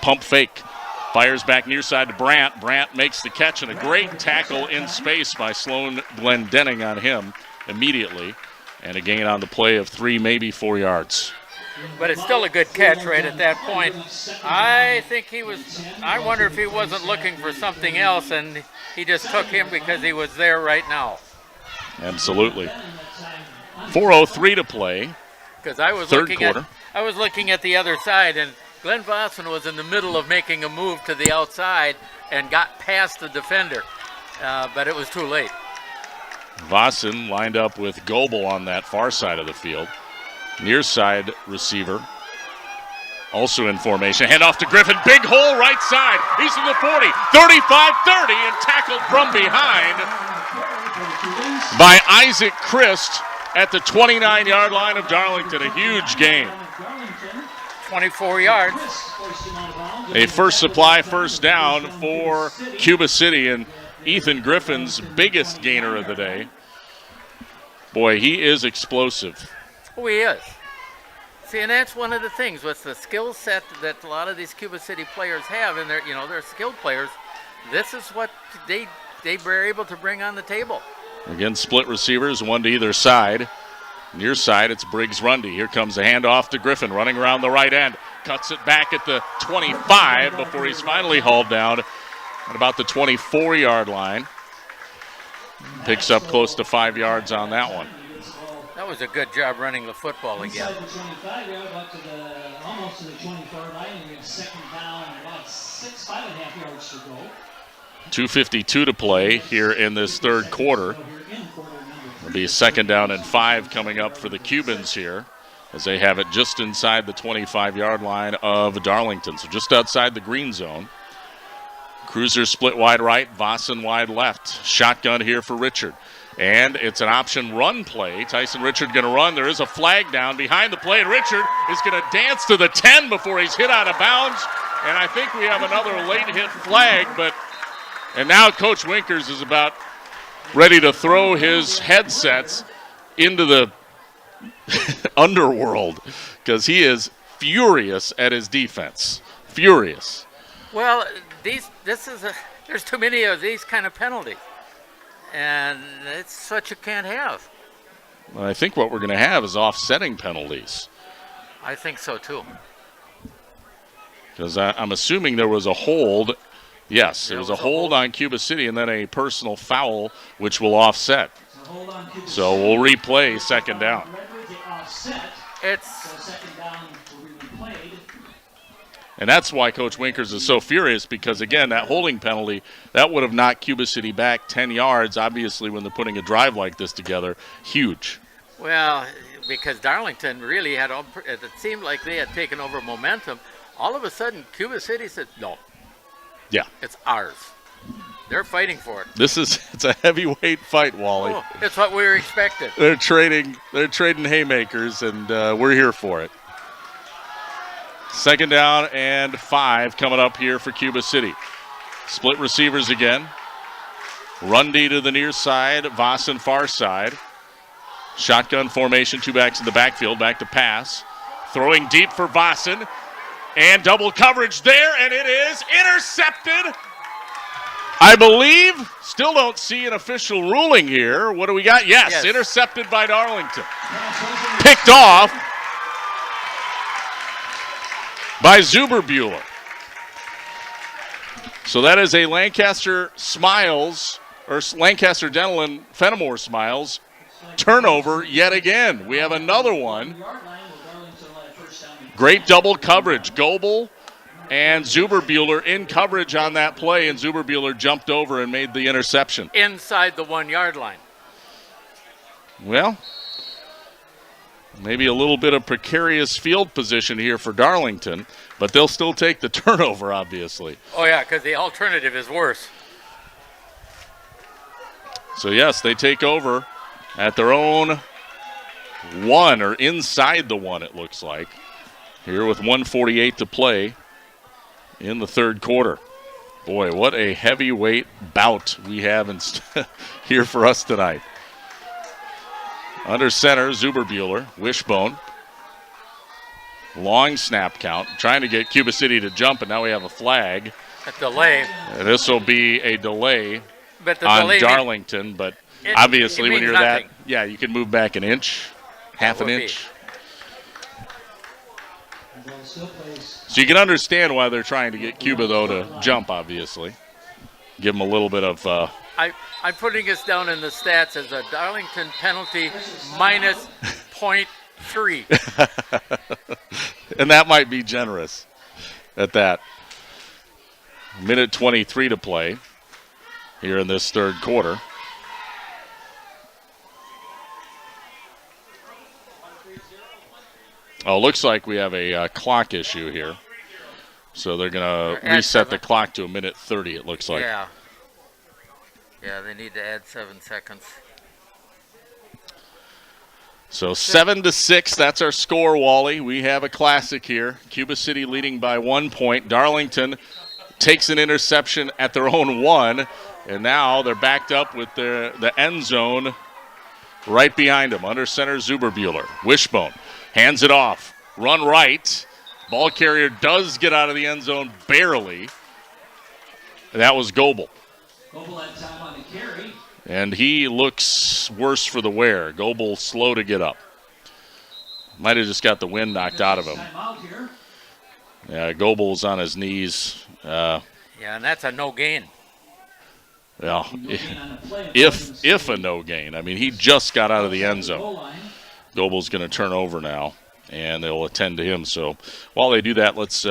Pump fake. Fires back near side to Brandt. Brandt makes the catch, and a great tackle in space by Sloan Glendenning on him immediately. And a gain on the play of 3, maybe 4 yards. But it's still a good catch right at that point. I wonder if he wasn't looking for something else, and he just took him because he was there right now. Absolutely. 4:03 to play. Because I was looking at the other side, and Glenn Vossen was in the middle of making a move to the outside and got past the defender, but it was too late. Vossen lined up with Goebel on that far side of the field. Near side receiver, also in formation. Hand off to Griffin. Big hole right side. He's in the 40, 35-30, and tackled from behind by Isaac Christ at the 29-yard line of Darlington. A huge gain. 24 yards. A first supply first down for Cuba City, and Ethan Griffin's biggest gainer of the day. Boy, he is explosive. Oh, he is. See, and that's one of the things with the skill set that a lot of these Cuba City players have, and they're skilled players. This is what they were able to bring on the table. Again, split receivers, one to either side. Near side, it's Briggs Rundy. Here comes a handoff to Griffin, running around the right end. Cuts it back at the 25 before he's finally hauled down at about the 24-yard line. Picks up close to 5 yards on that one. That was a good job running the football again. Inside the 25-yard, almost to the 24 line, and we have second down, about 5.5 yards to go. 2:52 to play here in this third quarter. It'll be a second down and 5 coming up for the Cubans here, as they have it just inside the 25-yard line of Darlington, so just outside the green zone. Cruiser split wide right, Vossen wide left. Shotgun here for Richard. And it's an option run play. Tyson Richard going to run. There is a flag down behind the play, and Richard is going to dance to the 10 before he's hit out of bounds. And I think we have another late hit flag, and now Coach Winkers is about ready to throw his headsets into the underworld because he is furious at his defense. Furious. Well, there's too many of these kind of penalties. And it's what you can't have. Well, I think what we're going to have is offsetting penalties. I think so, too. Because I'm assuming there was a hold. Yes, there was a hold on Cuba City and then a personal foul, which will offset. So we'll replay second down. And that's why Coach Winkers is so furious, because, again, that holding penalty, that would have knocked Cuba City back 10 yards, obviously, when they're putting a drive like this together. Huge. Well, because Darlington really had, it seemed like they had taken over momentum. All of a sudden, Cuba City said, no. Yeah. It's ours. They're fighting for it. It's a heavyweight fight, Wally. Oh, it's what we were expecting. They're trading haymakers, and we're here for it. Second down and 5 coming up here for Cuba City. Split receivers again. Rundy to the near side, Vossen far side. Shotgun formation, 2 backs in the backfield, back to pass. Throwing deep for Vossen. And double coverage there, and it is intercepted. I believe, still don't see an official ruling here. What do we got? Yes. Intercepted by Darlington. Picked off by Zuberbuehler. So that is a Lancaster Smiles, or Lancaster Dental and Fenimore Smiles turnover yet again. We have another one Great double coverage. Goebel and Zuberbuehler in coverage on that play, and Zuberbuehler jumped over and made the interception. Inside the 1 yard line. Well, maybe a little bit of precarious field position here for Darlington, but they'll still take the turnover, obviously. Oh, yeah, because the alternative is worse. So, yes, they take over at their own 1, or inside the 1, it looks like, here with 1:48 to play in the third quarter. Boy, what a heavyweight bout we have here for us tonight. Under center, Zuberbuehler, wishbone. Long snap count, trying to get Cuba City to jump, and now we have a flag. A delay. This will be a delay but the on delay Darlington, but obviously when you're nothing. you can move back an inch, half an inch. So you can understand why they're trying to get Cuba, though, to jump, obviously. Give them a little bit of... I'm putting this down in the stats as a Darlington penalty minus 0.3. And that might be generous at that. Minute 23 to play here in this third quarter. Oh, looks like we have a clock issue here. So they're going to reset the clock to a minute 30, it looks like. Yeah. Yeah, they need to add 7 seconds. So 7-6, that's our score, Wally. We have a classic here. Cuba City leading by 1 point. Darlington takes an interception at their own 1, and now they're backed up with the end zone right behind them. Under center, Zuberbuehler. Wishbone hands it off. Run right. Ball carrier does get out of the end zone barely. And that was Goebel. Goebel had time on the carry. And he looks worse for the wear. Goebel slow to get up. Might have just got the wind knocked out of him. Yeah, Goebel's on his knees. Yeah, and that's a no gain. Well, if a no gain. I mean, he just got out of the end zone. Goebel's going to turn over now, and they'll attend to him. So while they do that, let's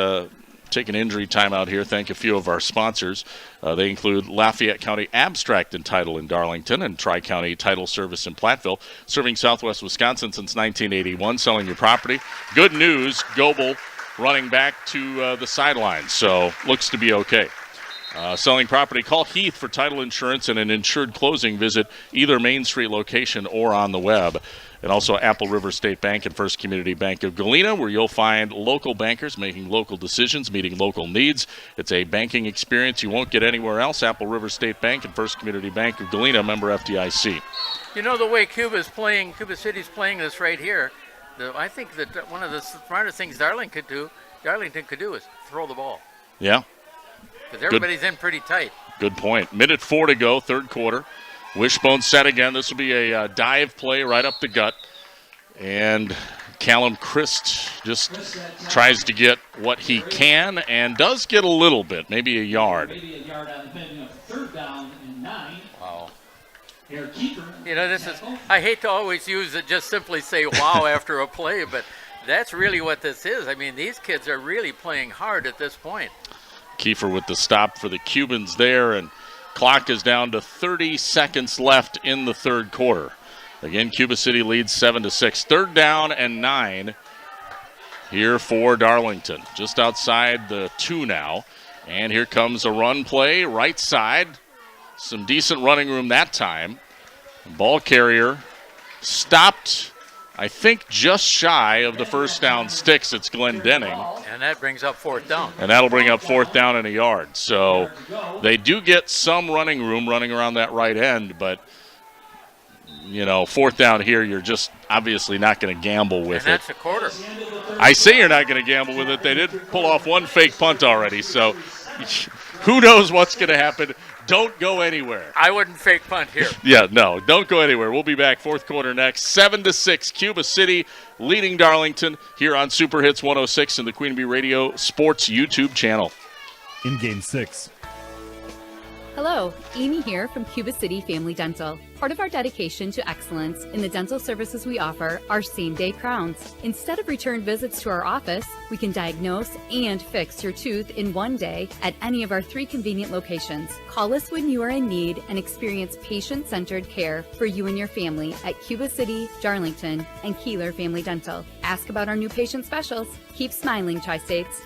take an injury timeout here. Thank a few of our sponsors. They include Lafayette County Abstract and Title in Darlington and Tri-County Title Service in Platteville, serving Southwest Wisconsin since 1981, selling your property. Good news, Goebel running back to the sidelines, so looks to be okay. Selling property, call Heath for title insurance and an insured closing. Visit either Main Street location or on the web. And also Apple River State Bank and First Community Bank of Galena, where you'll find local bankers making local decisions, meeting local needs. It's a banking experience you won't get anywhere else. Apple River State Bank and First Community Bank of Galena, member FDIC. You know, the way Cuba City's playing this right here, I think that one of the smartest things Darlington could do is throw the ball. Yeah. Because everybody's in pretty tight. Good point. Minute 4 to go, third quarter. Wishbone set again. This will be a dive play right up the gut. And Callum Christ just tries to get what he can and does get a little bit, maybe a yard. Maybe a yard on the third down and 9. Wow. Keeper. You know, I hate to always use it, just simply say wow after a play, but that's really what this is. I mean, these kids are really playing hard at this point. Kiefer with the stop for the Cubans there, and clock is down to 30 seconds left in the third quarter. Again, Cuba City leads 7-6. Third down and 9 here for Darlington. Just outside the 2 now. And here comes a run play, right side. Some decent running room that time. Ball carrier stopped, I think, just shy of the first down sticks. It's Glendenning. And that brings up fourth down. And that'll bring up fourth down and a yard. So they do get some running room running around that right end, but, you know, fourth down here, you're just obviously not going to gamble with it. That's a quarter. I say you're not going to gamble with it. They did pull off one fake punt already, so who knows what's going to happen. Don't go anywhere. I wouldn't fake punt here. Yeah, no, don't go anywhere. We'll be back fourth quarter next. 7-6, Cuba City leading Darlington here on Super Hits 106 and the Queen Bee Radio Sports YouTube channel. In Game 6. Hello, Amy here from Cuba City Family Dental. Part of our dedication to excellence in the dental services we offer are same-day crowns. Instead of return visits to our office, we can diagnose and fix your tooth in one day at any of our 3 convenient locations. Call us when you are in need and experience patient-centered care for you and your family at Cuba City, Darlington, and Kieler Family Dental. Ask about our new patient specials. Keep smiling, Tri-States.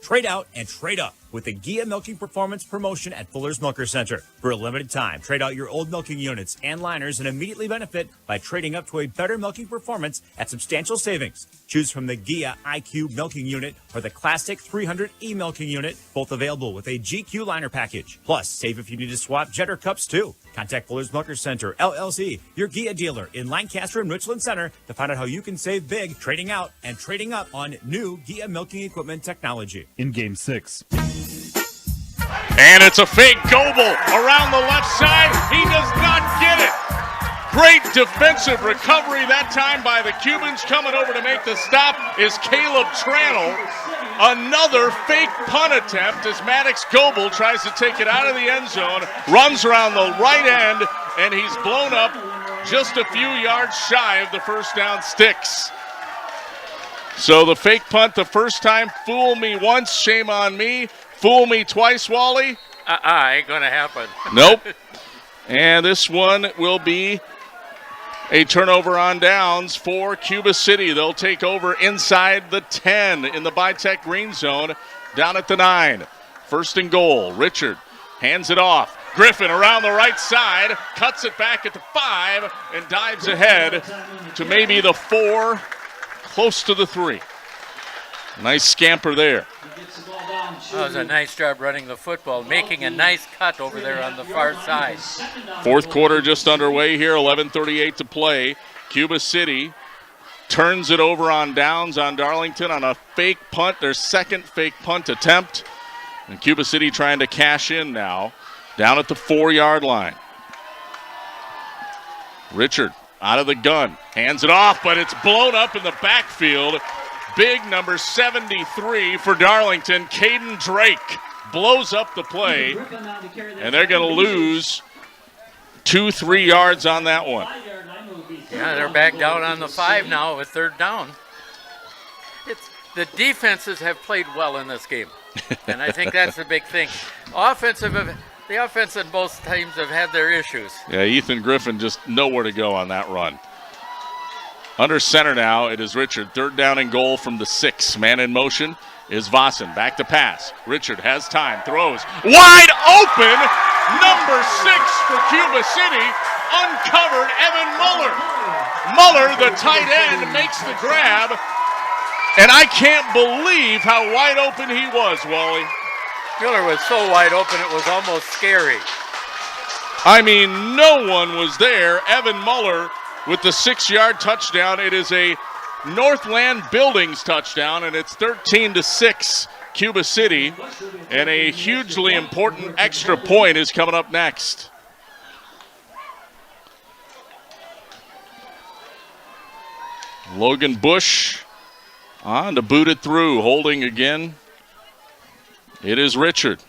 Trade out and trade up with the Gia Milking Performance promotion at Fuller's Milker Center. For a limited time, trade out your old milking units and liners and immediately benefit by trading up to a better milking performance at substantial savings. Choose from the Gia IQ Milking Unit or the Classic 300E Milking Unit, both available with a GQ liner package. Plus, save if you need to swap Jetter cups too. Contact Fuller's Milker Center, LLC, your Gia dealer in Lancaster and Richland Center to find out how you can save big trading out and trading up on new Gia milking equipment technology. In Game 6. And it's a fake Goebel around the left side. He does not get it. Great defensive recovery that time by the Cubans. Coming over to make the stop is Caleb Tranel. Another fake punt attempt as Maddox Goebel tries to take it out of the end zone, runs around the right end, and he's blown up just a few yards shy of the first down sticks. So the fake punt the first time, fool me once, shame on me. Fool me twice, Wally? Ain't going to happen. Nope. And this one will be a turnover on downs for Cuba City. They'll take over inside the 10 in the Bitech green zone, down at the 9. First and goal. Richard hands it off. Griffin around the right side, cuts it back at the 5, and dives ahead to maybe the 4, close to the 3. Nice scamper there. That was a nice job running the football, making a nice cut over there on the far side. Fourth quarter just underway here, 11:38 to play. Cuba City turns it over on downs on Darlington on a fake punt, their second fake punt attempt. And Cuba City trying to cash in now, down at the 4-yard line. Richard out of the gun, hands it off, but it's blown up in the backfield. Big number 73 for Darlington, Caden Drake blows up the play, and they're going to lose 2-3 yards on that one. Yeah, they're back down on the 5 now with 3rd down. The defenses have played well in this game, and I think that's the big thing. The offense in both teams have had their issues. Yeah, Ethan Griffin just nowhere to go on that run. Under center now, it is Richard. 3rd down and goal from the 6. Man in motion is Vossen. Back to pass. Richard has time, throws. Wide open! Number 6 for Cuba City. Uncovered Evan Muller. Muller, the tight end, makes the grab. And I can't believe how wide open he was, Wally. Muller was so wide open it was almost scary. I mean, no one was there. Evan Muller with the 6-yard touchdown. It is a Northland Buildings touchdown, and it's 13-6 Cuba City. And a hugely important extra point is coming up next. Logan Bush on to boot it through. Holding again. It is Richard.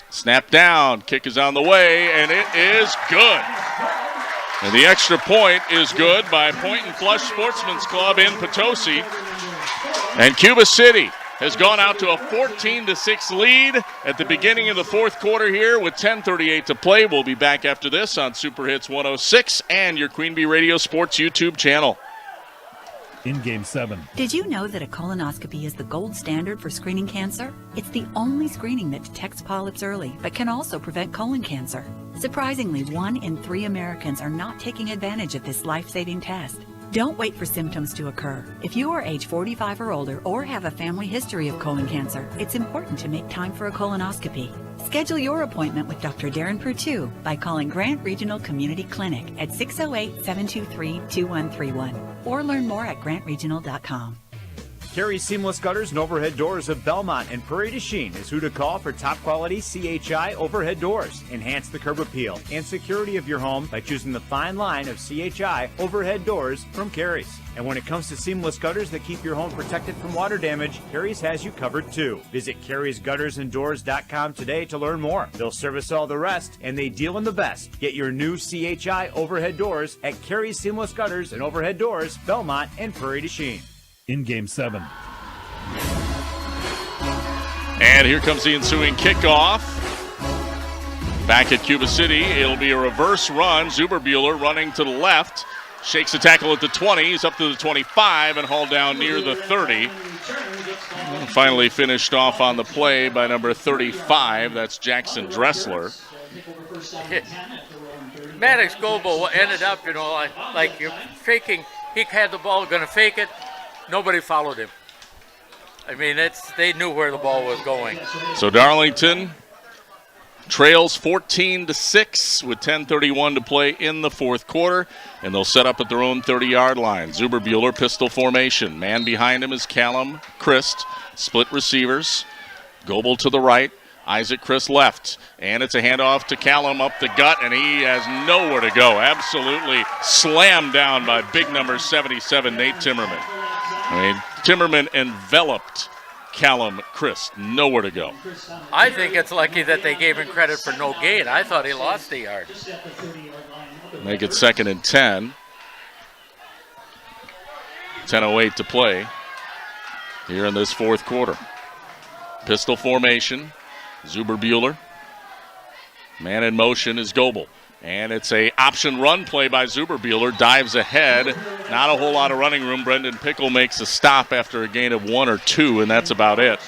Snap down. Kick is on the way, and it is good. And the extra point is good by Point and Flush Sportsman's Club in Potosi. And Cuba City has gone out to a 14-6 lead at the beginning of the fourth quarter here with 10:38 to play. We'll be back after this on Super Hits 106 and your Queen Bee Radio Sports YouTube channel. In Game 7. Did you know that a colonoscopy is the gold standard for screening cancer? It's the only screening that detects polyps early, but can also prevent colon cancer. Surprisingly, 1 in 3 Americans are not taking advantage of this life-saving test. Don't wait for symptoms to occur. If you are age 45 or older or have a family history of colon cancer, it's important to make time for a colonoscopy. Schedule your appointment with Dr. Darren Prutu by calling Grant Regional Community Clinic at 608-723-2131 or learn more at grantregional.com. Carey Seamless Gutters and Overhead Doors of Belmont and Prairie du Chien is who to call for top quality CHI overhead doors. Enhance the curb appeal and security of your home by choosing the fine line of CHI overhead doors from Carey's. And when it comes to seamless gutters that keep your home protected from water damage, Carey's has you covered too. Visit Carey'sGuttersAndDoors.com today to learn more. They'll service all the rest, and they deal in the best. Get your new CHI overhead doors at Carey's Seamless Gutters and Overhead Doors, Belmont and Prairie du Chien. In Game 7. And here comes the ensuing kickoff. Back at Cuba City, it'll be a reverse run. Zuberbuehler running to the left. Shakes the tackle at the 20. He's up to the 25 and hauled down near the 30. And finally finished off on the play by number 35. That's Jackson Dressler. Maddox Goebel ended up, like you're faking. He had the ball, going to fake it. Nobody followed him. I mean, they knew where the ball was going. So Darlington trails 14-6 with 10:31 to play in the fourth quarter, and they'll set up at their own 30-yard line. Zuberbuehler pistol formation. Man behind him is Callum Christ. Split receivers. Goebel to the right. Isaac Christ left. And it's a handoff to Callum up the gut, and he has nowhere to go. Absolutely slammed down by big number 77, Nate Timmerman. I mean, Timmerman enveloped Callum Christ. Nowhere to go. I think it's lucky that they gave him credit for no gain. I thought he lost a yard. Make it 2nd and 10. 10:08 to play here in this fourth quarter. Pistol formation. Zuberbuehler. Man in motion is Goebel. And it's a option run play by Zuberbuehler. Dives ahead. Not a whole lot of running room. Brendan Pickle makes a stop after a gain of 1 or 2, and that's about it.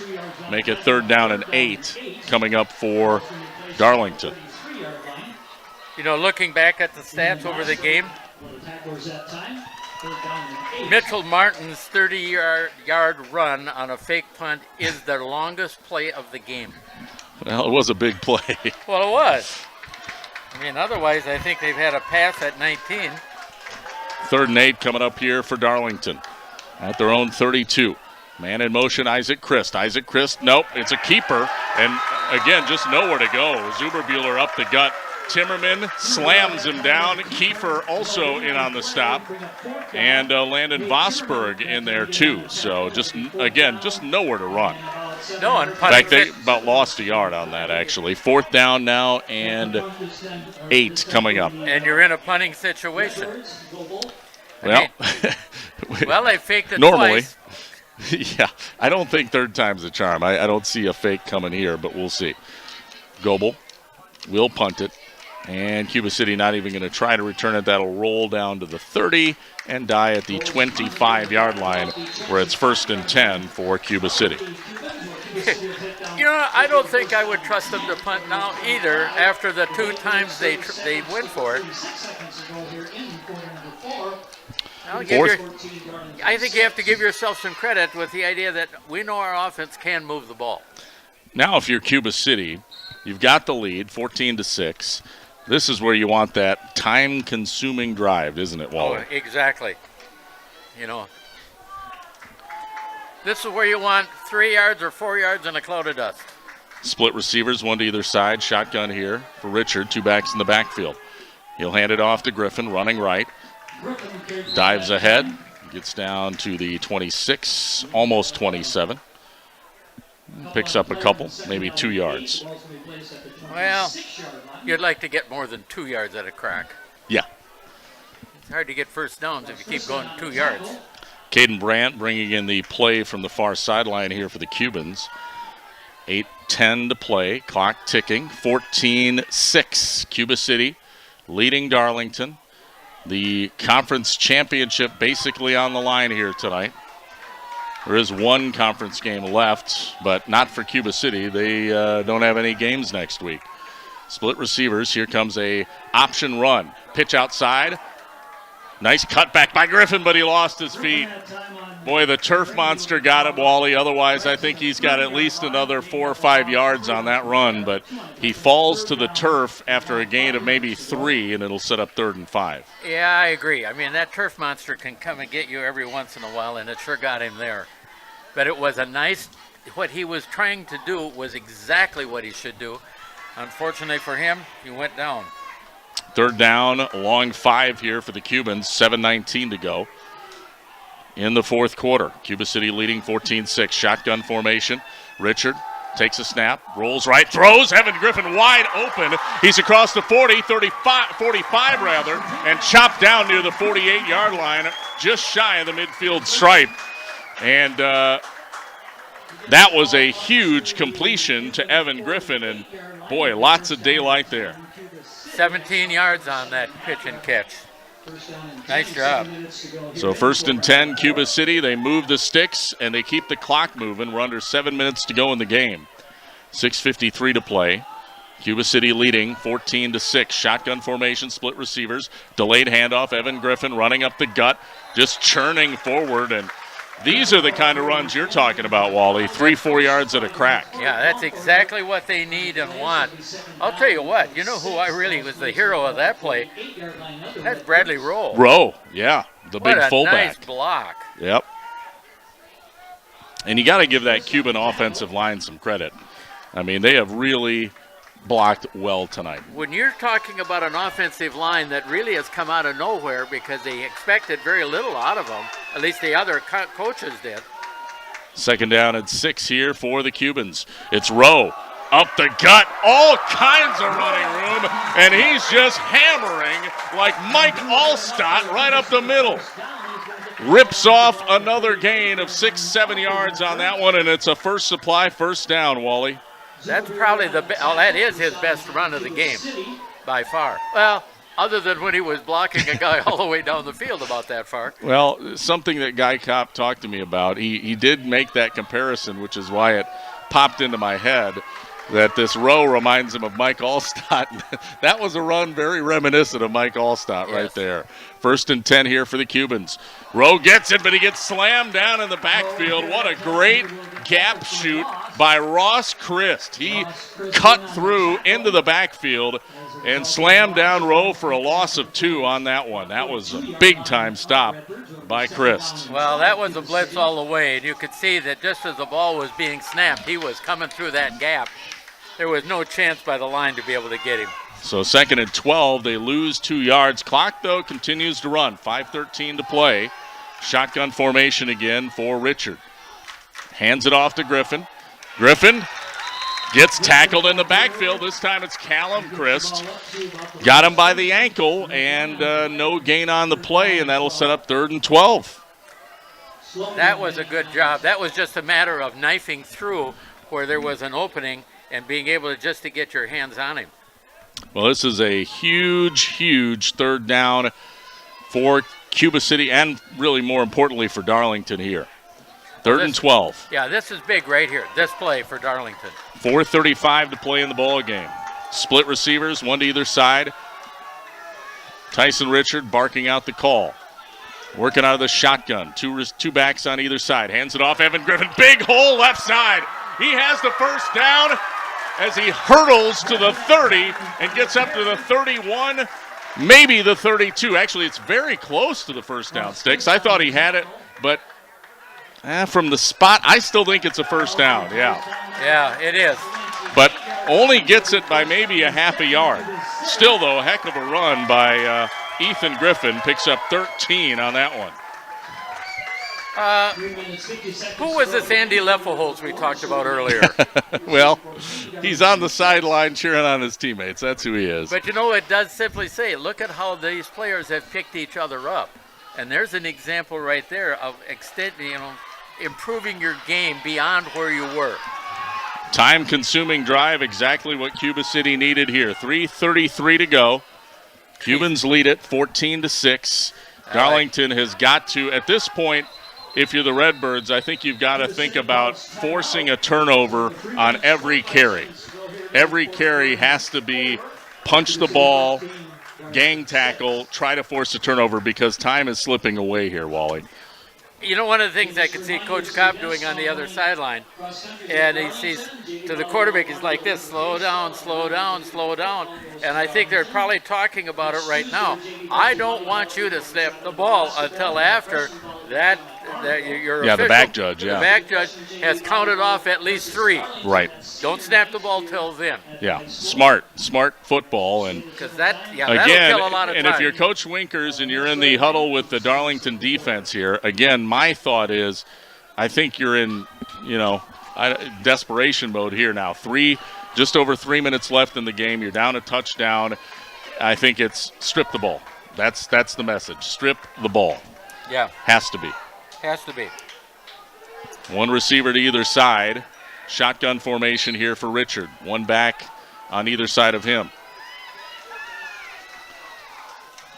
Make it 3rd down and 8 coming up for Darlington. Looking back at the stats over the game, Mitchell Martin's 30-yard run on a fake punt is their longest play of the game. Well, it was a big play. Well, it was. I mean, otherwise, I think they've had a pass at 19. 3rd and 8 coming up here for Darlington at their own 32. Man in motion, Isaac Christ. Isaac Christ, nope, it's a keeper. And again, just nowhere to go. Zuberbuehler up the gut. Timmerman slams him down. Kiefer also in on the stop. And Landon Vosberg in there too. So just nowhere to run. No, and in fact, they about lost a yard on that, actually. 4th down now and 8 coming up. And you're in a punting situation. Well, they faked it normally. Twice. Yeah, I don't think 3rd time's a charm. I don't see a fake coming here, but we'll see. Goebel will punt it. And Cuba City not even going to try to return it. That'll roll down to the 30 and die at the 25-yard line, where it's 1st and 10 for Cuba City. I don't think I would trust them to punt now either after the 2 times they went for it. I think you have to give yourself some credit with the idea that we know our offense can move the ball. Now if you're Cuba City, you've got the lead, 14-6. This is where you want that time-consuming drive, isn't it, Wally? Oh, exactly. This is where you want 3 yards or 4 yards in a cloud of dust. Split receivers, 1 to either side. Shotgun here for Richard. 2 backs in the backfield. He'll hand it off to Griffin, running right. Dives ahead. Gets down to the 26, almost 27. Picks up a couple, maybe 2 yards. Well, you'd like to get more than 2 yards at a crack. Yeah. It's hard to get first downs if you keep going 2 yards. Caden Brandt bringing in the play from the far sideline here for the Cubans. 8:10 to play, clock ticking, 14-6. Cuba City leading Darlington. The conference championship basically on the line here tonight. There is 1 conference game left, but not for Cuba City. They don't have any games next week. Split receivers. Here comes a option run. Pitch outside. Nice cutback by Griffin, but he lost his feet. Boy, the turf monster got him, Wally. Otherwise, I think he's got at least another 4 or 5 yards on that run. But he falls to the turf after a gain of maybe 3, and it'll set up 3rd and 5. Yeah, I agree. I mean, that turf monster can come and get you every once in a while, and it sure got him there. But it was what he was trying to do was exactly what he should do. Unfortunately for him, he went down. 3rd down, long 5 here for the Cubans, 7:19 to go. in the fourth quarter. Cuba City leading 14-6. Shotgun formation. Richard takes a snap, rolls right, throws. Evan Griffin wide open. He's across the 45 rather, and chopped down near the 48-yard line, just shy of the midfield stripe. And that was a huge completion to Evan Griffin, and boy, lots of daylight there. 17 yards on that pitch and catch. Nice job. So 1st and 10, Cuba City. They move the sticks, and they keep the clock moving. We're under 7 minutes to go in the game. 6:53 to play. Cuba City leading 14-6. Shotgun formation, split receivers. Delayed handoff, Evan Griffin running up the gut, just churning forward, and these are the kind of runs you're talking about, Wally. 3-4 yards at a crack. Yeah, that's exactly what they need and want. I'll tell you what, you know who I really was the hero of that play? That's Bradley Rowe. Rowe, yeah, the big what a fullback. Nice block. Yep. And you got to give that Cuban offensive line some credit. I mean, they have really blocked well tonight. When you're talking about an offensive line that really has come out of nowhere because they expected very little out of them, at least the other coaches did. 2nd down and 6 here for the Cubans. It's Rowe up the gut, all kinds of running room, and he's just hammering like Mike Allstott right up the middle. Rips off another gain of 6-7 yards on that one, and it's a first supply first down, Wally. That's probably that is his best run of the game by far. Well, other than when he was blocking a guy all the way down the field about that far. Well, something that Guy Kopp talked to me about, he did make that comparison, which is why it popped into my head, that this Rowe reminds him of Mike Allstott. That was a run very reminiscent of Mike Allstott right there. 1st and 10 here for the Cubans. Rowe gets it, but he gets slammed down in the backfield. What a great gap shoot by Ross Christ. He cut through into the backfield and slammed down Rowe for a loss of 2 on that one. That was a big-time stop by Christ. Well, that was a blitz all the way, and you could see that just as the ball was being snapped, he was coming through that gap. There was no chance by the line to be able to get him. So 2nd and 12, they lose 2 yards. Clock, though, continues to run. 5:13 to play. Shotgun formation again for Richard. Hands it off to Griffin. Griffin gets tackled in the backfield. This time it's Callum Christ. Got him by the ankle, and no gain on the play, and that'll set up 3rd and 12. That was a good job. That was just a matter of knifing through where there was an opening and being able to get your hands on him. Well, this is a huge, huge 3rd down for Cuba City and really more importantly for Darlington here. 3rd and 12. Yeah, this is big right here, this play for Darlington. 4:35 to play in the ball game. Split receivers, one to either side. Tyson Richard barking out the call. Working out of the shotgun. Two backs on either side. Hands it off, Evan Griffin. Big hole left side. He has the first down as he hurdles to the 30 and gets up to the 31, maybe the 32. Actually, it's very close to the first down sticks. I thought he had it, but from the spot, I still think it's a first down, yeah. Yeah, it is. But only gets it by maybe a half a yard. Still, though, a heck of a run by Ethan Griffin. Picks up 13 on that one. Who was this Andy Leffelholtz we talked about earlier? Well, he's on the sideline cheering on his teammates. That's who he is. But you know, it does simply say, look at how these players have picked each other up. And there's an example right there of improving your game beyond where you were. Time-consuming drive, exactly what Cuba City needed here. 3:33 to go. Cubans lead it 14-6. Darlington has got to, at this point, if you're the Redbirds, I think you've got to think about forcing a turnover on every carry. Every carry has to be punch the ball, gang tackle, try to force a turnover because time is slipping away here, Wally. You know, one of the things I can see Coach Kopp doing on the other sideline, and he sees to the quarterback, he's like this, slow down, slow down, slow down. And I think they're probably talking about it right now. I don't want you to snap the ball until after that your the official, back judge, yeah. The back judge has counted off at least 3. Right. Don't snap the ball till then. Yeah, smart football. And because that'll again, kill a lot of and time. if you're Coach Winkers and you're in the huddle with the Darlington defense here, again, my thought is I think you're in, desperation mode here now. Just over 3 minutes left in the game. You're down a touchdown. I think it's strip the ball. That's the message. Strip the ball. Yeah. Has to be. Has to be. One receiver to either side. Shotgun formation here for Richard. One back on either side of him.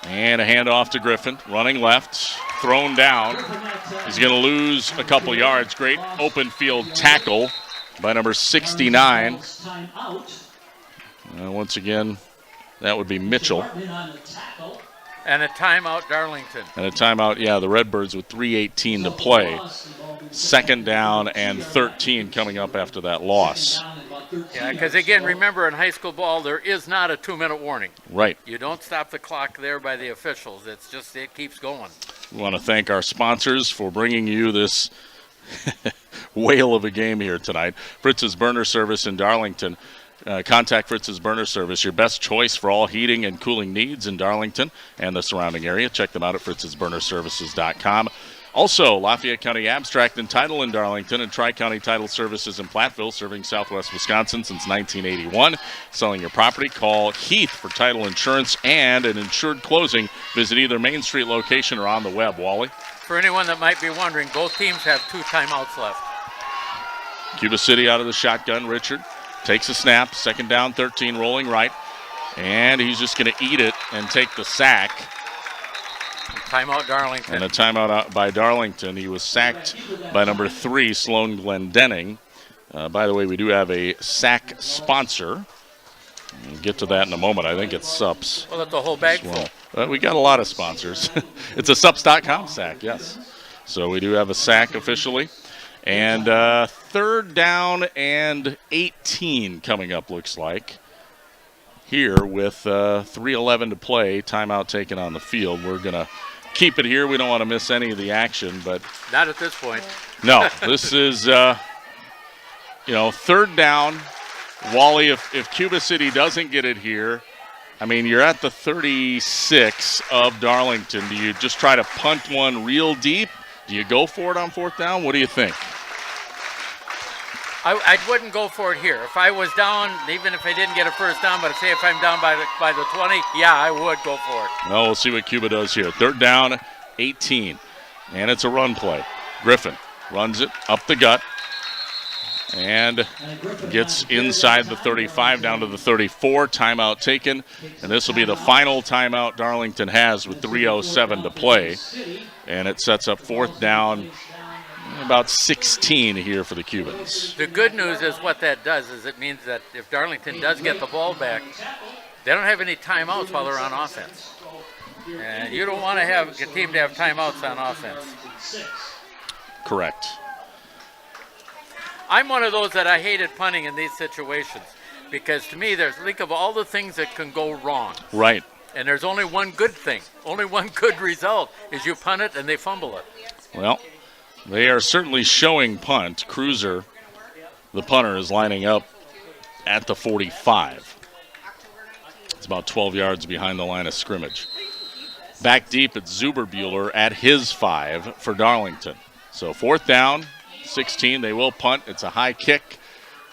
And a handoff to Griffin. Running left. Thrown down. He's going to lose a couple yards. Great open field tackle by number 69. Once again, that would be Mitchell. And a timeout, Darlington. And a timeout, the Redbirds with 3:18 to play. Second down and 13 coming up after that loss. Yeah, because again, remember in high school ball, there is not a 2-minute warning. Right. You don't stop the clock there by the officials. It's just, it keeps going. We want to thank our sponsors for bringing you this whale of a game here tonight. Fritz's Burner Service in Darlington. Contact Fritz's Burner Service, your best choice for all heating and cooling needs in Darlington and the surrounding area. Check them out at fritzsburnerservices.com. Also, Lafayette County Abstract and Title in Darlington and Tri-County Title Services in Platteville, serving southwest Wisconsin since 1981. Selling your property, call Heath for title insurance and an insured closing. Visit either Main Street location or on the web. Wally? For anyone that might be wondering, both teams have 2 timeouts left. Cuba City out of the shotgun. Richard takes a snap. Second down, 13, rolling right. And he's just going to eat it and take the sack. Timeout, Darlington. And a timeout by Darlington. He was sacked by number 3, Sloan Glendenning. By the way, we do have a sack sponsor. We'll get to that in a moment. I think it's Sups. Well, that's the whole bag full. We got a lot of sponsors. It's a Sups.com sack, yes. So we do have a sack officially. And third down and 18 coming up, looks like. Here with 3:11 to play, timeout taken on the field. We're going to keep it here. We don't want to miss any of the action, but not at this point. No, this is, third down. Wally, if Cuba City doesn't get it here, I mean, you're at the 36 of Darlington. Do you just try to punt one real deep? Do you go for it on fourth down? What do you think? I wouldn't go for it here. If I was down, even if I didn't get a first down, but say if I'm down by the 20, yeah, I would go for it. Well, we'll see what Cuba does here. Third down, 18. And it's a run play. Griffin runs it up the gut and gets inside the 35 down to the 34. Timeout taken. And this will be the final timeout Darlington has with 3:07 to play. And it sets up fourth down, about 16 here for the Cubans. The good news is what that does is it means that if Darlington does get the ball back, they don't have any timeouts while they're on offense. And you don't want to have a team to have timeouts on offense. Correct. I'm one of those that I hated punting in these situations because to me think of all the things that can go wrong. Right. And there's only one good thing, only one good result is you punt it and they fumble it. Well, they are certainly showing punt. Cruiser, the punter, is lining up at the 45. It's about 12 yards behind the line of scrimmage. Back deep, it's Zuberbuehler at his 5 for Darlington. So fourth down, 16. They will punt. It's a high kick.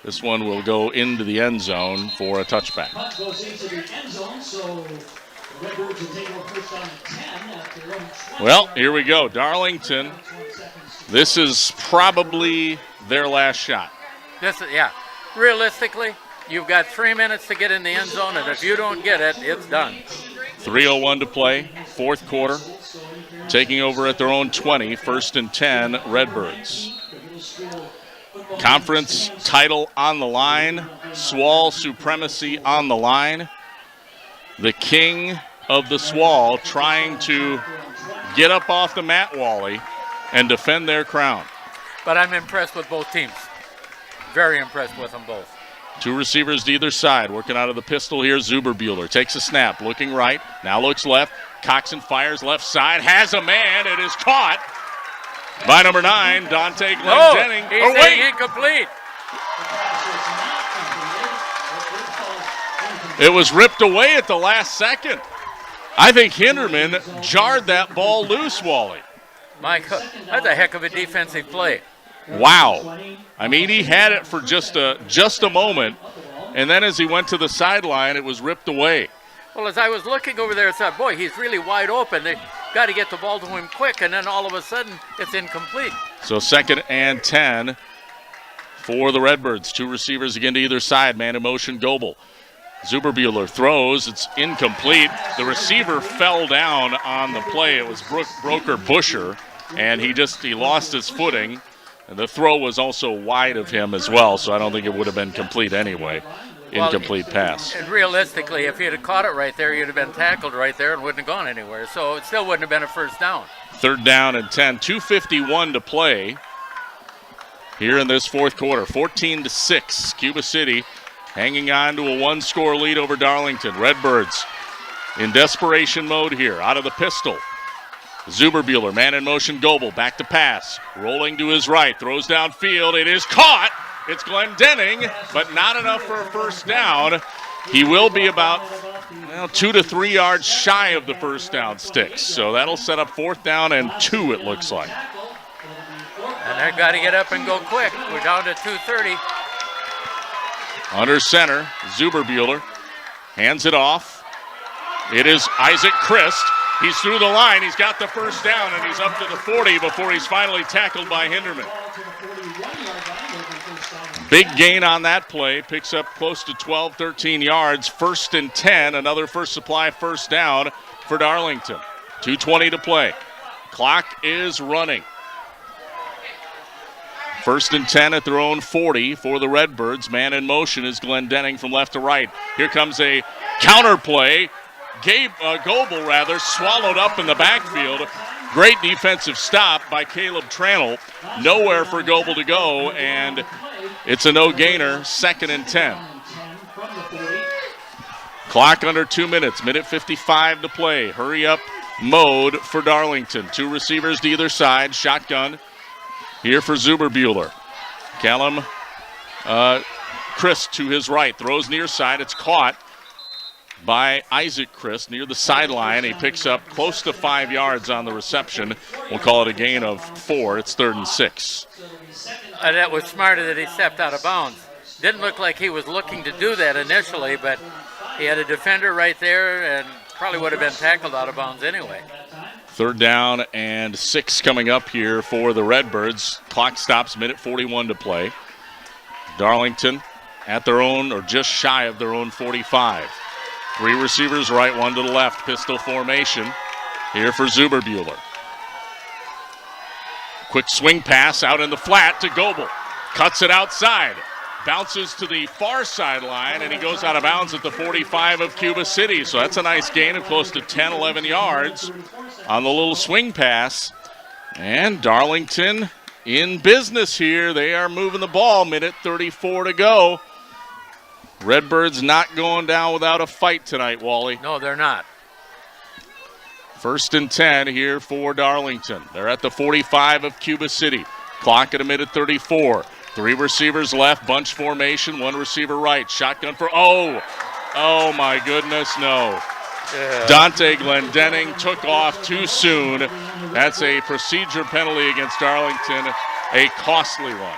This one will go into the end zone for a touchback. Punt goes into the end zone, so the Redbirds will take over first down and 10 after running 20. Well, here we go. Darlington, this is probably their last shot. Realistically, you've got 3 minutes to get in the end zone, and if you don't get it, it's done. 3:01 to play, fourth quarter. Taking over at their own 20, first and 10, Redbirds. Conference title on the line, SWAL supremacy on the line. The king of the SWAL trying to get up off the mat, Wally, and defend their crown. But I'm impressed with both teams. Very impressed with them both. 2 receivers to either side. Working out of the pistol here, Zuberbuehler takes a snap, looking right, now looks left. Coxon fires left side, has a man, it is caught by number 9, Dante Glendenning. He's saying incomplete. It was ripped away at the last second. I think Hinderman jarred that ball loose, Wally. Mike, that's a heck of a defensive play. Wow. I mean, he had it for just a moment, and then as he went to the sideline, it was ripped away. Well, as I was looking over there, I thought, boy, he's really wide open. They got to get the ball to him quick, and then all of a sudden, it's incomplete. So 2nd and 10 for the Redbirds. 2 receivers again to either side. Man in motion, Goebel. Zuberbuehler throws. It's incomplete. The receiver fell down on the play. It was Broker Busher, and he lost his footing. And the throw was also wide of him as well, so I don't think it would have been complete anyway. Incomplete pass. And realistically, if he'd have caught it right there, he'd have been tackled right there and wouldn't have gone anywhere. So it still wouldn't have been a first down. 3rd down and 10. 2:51 to play here in this fourth quarter. 14-6. Cuba City hanging on to a 1-score lead over Darlington. Redbirds in desperation mode here. Out of the pistol. Zuberbuehler, man in motion, Goebel, back to pass. Rolling to his right, throws downfield. It is caught. It's Glendenning, but not enough for a first down. He will be about 2 to 3 yards shy of the first down sticks. So that'll set up 4th down and 2, it looks like. And they've got to get up and go quick. We're down to 2:30. Under center, Zuberbuehler hands it off. It is Isaac Christ. He's through the line. He's got the first down, and he's up to the 40 before he's finally tackled by Hinderman. Big gain on that play. Picks up close to 12, 13 yards. 1st and 10. Another First Supply first down for Darlington. 2:20 to play. Clock is running. 1st and 10 at their own 40 for the Redbirds. Man in motion is Glendenning from left to right. Here comes a counter play. Goebel, swallowed up in the backfield. Great defensive stop by Caleb Tranel. Nowhere for Goebel to go, and it's a no-gainer, 2nd and 10. Clock under 2 minutes, minute 55 to play. Hurry up mode for Darlington. 2 receivers to either side, shotgun here for Zuberbuehler. Callum Christ to his right, throws near side, it's caught by Isaac Christ near the sideline. He picks up close to 5 yards on the reception. We'll call it a gain of 4. It's 3rd and 6. That was smarter that he stepped out of bounds. Didn't look like he was looking to do that initially, but he had a defender right there and probably would have been tackled out of bounds anyway. 3rd down and 6 coming up here for the Redbirds. Clock stops, minute 41 to play. Darlington at their own, or just shy of their own 45. 3 receivers right, 1 to the left. Pistol formation here for Zuberbuehler. Quick swing pass out in the flat to Goebel. Cuts it outside. Bounces to the far sideline, and he goes out of bounds at the 45 of Cuba City. So that's a nice gain of close to 10, 11 yards on the little swing pass. And Darlington in business here. They are moving the ball. Minute 34 to go. Redbirds not going down without a fight tonight, Wally. No, they're not. 1st and 10 here for Darlington. They're at the 45 of Cuba City. Clock at a minute 34. 3 receivers left, bunch formation, 1 receiver right. Shotgun for, oh my goodness, no. Yeah. Dante Glendenning took off too soon. That's a procedure penalty against Darlington, a costly one.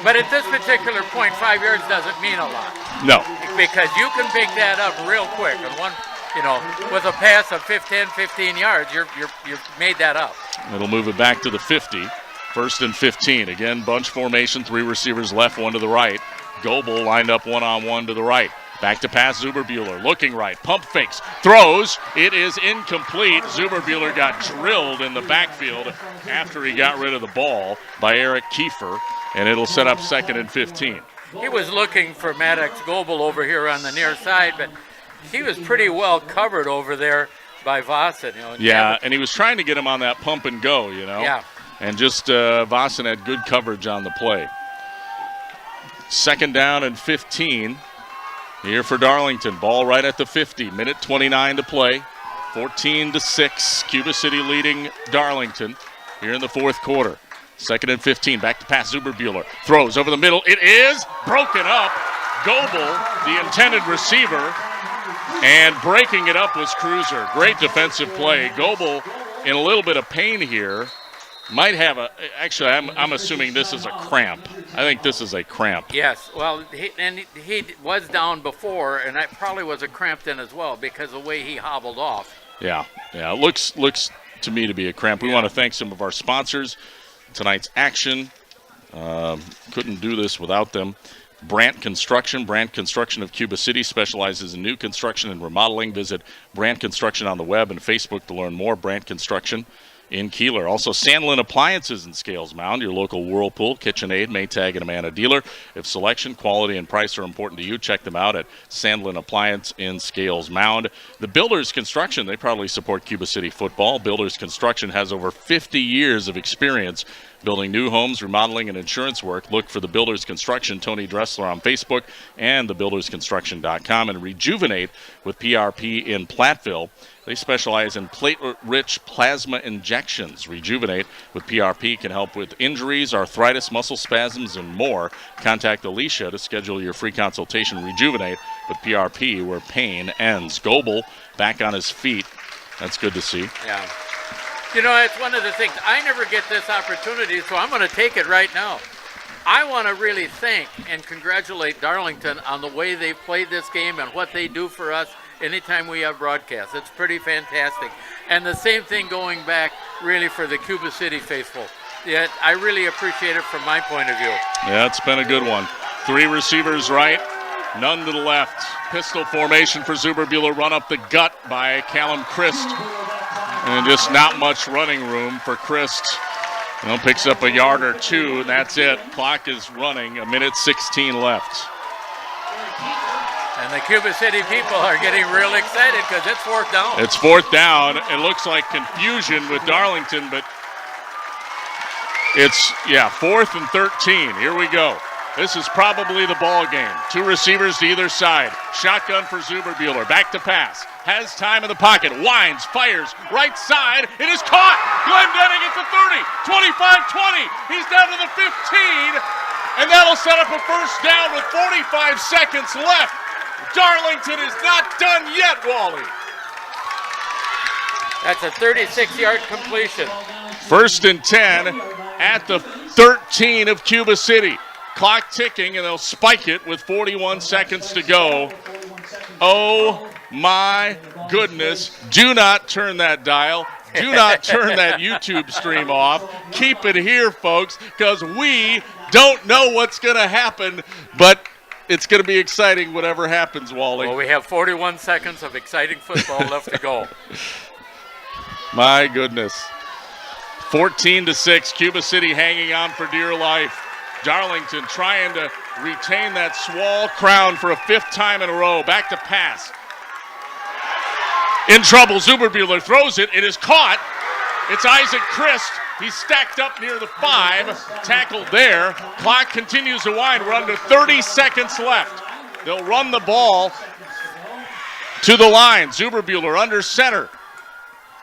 But at this particular point, 5 yards doesn't mean a lot. No. Because you can pick that up real quick. And with a pass of 15 yards, you've made that up. It'll move it back to the 50. 1st and 15. Again, bunch formation, 3 receivers left, 1 to the right. Goebel lined up one-on-one to the right. Back to pass, Zuberbuehler looking right. Pump fakes, throws. It is incomplete. Zuberbuehler got drilled in the backfield after he got rid of the ball by Eric Kiefer, and it'll set up 2nd and 15. He was looking for Maddox Goebel over here on the near side, but he was pretty well covered over there by Vossen. Yeah, and he was trying to get him on that pump and go, Yeah. And just Vossen had good coverage on the play. 2nd down and 15 here for Darlington. Ball right at the 50. Minute 29 to play. 14-6. Cuba City leading Darlington. here in the fourth quarter. 2nd and 15, back to pass. Zuberbuehler throws over the middle. It is broken up. Goebel, the intended receiver, and breaking it up was Cruiser. Great defensive play. Goebel in a little bit of pain here. Might have actually, I'm assuming this is a cramp. I think this is a cramp. Yes, well, he was down before, and that probably was a cramp then as well because of the way he hobbled off. Yeah, it looks to me to be a cramp. We want to thank some of our sponsors. Tonight's action, couldn't do this without them. Brandt Construction of Cuba City specializes in new construction and remodeling. Visit Brandt Construction on the web and Facebook to learn more. Brandt Construction in Kieler. Also, Sandlin Appliances in Scales Mound, your local Whirlpool, KitchenAid, Maytag, and Amana dealer. If selection, quality, and price are important to you, check them out at Sandlin Appliance in Scales Mound. The Builders Construction, they probably support Cuba City football. Builders Construction has over 50 years of experience building new homes, remodeling, and insurance work. Look for the Builders Construction, Tony Dressler on Facebook, and thebuildersconstruction.com. And Rejuvenate with PRP in Platteville. They specialize in platelet-rich plasma injections. Rejuvenate with PRP can help with injuries, arthritis, muscle spasms, and more. Contact Alicia to schedule your free consultation. Rejuvenate with PRP, where pain ends. Goebel back on his feet. That's good to see. Yeah. You know, it's one of the things. I never get this opportunity, so I'm going to take it right now. I want to really thank and congratulate Darlington on the way they played this game and what they do for us anytime we have broadcasts. It's pretty fantastic. And the same thing going back really for the Cuba City faithful. Yet I really appreciate it from my point of view. Yeah, it's been a good one. 3 receivers right, none to the left. Pistol formation for Zuberbuehler, run up the gut by Callum Christ. And just not much running room for Christ. Picks up a yard or 2, and that's it. Clock is running, 1:16 left. And the Cuba City people are getting real excited because it's 4th down. It's 4th down. It looks like confusion with Darlington, but it's, 4th and 13. Here we go. This is probably the ball game. 2 receivers to either side. Shotgun for Zuberbuehler. Back to pass. Has time in the pocket. Winds, fires, right side. It is caught. Glendenning at the 30. 25-20. He's down to the 15. And that'll set up a first down with 45 seconds left. Darlington is not done yet, Wally. That's a 36-yard completion. 1st and 10 at the 13 of Cuba City. Clock ticking, and they'll spike it with 41 seconds to go. Oh, my goodness. Do not turn that dial. Do not turn that YouTube stream off. Keep it here, folks, because we don't know what's going to happen, but it's going to be exciting whatever happens, Wally. Well, we have 41 seconds of exciting football left to go. My goodness. 14-6, Cuba City hanging on for dear life. Darlington trying to retain that Swall crown for a 5th time in a row. Back to pass. In trouble, Zuberbuehler throws it. It is caught. It's Isaac Christ. He's stacked up near the 5. Tackled there. Clock continues to wind. We're under 30 seconds left. They'll run the ball to the line. Zuberbuehler under center.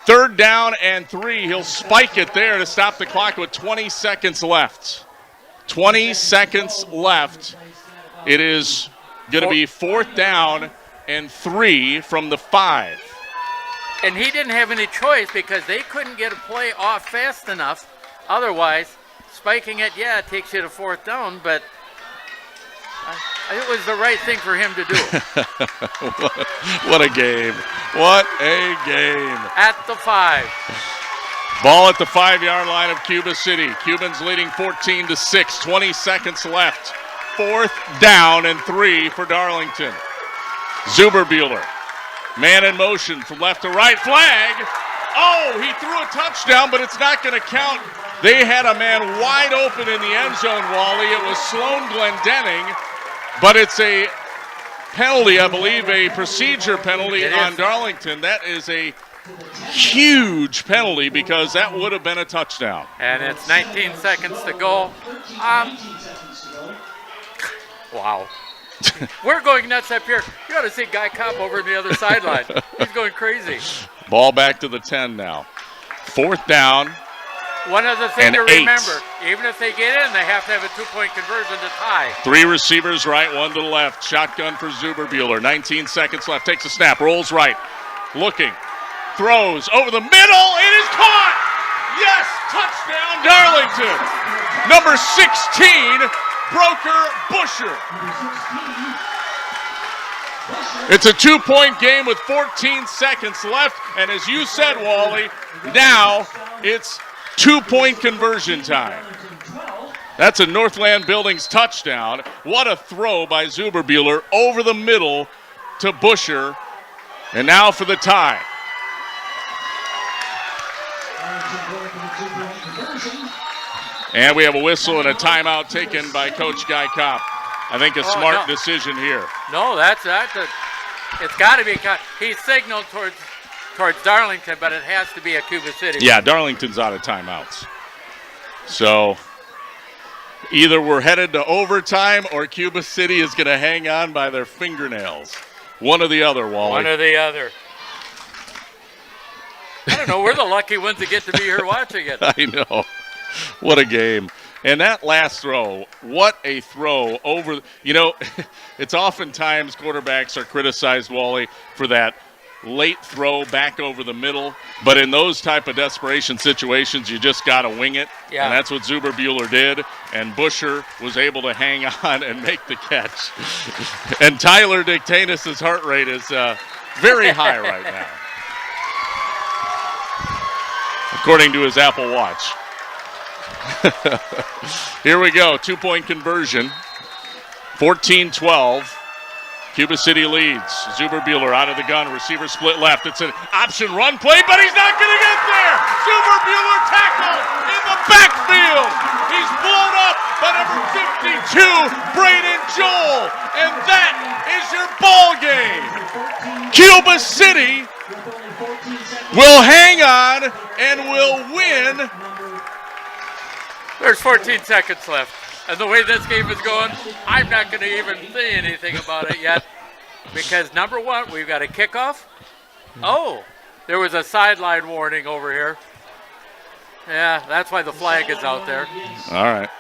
3rd down and 3. He'll spike it there to stop the clock with 20 seconds left. 20 seconds left. It is going to be 4th down and 3 from the 5. And he didn't have any choice because they couldn't get a play off fast enough. Otherwise, spiking it, it takes you to 4th down, but it was the right thing for him to do. What a game. What a game. At the 5. Ball at the 5-yard line of Cuba City. Cubans leading 14-6. 20 seconds left. 4th down and 3 for Darlington. Zuberbuehler. Man in motion from left to right. Flag. Oh, he threw a touchdown, but it's not going to count. They had a man wide open in the end zone, Wally. It was Sloan Glendenning, but it's a penalty, I believe, a procedure penalty on Darlington. That is a huge penalty because that would have been a touchdown. And it's 19 seconds to go. Wow. We're going nuts up here. You ought to see Guy Kopp over on the other sideline. He's going crazy. Ball back to the 10 now. 4th down One other thing And to 8. remember, even if they get in, they have to have a 2-point conversion to tie. 3 receivers right, 1 to the left. Shotgun for Zuberbuehler. 19 seconds left. Takes a snap, rolls right. Looking. Throws over the middle. It is caught! Yes! Touchdown, Darlington! Number 16, Broker Busher. It's a 2-point game with 14 seconds left. And as you said, Wally, now it's 2-point conversion time. That's a Northland Buildings touchdown. What a throw by Zuberbuehler over the middle to Busher. And now for the tie. And we have a whistle and a timeout taken by Coach Guy Kopp. I think a smart decision here. No, that's it's got to be. He signaled towards Darlington, but it has to be a Cuba City. Yeah, Darlington's out of timeouts. So either we're headed to overtime or Cuba City is going to hang on by their fingernails. One or the other, Wally. One or the other. I don't know. We're the lucky ones that get to be here watching it. I know. What a game. And that last throw, what a throw over. You know, it's oftentimes quarterbacks are criticized, Wally, for that late throw back over the middle. But in those type of desperation situations, you just got to wing it. Yeah. And that's what Zuberbuehler did. And Busher was able to hang on and make the catch. And Tyler Dictanis' heart rate is very high right now, according to his Apple Watch. Here we go, 2-point conversion. 14-12. Cuba City leads. Zuberbuehler out of the gun. Receiver split left. It's an option run play, but he's not going to get there. Zuberbuehler tackled in the backfield. He's blown up by number 52, Braden Joel. And that is your ball game. Cuba City will hang on and will win. There's 14 seconds left. And the way this game is going, I'm not going to even say anything about it yet. Because, number one, we've got a kickoff. Oh, there was a sideline warning over here. Yeah, that's why the flag is out there. All right.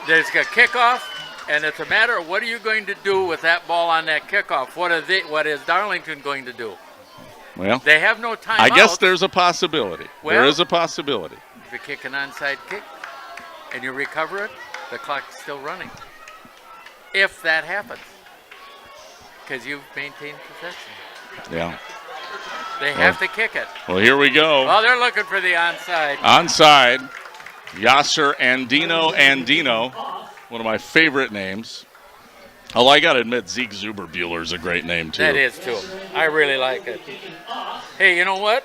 There's a kickoff, and it's a matter of what are you going to do with that ball on that kickoff? What is Darlington going to do? Well, they have no timeout. I guess there's a possibility. Well, there is a possibility. If you kick an onside kick and you recover it, the clock's still running. If that happens, because you've maintained possession. Yeah. They have to kick it. Well, here we go. Well, they're looking for the onside. Onside, Yasser Andino, one of my favorite names. Although I got to admit, Zeke Zuberbuehler is a great name, too. That is, too. I really like it. Hey, you know what?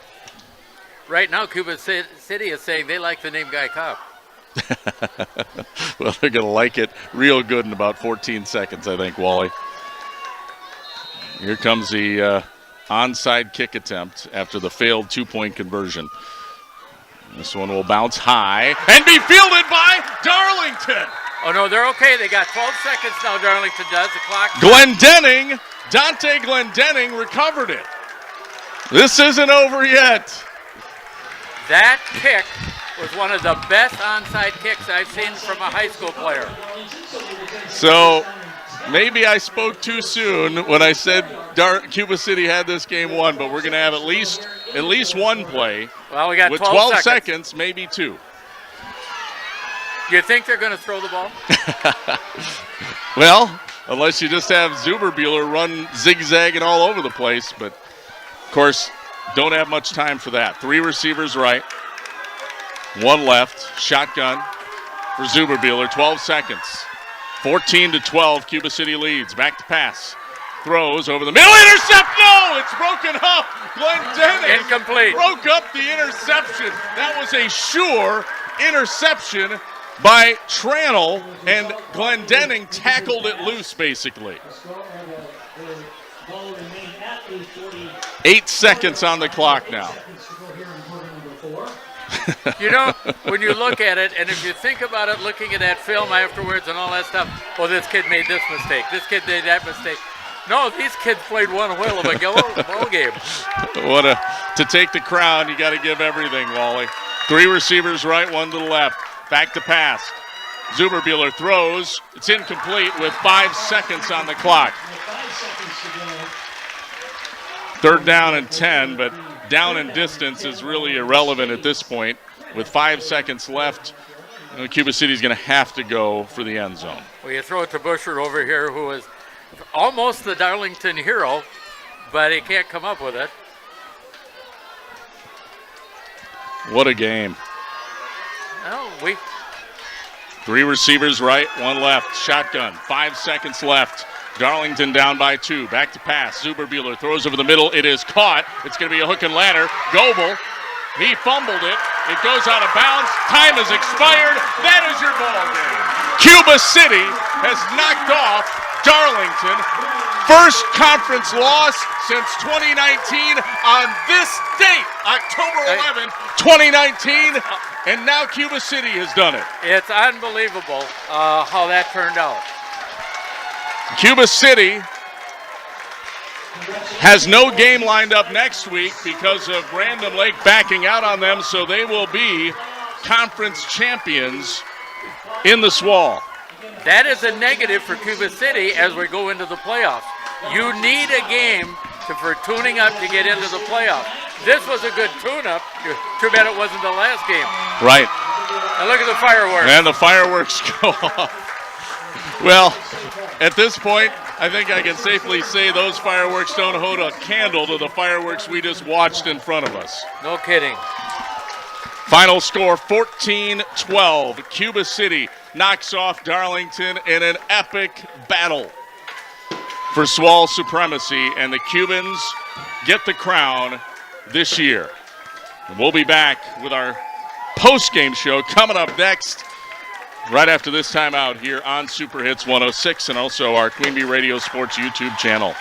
Right now, Cuba City is saying they like the name Guy Kopp. Well, they're going to like it real good in about 14 seconds, I think, Wally. Here comes the onside kick attempt after the failed 2-point conversion. This one will bounce high and be fielded by Darlington. Oh, no, they're okay. They got 12 seconds now, Darlington does. The clock. Dante Glendenning recovered it. This isn't over yet. That kick was one of the best onside kicks I've seen from a high school player. So maybe I spoke too soon when I said Cuba City had this game won, but we're going to have at least one play. Well, we got with 12 seconds, maybe two. You think they're going to throw the ball? Well, unless you just have Zuberbuehler run zigzagging all over the place, but of course, don't have much time for that. 3 receivers right, 1 left, shotgun for Zuberbuehler, 12 seconds. 14-12, Cuba City leads. Back to pass. Throws over the middle. Intercept! No! It's broken up. Glendenning incomplete. Broke up the interception. That was a sure interception by Tranel, and Glendenning tackled it loose, basically. 8 seconds on the clock now. You know, when you look at it, and if you think about it, looking at that film afterwards and all that stuff, well, this kid made this mistake. This kid made that mistake. No, these kids played one whale of a ball game. To take the crown, you got to give everything, Wally. 3 receivers right, 1 to the left. Back to pass. Zuberbuehler throws. It's incomplete with 5 seconds on the clock. 3rd down and 10, but down in distance is really irrelevant at this point. With 5 seconds left, Cuba City's going to have to go for the end zone. Well, you throw it to Busher over here, who is almost the Darlington hero, but he can't come up with it. What a game. Well, 3 receivers right, 1 left. Shotgun, 5 seconds left. Darlington down by 2. Back to pass. Zuberbuehler throws over the middle. It is caught. It's going to be a hook and ladder. Goebel, he fumbled it. It goes out of bounds. Time has expired. That is your ball game. Cuba City has knocked off Darlington. First conference loss since 2019 on this date, October 11, 2019. And now Cuba City has done it. It's unbelievable how that turned out. Cuba City has no game lined up next week because of Random Lake backing out on them, so they will be conference champions in the SWAL. That is a negative for Cuba City as we go into the playoffs. You need a game for tuning up to get into the playoffs. This was a good tune-up. Too bad it wasn't the last game. Right. And look at the fireworks. And the fireworks go off. Well, at this point, I think I can safely say those fireworks don't hold a candle to the fireworks we just watched in front of us. No kidding. Final score, 14-12. Cuba City knocks off Darlington in an epic battle for SWAL supremacy, and the Cubans get the crown this year. And we'll be back with our post-game show coming up next, right after this timeout here on Super Hits 106 and also our Queen Bee Radio Sports YouTube channel.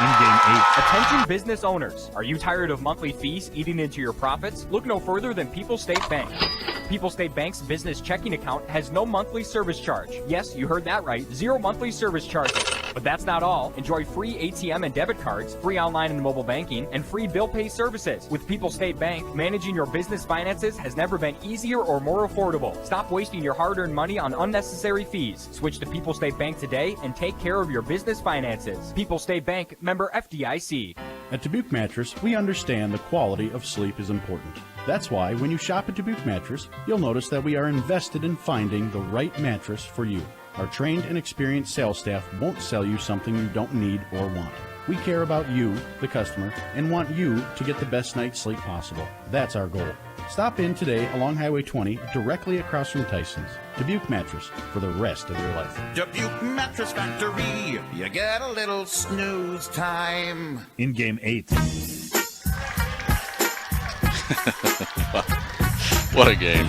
In Game 8. Attention business owners. Are you tired of monthly fees eating into your profits? Look no further than People's State Bank. People's State Bank's business checking account has no monthly service charge. Yes, you heard that right. 0 monthly service charges. But that's not all. Enjoy free ATM and debit cards, free online and mobile banking, and free bill pay services. With People's State Bank, managing your business finances has never been easier or more affordable. Stop wasting your hard-earned money on unnecessary fees. Switch to People's State Bank today and take care of your business finances. People's State Bank, member FDIC. At Dubuque Mattress, we understand the quality of sleep is important. That's why when you shop at Dubuque Mattress, you'll notice that we are invested in finding the right mattress for you. Our trained and experienced sales staff won't sell you something you don't need or want. We care about you, the customer, and want you to get the best night's sleep possible. That's our goal. Stop in today along Highway 20, directly across from Tyson's. Dubuque Mattress, for the rest of your life. Dubuque Mattress Factory, you get a little snooze time. In Game 8. What a game.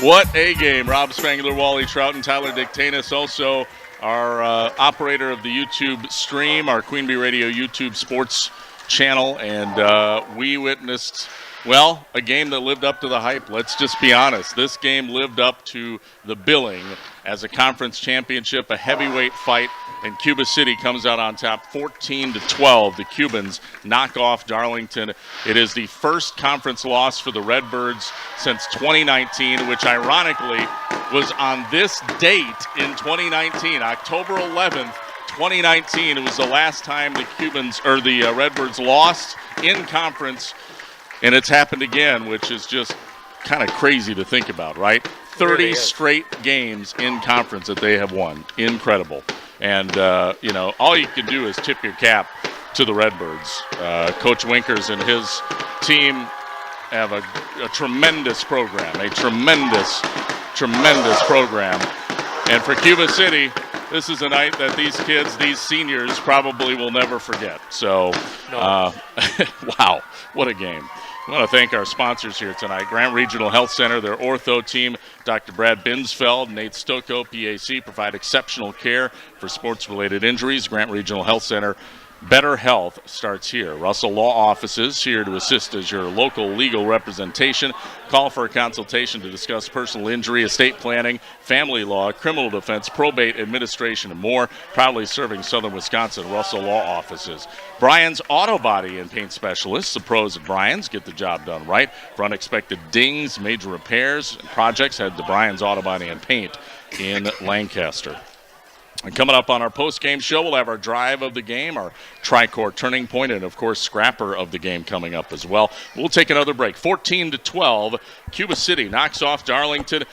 What a game. Rob Spangler, Wally Troughton, Tyler Dictanis, also our operator of the YouTube stream, our Queen Bee Radio YouTube sports channel. And we witnessed, well, a game that lived up to the hype. Let's just be honest. This game lived up to the billing as a conference championship, a heavyweight fight, and Cuba City comes out on top 14-12. The Cubans knock off Darlington. It is the first conference loss for the Redbirds since 2019, which ironically was on this date in 2019, October 11th, 2019. It was the last time the Cubans or the Redbirds lost in conference, and it's happened again, which is just kind of crazy to think about, right? 30 straight games in conference that they have won. Incredible. And, all you can do is tip your cap to the Redbirds. Coach Winkers and his team have a tremendous program, a tremendous program. And for Cuba City, this is a night that these kids, these seniors, probably will never forget. So, wow, what a game. I want to thank our sponsors here tonight. Grant Regional Health Center, their ortho team, Dr. Brad Binsfeld, Nate Stocco, PAC, provide exceptional care for sports-related injuries. Grant Regional Health Center, Better health starts here. Russell Law Offices here to assist as your local legal representation. Call for a consultation to discuss personal injury, estate planning, family law, criminal defense, probate, administration, and more. Proudly serving Southern Wisconsin, Russell Law Offices. Bryan's Auto Body and Paint Specialists. The pros at Bryan's get the job done right. For unexpected dings, major repairs, and projects, head to Bryan's Auto Body and Paint in Lancaster. And coming up on our post-game show, we'll have our drive of the game, our tri-court turning point, and, of course, scrapper of the game coming up as well. We'll take another break. 14-12, Cuba City knocks off Darlington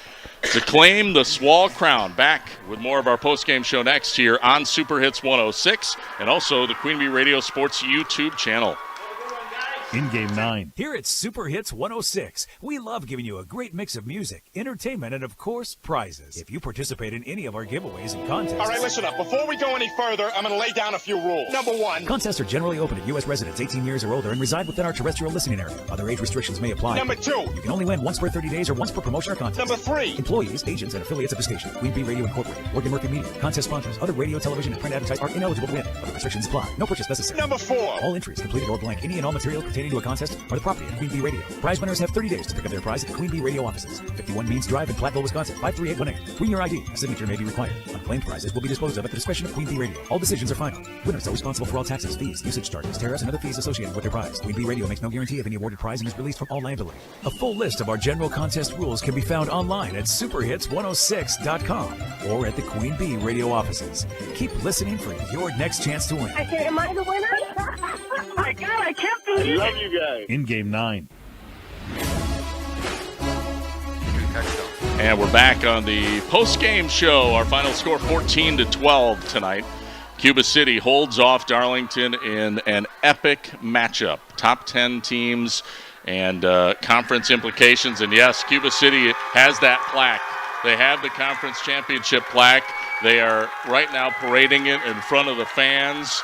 to claim the Swall crown. Back with more of our post-game show next here on Super Hits 106 and also the Queen Bee Radio Sports YouTube channel. In Game 9. Here at Super Hits 106, we love giving you a great mix of music, entertainment, and, of course, prizes. If you participate in any of our giveaways and contests... All right, listen up. Before we go any further, I'm going to lay down a few rules. Number one... Contests are generally open to U.S. residents 18 years or older and reside within our terrestrial listening area. Other age restrictions may apply. Number two... You can only win once per 30 days or once per promotion or contest. Number three... Employees, agents, and affiliates of the station, Queen Bee Radio Incorporated, Morgan Murphy Media, contest sponsors, other radio, television, and print advertisers are ineligible to win. Other restrictions apply. No purchase necessary. Number four... All entries completed or blank. Any and all material pertaining to a contest are the property of Queen Bee Radio. Prize winners have 30 days to pick up their prize at the Queen Bee Radio offices. 51 Means Drive in Platteville, Wisconsin, 53818. Bring your ID. A signature may be required. Unclaimed prizes will be disposed of at the discretion of Queen Bee Radio. All decisions are final. Winners are responsible for all taxes, fees, usage charges, tariffs, and other fees associated with their prize. Queen Bee Radio makes no guarantee of any awarded prize and is released from all liability. A full list of our general contest rules can be found online at superhits106.com or at the Queen Bee Radio offices. Keep listening for your next chance to win. I said, am I the winner? My God, I can't believe it. I love you guys. In Game 9. And we're back on the post-game show. Our final score 14-12 tonight. Cuba City holds off Darlington in an epic matchup. Top 10 teams and conference implications. And yes, Cuba City has that plaque. They have the conference championship plaque. They are right now parading it in front of the fans.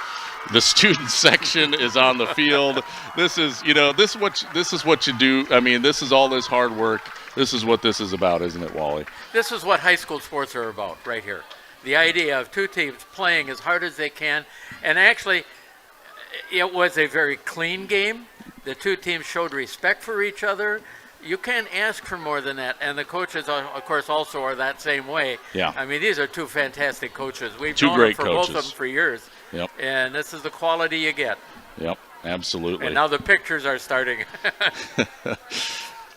The student section is on the field. This is what you do. I mean, this is all this hard work. This is what this is about, isn't it, Wally? This is what high school sports are about right here. The idea of two teams playing as hard as they can. And actually, it was a very clean game. The two teams showed respect for each other. You can't ask for more than that. And the coaches, of course, also are that same way. Yeah. I mean, these are two fantastic coaches. We've Two known great them for coaches. both of them for years. Yep. And this is the quality you get. Yep, absolutely. And now the pictures are starting.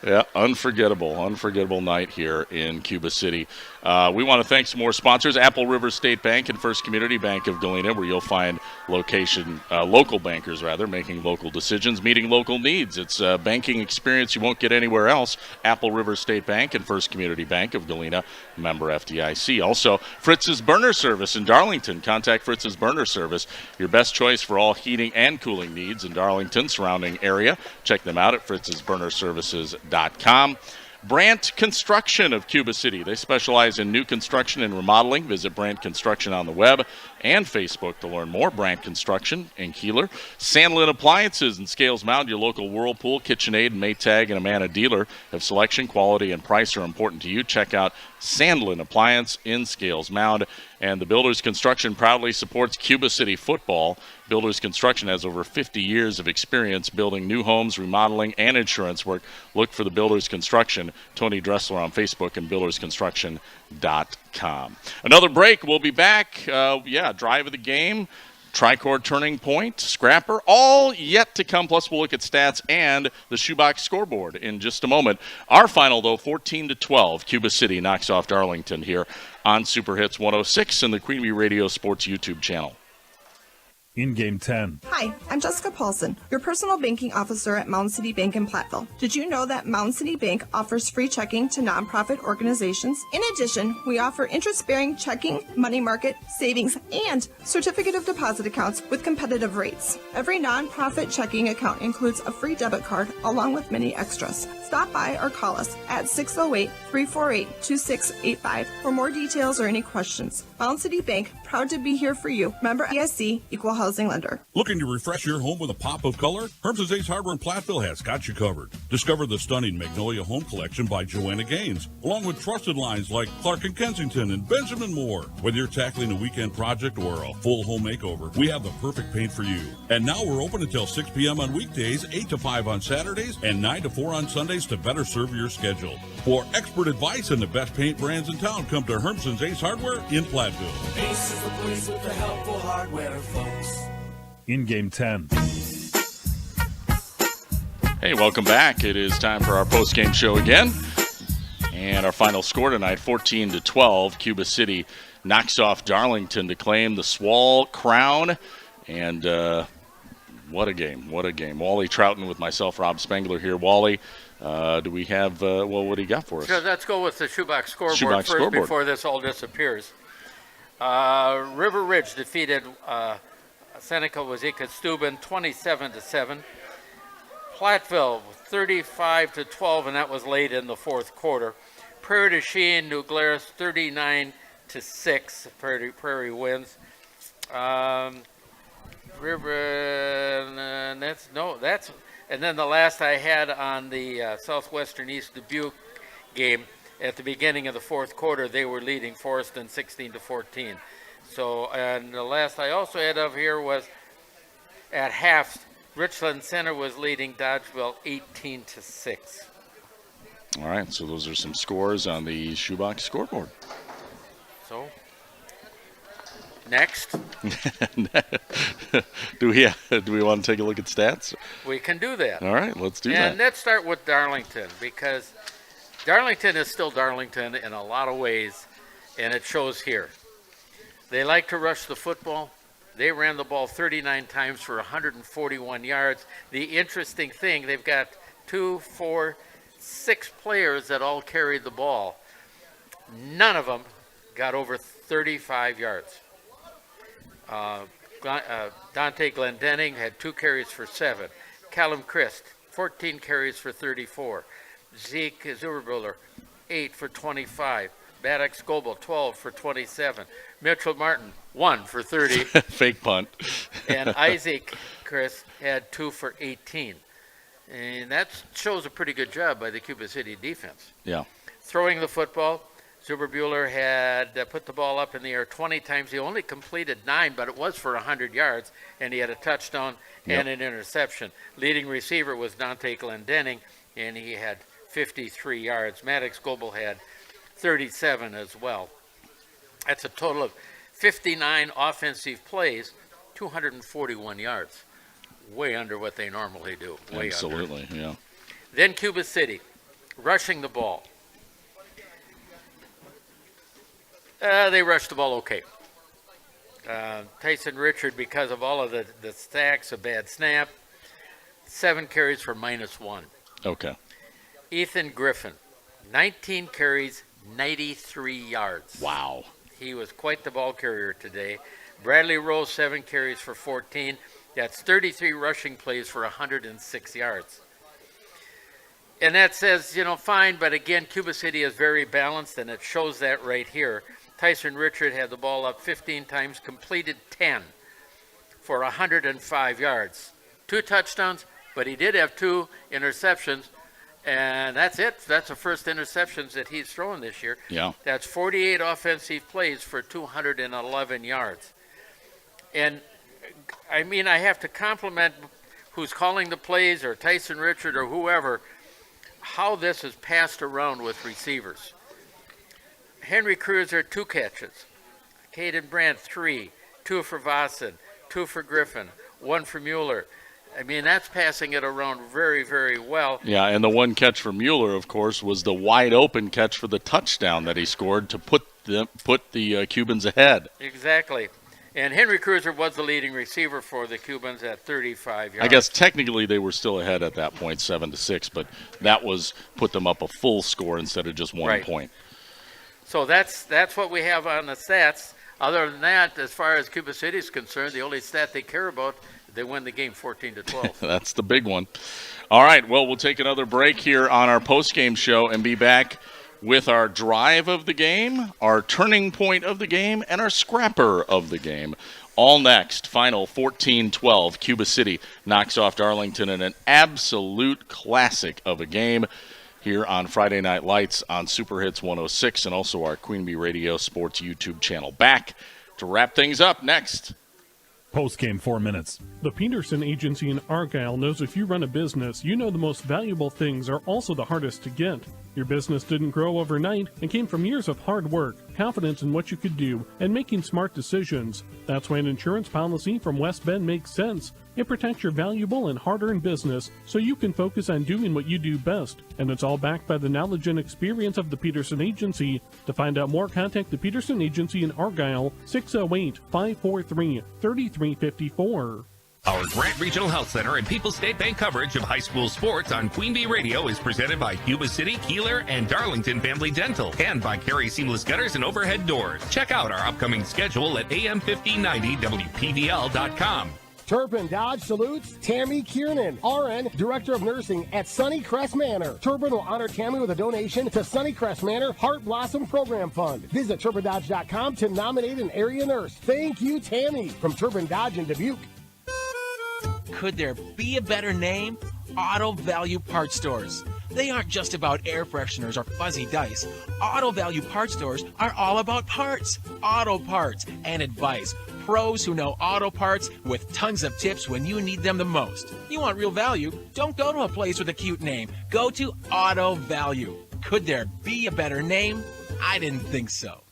Yeah, unforgettable night here in Cuba City. We want to thank some more sponsors, Apple River State Bank and First Community Bank of Galena, where you'll find local bankers making local decisions, meeting local needs. It's a banking experience you won't get anywhere else. Apple River State Bank and First Community Bank of Galena, member FDIC. Also, Fritz's Burner Service in Darlington. Contact Fritz's Burner Service, your best choice for all heating and cooling needs in Darlington, surrounding area. Check them out at fritzsburnerservices.com. Brandt Construction of Cuba City. They specialize in new construction and remodeling. Visit Brandt Construction on the web and Facebook to learn more. Brandt Construction in Kieler. Sandlin Appliances in Scales Mound, your local Whirlpool, KitchenAid, and Maytag and Amana dealer. If selection, quality, and price are important to you, check out Sandlin Appliance in Scales Mound. And the Builders Construction proudly supports Cuba City football. Builders Construction has over 50 years of experience building new homes, remodeling, and insurance work. Look for the Builders Construction. Tony Dressler on Facebook and buildersconstruction.com. Another break. We'll be back. Drive of the game, tri-court turning point, scrapper, all yet to come. Plus, we'll look at stats and the shoebox scoreboard in just a moment. Our final, though, 14-12. Cuba City knocks off Darlington here on Super Hits 106 and the Queen Bee Radio Sports YouTube channel. In Game 10. Hi, I'm Jessica Paulson, your personal banking officer at Mound City Bank in Platteville. Did you know that Mound City Bank offers free checking to nonprofit organizations? In addition, we offer interest-bearing checking, money market, savings, and certificate of deposit accounts with competitive rates. Every nonprofit checking account includes a free debit card along with many extras. Stop by or call us at 608-348-2685 for more details or any questions. Mound City Bank, proud to be here for you. Member FDIC, equal housing lender. Looking to refresh your home with a pop of color? Herms's Ace Hardware in Platteville has got you covered. Discover the stunning Magnolia Home Collection by Joanna Gaines, along with trusted lines like Clark & Kensington and Benjamin Moore. Whether you're tackling a weekend project or a full home makeover, we have the perfect paint for you. And now we're open until 6 p.m. on weekdays, 8 to 5 on Saturdays, and 9 to 4 on Sundays to better serve your schedule. For expert advice and the best paint brands in town, come to Herms's Ace Hardware in Platteville. Ace is the place with the helpful hardware, folks. In game 10. Hey, welcome back. It is time for our post-game show again. And our final score tonight, 14-12. Cuba City knocks off Darlington to claim the Swall crown. And what a game, what a game. Wally Troughton with myself, Rob Spangler here. Wally, do we have, what do you got for us? Sure, let's go with the shoebox scoreboard Shoebox first scoreboard. before this all disappears. River Ridge defeated Seneca Wazeeka-Steuben 27-7. Platteville 35-12, and that was late in the fourth quarter. Prairie du Chien, New Glarus 39-6. Prairie wins. And then the last I had on the Southwestern East Dubuque game at the beginning of the fourth quarter, they were leading Forreston 16-14. So, and the last I also had of here was at half, Richland Center was leading Dodgeville 18-6. All right, so those are some scores on the shoebox scoreboard. So, next. Do we want to take a look at stats? We can do that. All right, let's do that. And let's start with Darlington, because Darlington is still Darlington in a lot of ways, and it shows here. They like to rush the football. They ran the ball 39 times for 141 yards. The interesting thing, they've got 2, 4, 6 players that all carried the ball. None of them got over 35 yards. Dante Glendenning had 2 carries for 7. Callum Christ, 14 carries for 34. Zeke Zuberbuller, 8 for 25. Baddock Scoble, 12 for 27. Mitchell Martin, 1 for 30. Fake punt. And Isaac Chris had 2 for 18. And that shows a pretty good job by the Cuba City defense. Yeah. Throwing the football, Zuberbuller had put the ball up in the air 20 times. He only completed 9, but it was for 100 yards, and he had a touchdown and an interception. Leading receiver was Dante Glendenning, and he had 53 yards. Maddox Goebel had 37 as well. That's a total of 59 offensive plays, 241 yards. Way under what they normally do. Way Absolutely, under. Yeah. Then Cuba City, rushing the ball. They rushed the ball okay. Tyson Richard, because of all of the stacks, a bad snap, 7 carries for -1. Okay. Ethan Griffin, 19 carries, 93 yards. Wow. He was quite the ball carrier today. Bradley Rose, 7 carries for 14. That's 33 rushing plays for 106 yards. And that says, fine, but again, Cuba City is very balanced, and it shows that right here. Tyson Richard had the ball up 15 times, completed 10 for 105 yards. 2 touchdowns, but he did have 2 interceptions, and that's it. That's the first interceptions that he's thrown this year. Yeah. That's 48 offensive plays for 211 yards. And, I mean, I have to compliment who's calling the plays, or Tyson Richard or whoever, how this is passed around with receivers. Henry Cruiser, 2 catches. Caden Brandt, 3. 2 for Vossen, 2 for Griffin, 1 for Mueller. I mean, that's passing it around very, very well. Yeah, and the one catch for Mueller, of course, was the wide open catch for the touchdown that he scored to put the Cubans ahead. Exactly. And Henry Cruiser was the leading receiver for the Cubans at 35 yards. I guess technically they were still ahead at that point, 7-6, but that was put them up a full score instead of just 1 point. So that's what we have on the stats. Other than that, as far as Cuba City is concerned, the only stat they care about, they win the game 14-12. That's the big one. All right, well, we'll take another break here on our post-game show and be back with our drive of the game, our turning point of the game, and our scrapper of the game. All next, final 14-12. Cuba City knocks off Darlington in an absolute classic of a game here on Friday Night Lights on Super Hits 106 and also our Queen Bee Radio Sports YouTube channel. Back to wrap things up next. Postgame 4 minutes. The Peterson Agency in Argyle knows if you run a business, you know the most valuable things are also the hardest to get. Your business didn't grow overnight and came from years of hard work, confidence in what you could do, and making smart decisions. That's why an insurance policy from West Bend makes sense. It protects your valuable and hard-earned business so you can focus on doing what you do best. And it's all backed by the knowledge and experience of the Peterson Agency. To find out more, contact the Peterson Agency in Argyle, 608-543-3354. Our Grant Regional Health Center and People's State Bank coverage of high school sports on Queen Bee Radio is presented by Cuba City, Kieler, and Darlington Family Dental, and by Carey Seamless Gutters and Overhead Doors. Check out our upcoming schedule at am1590wpvl.com. Turpin Dodge salutes Tammy Kiernan, RN, Director of Nursing at Sunnycrest Manor. Turpin will honor Tammy with a donation to Sunnycrest Manor Heart Blossom Program Fund. Visit TurpinDodge.com to nominate an area nurse. Thank you, Tammy, from Turpin Dodge in Dubuque. Could there be a better name? Auto Value Parts Stores. They aren't just about air fresheners or fuzzy dice. Auto Value Parts Stores are all about parts, auto parts, and advice. Pros who know auto parts with tons of tips when you need them the most. You want real value? Don't go to a place with a cute name. Go to Auto Value. Could there be a better name? I didn't think so.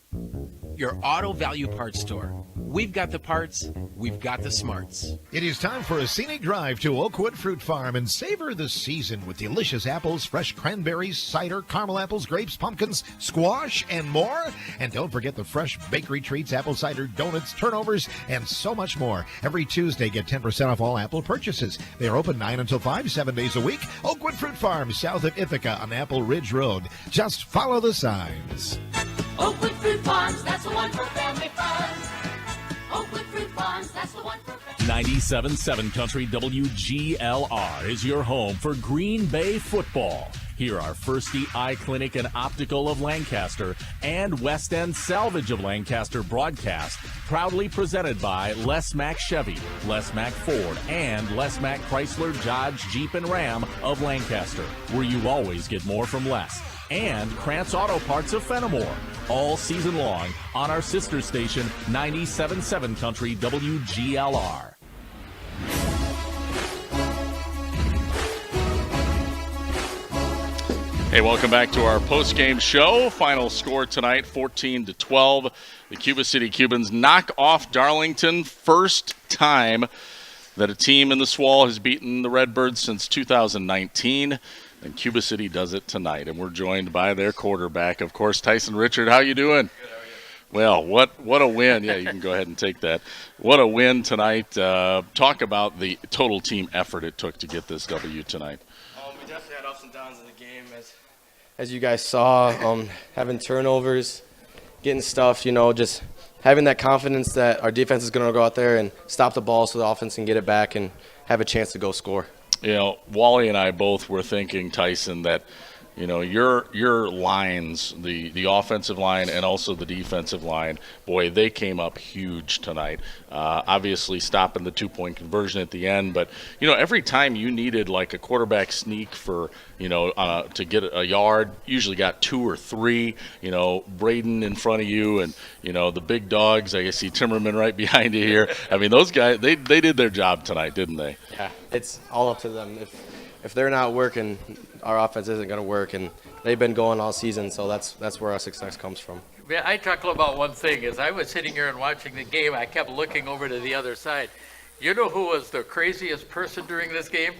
Your Auto Value Parts Store. We've got the parts, we've got the smarts. It is time for a scenic drive to Oakwood Fruit Farm and savor the season with delicious apples, fresh cranberries, cider, caramel apples, grapes, pumpkins, squash, and more. And don't forget the fresh bakery treats, apple cider, donuts, turnovers, and so much more. Every Tuesday, get 10% off all Apple purchases. They are open 9 until 5, 7 days a week. Oakwood Fruit Farm, south of Ithaca on Apple Ridge Road. Just follow the signs. Oakwood Fruit Farms, that's the one for family fun. Oakwood Fruit Farms, that's the one for family 97.7 Country WGLR is your home for Green Bay football. Here are Firsty Eye Clinic and Optical of Lancaster and West End Salvage of Lancaster broadcast, proudly presented by Les Mack Chevy, Les Mack Ford, and Les Mack Chrysler, Dodge, Jeep, and Ram of Lancaster, where you always get more from less. And Krantz Auto Parts of Fenimore, all season long on our sister station, 97.7 Country WGLR. Hey, welcome back to our post-game show. Final score tonight, 14-12. The Cuba City Cubans knock off Darlington. First time that a team in the Swall has beaten the Redbirds since 2019. And Cuba City does it tonight. And we're joined by their quarterback, of course, Tyson Richard. How you doing? Good, how are you? Well, what a win. Yeah, you can go ahead and take that. What a win tonight. Talk about the total team effort it took to get this W tonight. We definitely had ups and downs in the game, as you guys saw, having turnovers, getting stuff, just having that confidence that our defense is going to go out there and stop the ball so the offense can get it back and have a chance to go score. Wally and I both were thinking, Tyson, that your lines, the offensive line and also the defensive line, boy, they came up huge tonight. Obviously stopping the 2-point conversion at the end, but every time you needed like a quarterback sneak for to get a yard, usually got 2 or 3. Braden in front of you, and the big dogs. I see Timmerman right behind you here. I mean, those guys, they did their job tonight, didn't they? Yeah, it's all up to them. If they're not working, our offense isn't going to work, and they've been going all season, so that's where our success comes from. Yeah, I chuckle about one thing. As I was sitting here and watching the game, I kept looking over to the other side. You know who was the craziest person during this game?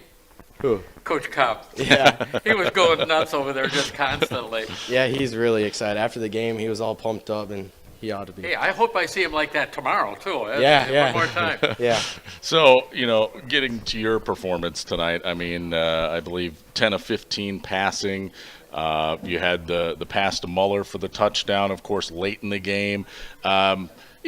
Who? Coach Cobb. Yeah. He was going nuts over there just constantly. Yeah, he's really excited. After the game, he was all pumped up, and he ought to be. Hey, I hope I see him like that tomorrow, too. Yeah. One more time. Yeah. So, getting to your performance tonight, I mean, I believe 10 of 15 passing. You had the pass to Muller for the touchdown, of course, late in the game.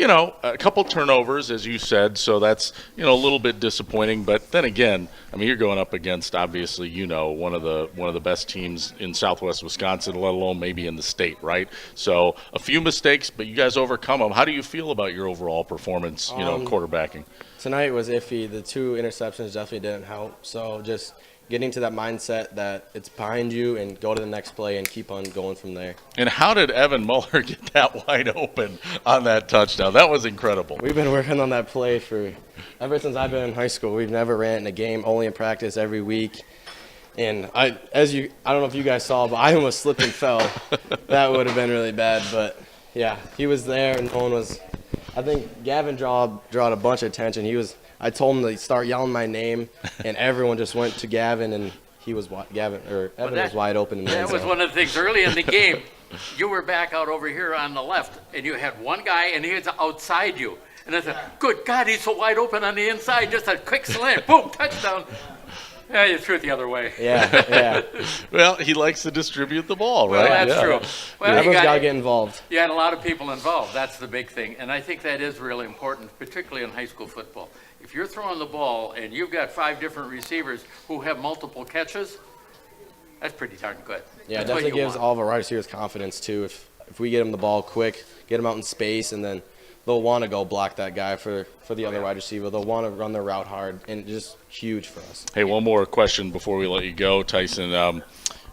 a couple turnovers, as you said, so that's, a little bit disappointing. But then again, I mean, you're going up against, obviously, one of the best teams in Southwest Wisconsin, let alone maybe in the state, right? So a few mistakes, but you guys overcome them. How do you feel about your overall performance, quarterbacking? Tonight was iffy. The 2 interceptions definitely didn't help. So just getting to that mindset that it's behind you and go to the next play and keep on going from there. And how did Evan Muller get that wide open on that touchdown? That was incredible. We've been working on that play ever since I've been in high school. We've never ran in a game, only in practice every week. And I don't know if you guys saw, but I almost slipped and fell. That would have been really bad. But, yeah, he was there and no one was – I think Gavin drawed a bunch of attention. I told him to start yelling my name, and everyone just went to Gavin, and Evan was wide open. In the that was one of the things early in the game. You were back out over here on the left, and you had one guy, and he was outside you. And I said, good God, he's so wide open on the inside. Just a quick slant, boom, touchdown. Yeah, you threw it the other way. Yeah. Well, he likes to distribute the ball, right? Well, that's true. Well, everyone's got to get involved. You had a lot of people involved. That's the big thing. And I think that is really important, particularly in high school football. If you're throwing the ball and you've got 5 different receivers who have multiple catches, that's pretty darn good. Yeah, it definitely gives all of our wide receivers confidence, too. If we get them the ball quick, get them out in space, and then they'll want to go block that guy for the other wide receiver. They'll want to run their route hard, and just huge for us. Hey, one more question before we let you go, Tyson.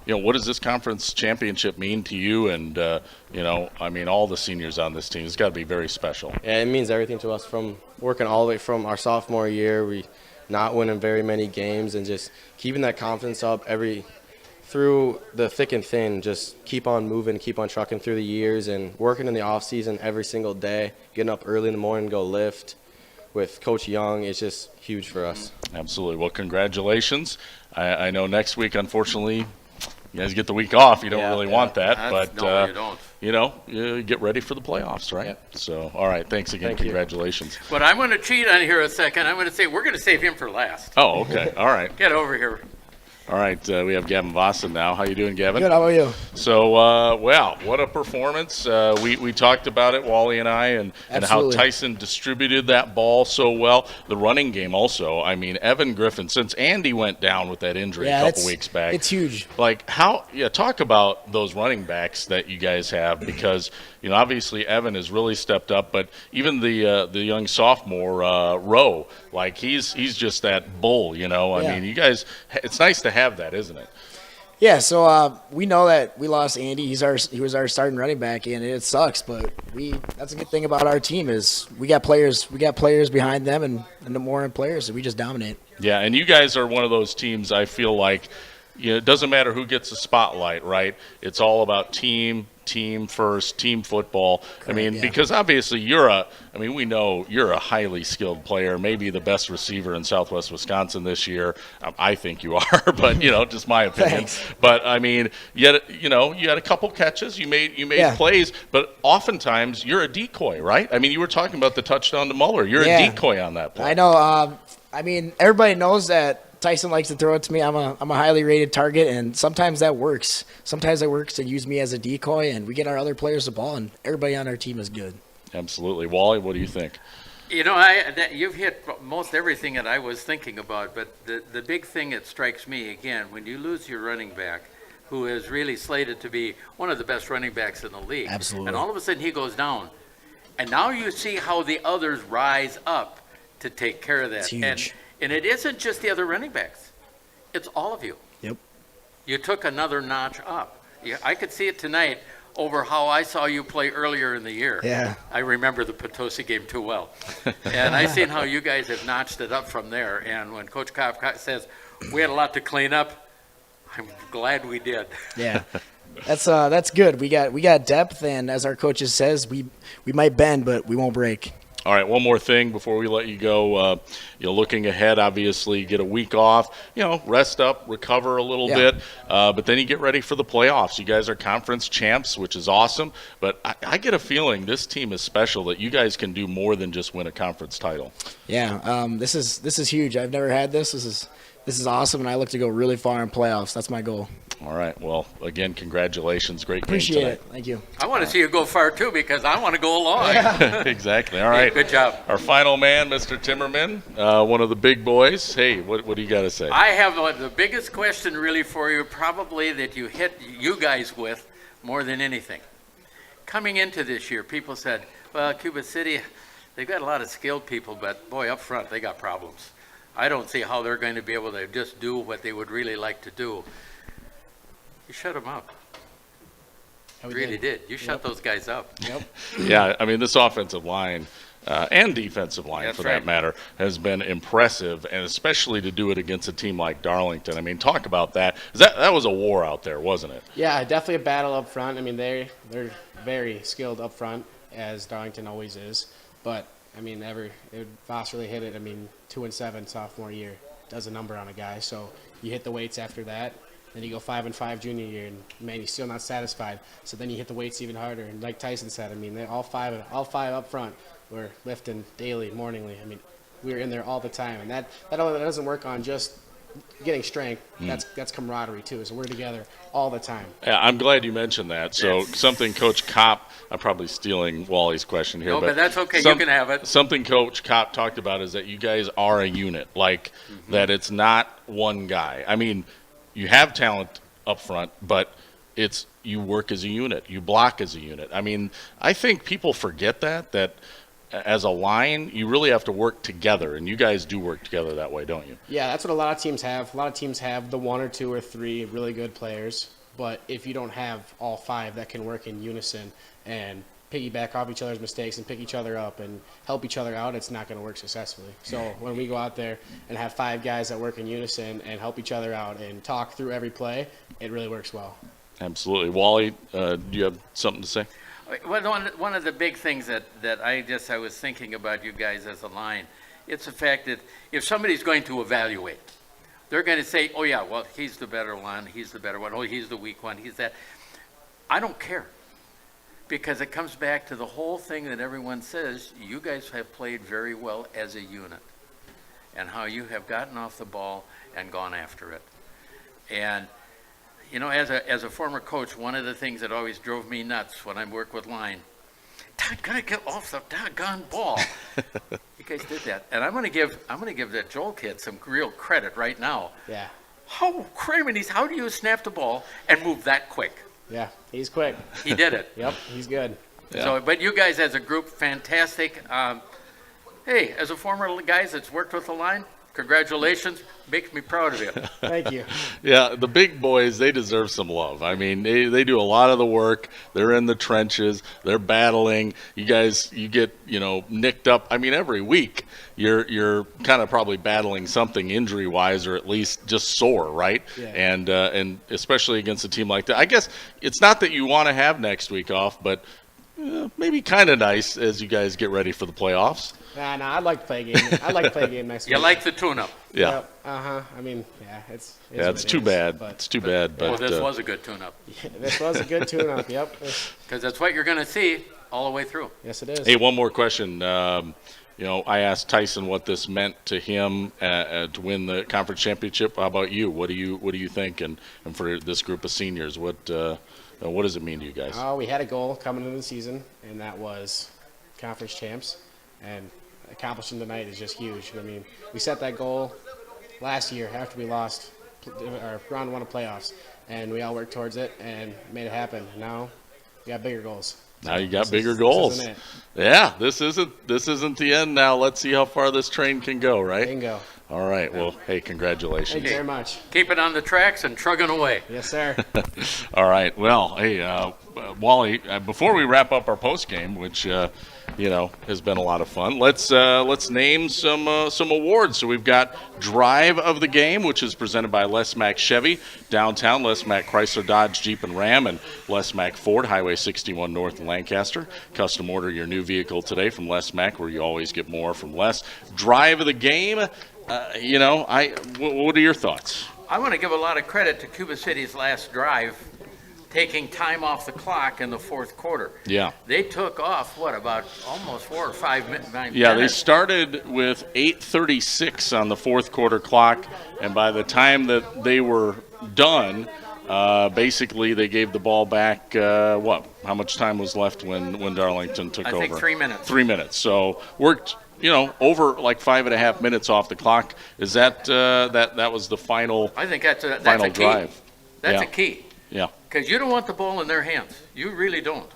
What does this conference championship mean to you and, all the seniors on this team? It's got to be very special. Yeah, it means everything to us, from working all the way from our sophomore year. We not winning very many games and just keeping that confidence up through the thick and thin. Just keep on moving, keep on trucking through the years, and working in the off season every single day, getting up early in the morning, go lift with Coach Young. It's just huge for us. Absolutely. Well, congratulations. I know next week, unfortunately, you guys get the week off. You don't really want that, but you don't. You get ready for the playoffs, right? Yep. So, all right, thanks again. Congratulations. But I'm going to cheat on here a second. I'm going to say we're going to save him for last. Oh, okay. All right. Get over here. All right, we have Gavin Vossen now. How you doing, Gavin? Good. How about you? So, what a performance. We talked about it, Wally and I, and how Tyson distributed that ball so well. The running game also. I mean, Evan Griffin, since Andy went down with that injury a couple weeks back. It's huge. Talk about those running backs that you guys have, because, obviously Evan has really stepped up, but even the young sophomore, Rowe, he's just that bull, I mean, you guys, it's nice to have that, isn't it? Yeah, so we know that we lost Andy. He was our starting running back, and it sucks. But that's a good thing about our team is we got players behind them, and the more players, so we just dominate. Yeah, and you guys are one of those teams. I feel like it doesn't matter who gets the spotlight, right? It's all about team first, team football. Correct, I mean, because obviously we know you're a highly skilled player, maybe the best receiver in Southwest Wisconsin this year. I think you are, but just my opinion. Thanks. But I mean, you had a couple catches, you made plays, but oftentimes you're a decoy, right? I mean, you were talking about the touchdown to Muller. You're a decoy on that play. I know. I mean, everybody knows that Tyson likes to throw it to me. I'm a highly rated target, and sometimes that works. Sometimes it works to use me as a decoy, and we get our other players the ball, and everybody on our team is good. Absolutely. Wally, what do you think? You've hit most everything that I was thinking about, but the big thing that strikes me, again, when you lose your running back, who is really slated to be one of the best running backs in the league. Absolutely. And all of a sudden he goes down. And now you see how the others rise up to take care of that. It's huge. And it isn't just the other running backs. It's all of you. Yep. You took another notch up. I could see it tonight over how I saw you play earlier in the year. Yeah. I remember the Potosi game too well. And I seen how you guys have notched it up from there. And when Coach Kopp says, we had a lot to clean up, I'm glad we did. Yeah. That's good. We got depth, and as our coaches says, we might bend, but we won't break. All right, one more thing before we let you go. Looking ahead, obviously, get a week off, rest up, recover a little bit, but then you get ready for the playoffs. You guys are conference champs, which is awesome, but I get a feeling this team is special, that you guys can do more than just win a conference title. Yeah, this is huge. I've never had this. This is This is awesome, and I look to go really far in playoffs. That's my goal. All right. Well, again, congratulations. Great game Appreciate tonight. it. Thank you. I want to see you go far, too, because I want to go along. Exactly. All right. Hey, good job. Our final man, Mr. Timmerman, one of the big boys. Hey, what do you got to say? I have the biggest question really for you, probably that you hit you guys with more than anything. Coming into this year, people said, well, Cuba City, they've got a lot of skilled people, but boy, up front, they got problems. I don't see how they're going to be able to just do what they would really like to do. You shut them up. You really did. You shut those guys up. Yep. Yeah, I mean, this offensive line and defensive line, That's for right. that matter, has been impressive, and especially to do it against a team like Darlington. I mean, talk about that. That was a war out there, wasn't it? Yeah, definitely a battle up front. I mean, they're very skilled up front, as Darlington always is. But, I mean, Voss really hit it. I mean, 2-7 sophomore year does a number on a guy. So you hit the weights after that. Then you go 5-5 junior year, and man, you're still not satisfied. So then you hit the weights even harder. And like Tyson said, I mean, they all five up front were lifting daily, morningly. I mean, we were in there all the time, and that doesn't work on just getting strength. That's camaraderie too. So we're together all the time. Yeah, I'm glad you mentioned that. So something Coach Kopp, I'm probably stealing Wally's question here. No, but that's okay. You can have it. Something Coach Kopp talked about is that you guys are a unit, like that it's not one guy. I mean, you have talent up front, but you work as a unit. You block as a unit. I mean, I think people forget that as a line, you really have to work together, and you guys do work together that way, don't you? Yeah, that's what a lot of teams have. A lot of teams have the 1 or 2 or 3 really good players, but if you don't have all 5 that can work in unison and piggyback off each other's mistakes and pick each other up and help each other out, it's not going to work successfully. So when we go out there and have 5 guys that work in unison and help each other out and talk through every play, it really works well. Absolutely. Wally, do you have something to say? Well, one of the big things that I was thinking about you guys as a line, it's the fact that if somebody's going to evaluate, they're going to say, oh, yeah, well, he's the better one, he's the better one, oh, he's the weak one, he's that. I don't care, because it comes back to the whole thing that everyone says, you guys have played very well as a unit, and how you have gotten off the ball and gone after it. And you know, as a former coach, one of the things that always drove me nuts when I work with line, gotta get off the doggone ball. You guys did that, and I'm gonna give that Joel kid some real credit right now. Yeah. How do you snap the ball and move that quick? Yeah, he's quick. He did it. Yep, he's good. Yeah. So, but you guys as a group, fantastic. Hey, as a former guys that's worked with the line, congratulations. Makes me proud of you. Thank you. Yeah, the big boys, they deserve some love. I mean, they do a lot of the work. They're in the trenches. They're battling. You guys, you get, nicked up. I mean, every week you're kind of probably battling something injury-wise, or at least just sore, right? Yeah. And especially against a team like that. I guess it's not that you want to have next week off, but maybe kind of nice as you guys get ready for the playoffs. Nah, I'd like to play a game. I'd like to play a game next week. You like the tune-up? Yeah. Yep. I mean, yeah, it's too bad. It's too bad. But this was a good tune-up. Yeah, this was a good tune-up. Yep. Because that's what you're going to see all the way through. Yes, it is. Hey, one more question. I asked Tyson what this meant to him to win the conference championship. How about you? What do you think? And for this group of seniors, what does it mean to you guys? We had a goal coming into the season, and that was conference champs, and accomplishing tonight is just huge. I mean, we set that goal last year after we lost our round 1 of playoffs, and we all worked towards it and made it happen. Now we got bigger goals. Now you got bigger goals. This isn't it. Yeah, this isn't the end. Now let's see how far this train can go, right? Bingo. All right. Well, hey, congratulations. Thank you very much. Keep it on the tracks and trugging away. Yes, sir. All right. Well, hey, Wally, before we wrap up our post game, which has been a lot of fun, let's name some awards. So we've got Drive of the Game, which is presented by Les Mack Chevy, Downtown, Les Mack Chrysler Dodge Jeep and Ram, and Les Mack Ford, Highway 61 North in Lancaster. Custom order your new vehicle today from Les Mack, where you always get more from Les. Drive of the Game. What are your thoughts? I want to give a lot of credit to Cuba City's last drive, taking time off the clock in the fourth quarter. Yeah. They took off, about almost 4 or 5 minutes? Yeah, they started with 8:36 on the fourth quarter clock, and by the time that they were done, basically they gave the ball back, how much time was left when Darlington took over? I think 3 minutes. 3 minutes. So worked, over like 5.5 minutes off the clock. Is that that was the final? I think that's a final key. drive. That's Yeah. a key. Yeah. Because you don't want the ball in their hands. You really don't.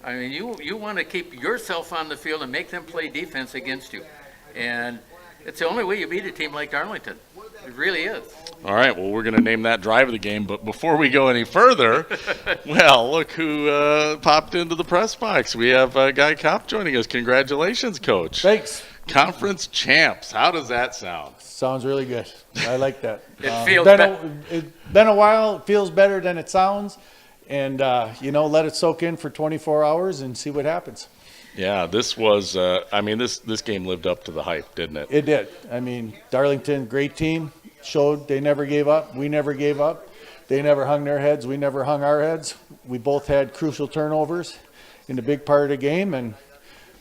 I mean, you want to keep yourself on the field and make them play defense against you. And it's the only way you beat a team like Darlington. It really is. All right, well, we're going to name that drive of the game. But before we go any further, well, look who popped into the press box. We have Guy Kopp joining us. Congratulations, Coach. Thanks. Conference champs. How does that sound? Sounds really good. I like that. It feels it's been a while. It feels better than it sounds. And, let it soak in for 24 hours and see what happens. Yeah, this was, this game lived up to the hype, didn't it? It did. I mean, Darlington, great team, showed they never gave up. We never gave up. They never hung their heads. We never hung our heads. We both had crucial turnovers in the big part of the game, and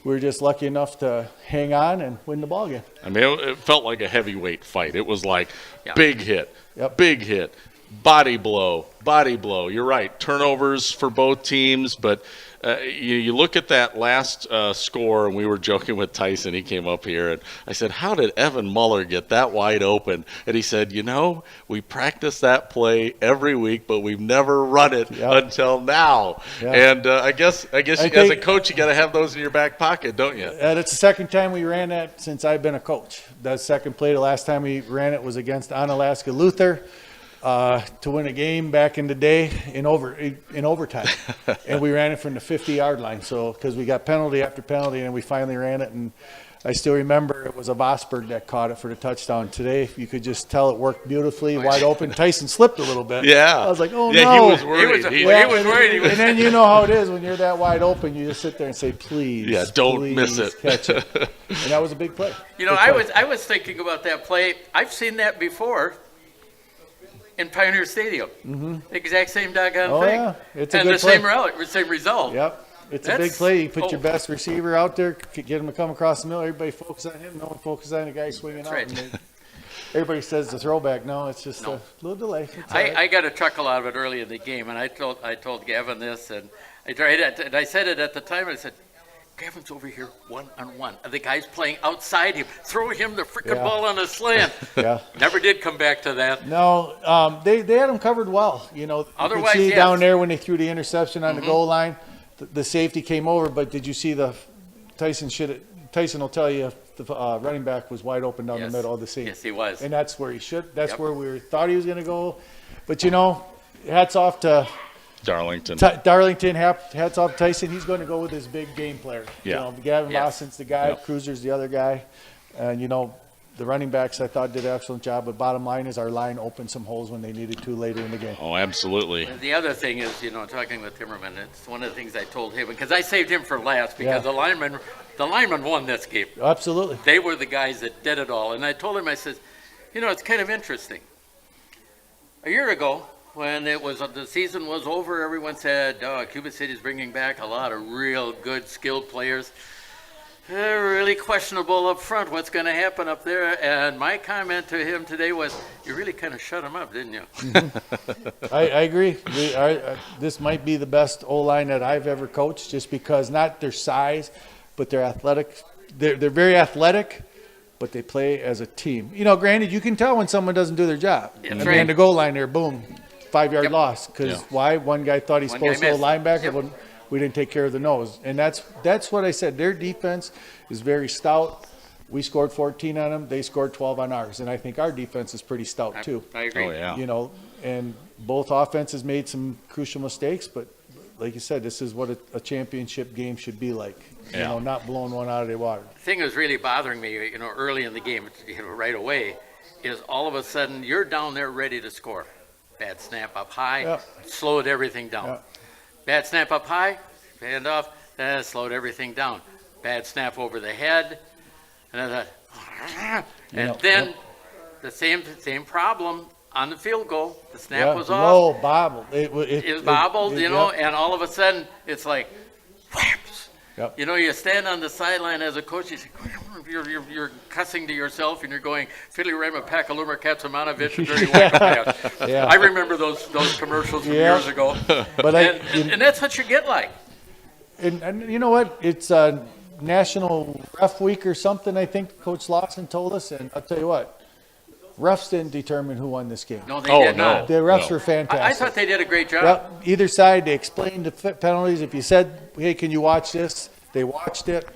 we were just lucky enough to hang on and win the ball game. I mean, it felt like a heavyweight fight. It was like big hit, big hit, body blow. You're right. Turnovers for both teams, but you look at that last score, and we were joking with Tyson. He came up here, and I said, how did Evan Muller get that wide open? And he said, we practice that play every week, but we've never run it until now. Yeah. And I guess as a coach, you got to have those in your back pocket, don't you? It's the second time we ran that since I've been a coach. That second play, the last time we ran it was against Onalaska Luther. To win a game back in the day in overtime, and we ran it from the 50-yard line. So because we got penalty after penalty, and we finally ran it, and I still remember it was a Vosberg that caught it for the touchdown. Today, you could just tell it worked beautifully, wide open. Tyson slipped a little bit. Yeah, I was like, oh yeah, no. He was worried. He was worried. And then you know how it is when you're that wide open. You just sit there and say, please. Yeah, don't miss it. Catch it. And that was a big play. I was thinking about that play. I've seen that before. In Pioneer Stadium, the exact same doggone thing. Yeah. It's a and good the same result. Yep, it's a big play. You put your best receiver out there, get him to come across the middle. Everybody focus on him. No one focuses on the guy swinging out. Right. And everybody says the throwback. No, it's just a little delay. I got a chuckle out of it early in the game, and I told Gavin this, and I said it at the time. I said, Gavin's over here one-on-one. The guy's playing outside him. Throw him the freaking ball on a slant. Yeah. Never did come back to that. No, they had him covered well. Otherwise, you could see down there when they threw the interception on the goal line, the safety came over. But did you see Tyson will tell you the running back was wide open down the middle of the seam. Yes, he was. And that's where he should. That's where we thought he was going to go. But hats off to Darlington. Darlington, hats off to Tyson. He's going to go with his big game player. Yeah. Gavin Lawson's the guy. Cruiser's the other guy. And, the running backs, I thought, did an excellent job. But bottom line is our line opened some holes when they needed to later in the game. Oh, absolutely. The other thing is, talking with Timmerman, it's one of the things I told him, because I saved him for last, because the linemen won this game. Absolutely. They were the guys that did it all. And I told him, I said, it's kind of interesting. A year ago, when the season was over, everyone said, Cuba City's bringing back a lot of real good, skilled players. They're really questionable up front. What's going to happen up there? And my comment to him today was, you really kind of shut him up, didn't you? I agree. This might be the best O-line that I've ever coached, just because not their size, but they're athletic. They're very athletic, but they play as a team. Granted, you can tell when someone doesn't do their job. That's And the goal line there, boom. 5-yard loss. Because why? One guy thought he's supposed to go linebacker, but we didn't take care of the nose. And that's what I said. Their defense is very stout. We scored 14 on them. They scored 12 on ours. And I think our defense is pretty stout, too. I agree. Oh, yeah. And both offenses made some crucial mistakes. But like you said, this is what a championship game should be like. Not blowing one out of the water. The thing that was really bothering me, early in the game, right away, is all of a sudden you're down there ready to score. Bad snap up high, slowed everything down. Bad snap up high, hand off, slowed everything down. Bad snap over the head, and then the same problem on the field goal. The snap was off. Low bobbled. It was bobbled, you know, and all of a sudden it's like, whaps. Yep. You know, you stand on the sideline as a coach, you're cussing to yourself, and you're going, Philly Raymond Pakaluma Katsamanovic and Dirty White. Yeah. I remember those commercials from years ago. But and that's what you get like. And you know what? It's National Ref Week or something, I think Coach Lawson told us. And I'll tell you what, refs didn't determine who won this game. No, they did not. The refs were fantastic. I thought they did a great job. Yep. Either side, they explained the penalties. If you said, hey, can you watch this? They watched it.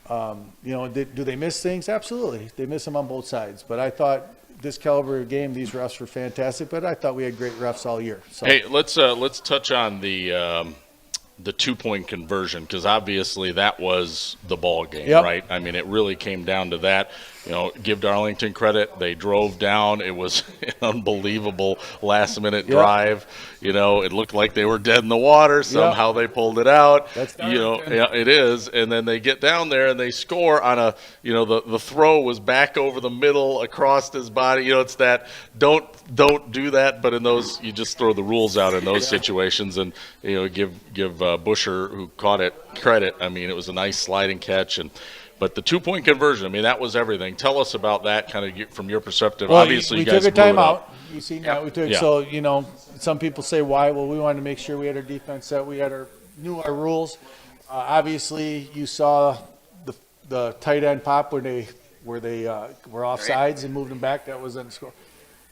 You know, do they miss things? Absolutely. They miss them on both sides. But I thought this caliber of game, these refs were fantastic. But I thought we had great refs all year. So. Hey, let's touch on the 2-point conversion, because obviously that was the ball game, right? I mean, it really came down to that. You know, give Darlington credit. They drove down. It was an unbelievable last-minute drive. You know, it looked like they were dead in the water. Somehow they pulled it out. That's you know, it is. And then they get down there and they score on a, you know, the throw was back over the middle across his body. You know, it's that don't do that. But in those, you just throw the rules out in those situations. And, you know, give Busher, who caught it, credit. I mean, it was a nice sliding catch. But the 2-point conversion, I mean, that was everything. Tell us about that, kind of from your perspective. Well, obviously, we you guys took a blew it timeout. up. You see now we took so you know some people say why? Well, we wanted to make sure we had our defense set. We had knew our rules. Obviously, you saw the tight end pop where they were offsides and moved them back. That was on the score.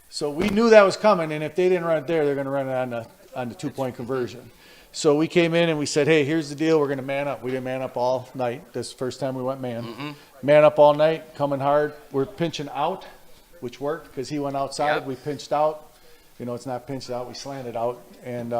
So we knew that was coming, and if they didn't run it there, they're going to run it on the 2-point conversion. So we came in and we said, hey, here's the deal. We're going to man up. We didn't man up all night. This is the first time we went man. Mm-hmm. Man up all night, coming hard. We're pinching out, which worked because he went outside. Yep. We pinched out. You know, it's not pinched out. We slanted out. And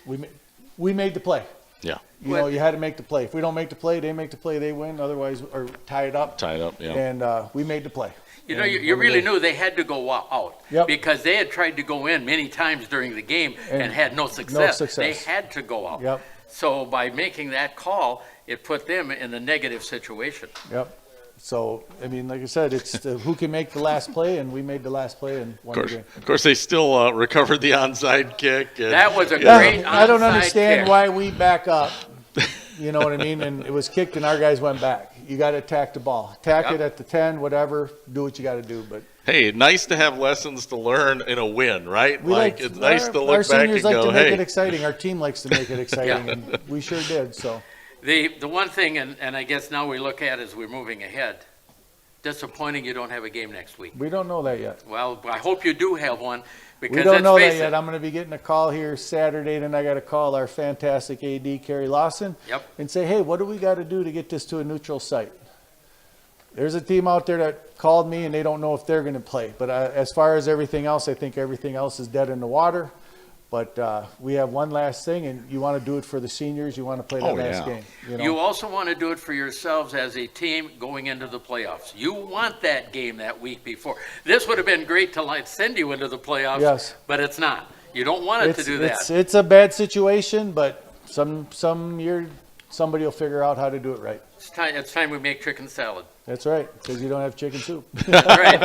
we made the play. Yeah. You know, you had to make the play. If we don't make the play, they make the play, they win. Otherwise, or tie it up. Yeah. And we made the play. You know, you really knew they had to go out because they had tried to go in many times during the game and had no success. They had to go out. Yep. So by making that call, it put them in a negative situation. Yep. So, I mean, like I said, it's who can make the last play, and we made the last play and won the game. Of course, they still recovered the onside kick. That was a great onside I don't understand kick. why we back up. You know what I mean? And it was kicked, and our guys went back. You got to attack the ball. Attack it at the 10, whatever. Do what you got to do. But hey, nice to have lessons to learn in a win, right? It's nice to look our back seniors and like go, to make hey. it exciting. Our team likes to make it exciting, and we sure did. So the one thing, and I guess now we look at as we're moving ahead, disappointing you don't have a game next week. We don't know that yet. Well, I hope you do have one. Because we don't know that it. yet. I'm going to be getting a call here Saturday, and I got to call our fantastic AD, Carey Lawson, and say, hey, what do we got to do to get this to a neutral site? There's a team out there that called me, and they don't know if they're going to play. But as far as everything else, I think everything else is dead in the water. But we have one last thing, and you want to do it for the seniors. You want to play that last game. You know? You also want to do it for yourselves as a team going into the playoffs. You want that game that week before. This would have been great to send you into the playoffs, but it's not. You don't want it to do that. It's a bad situation, but some year somebody will figure out how to do it right. It's time we make chicken salad. That's right, because you don't have chicken soup. Right.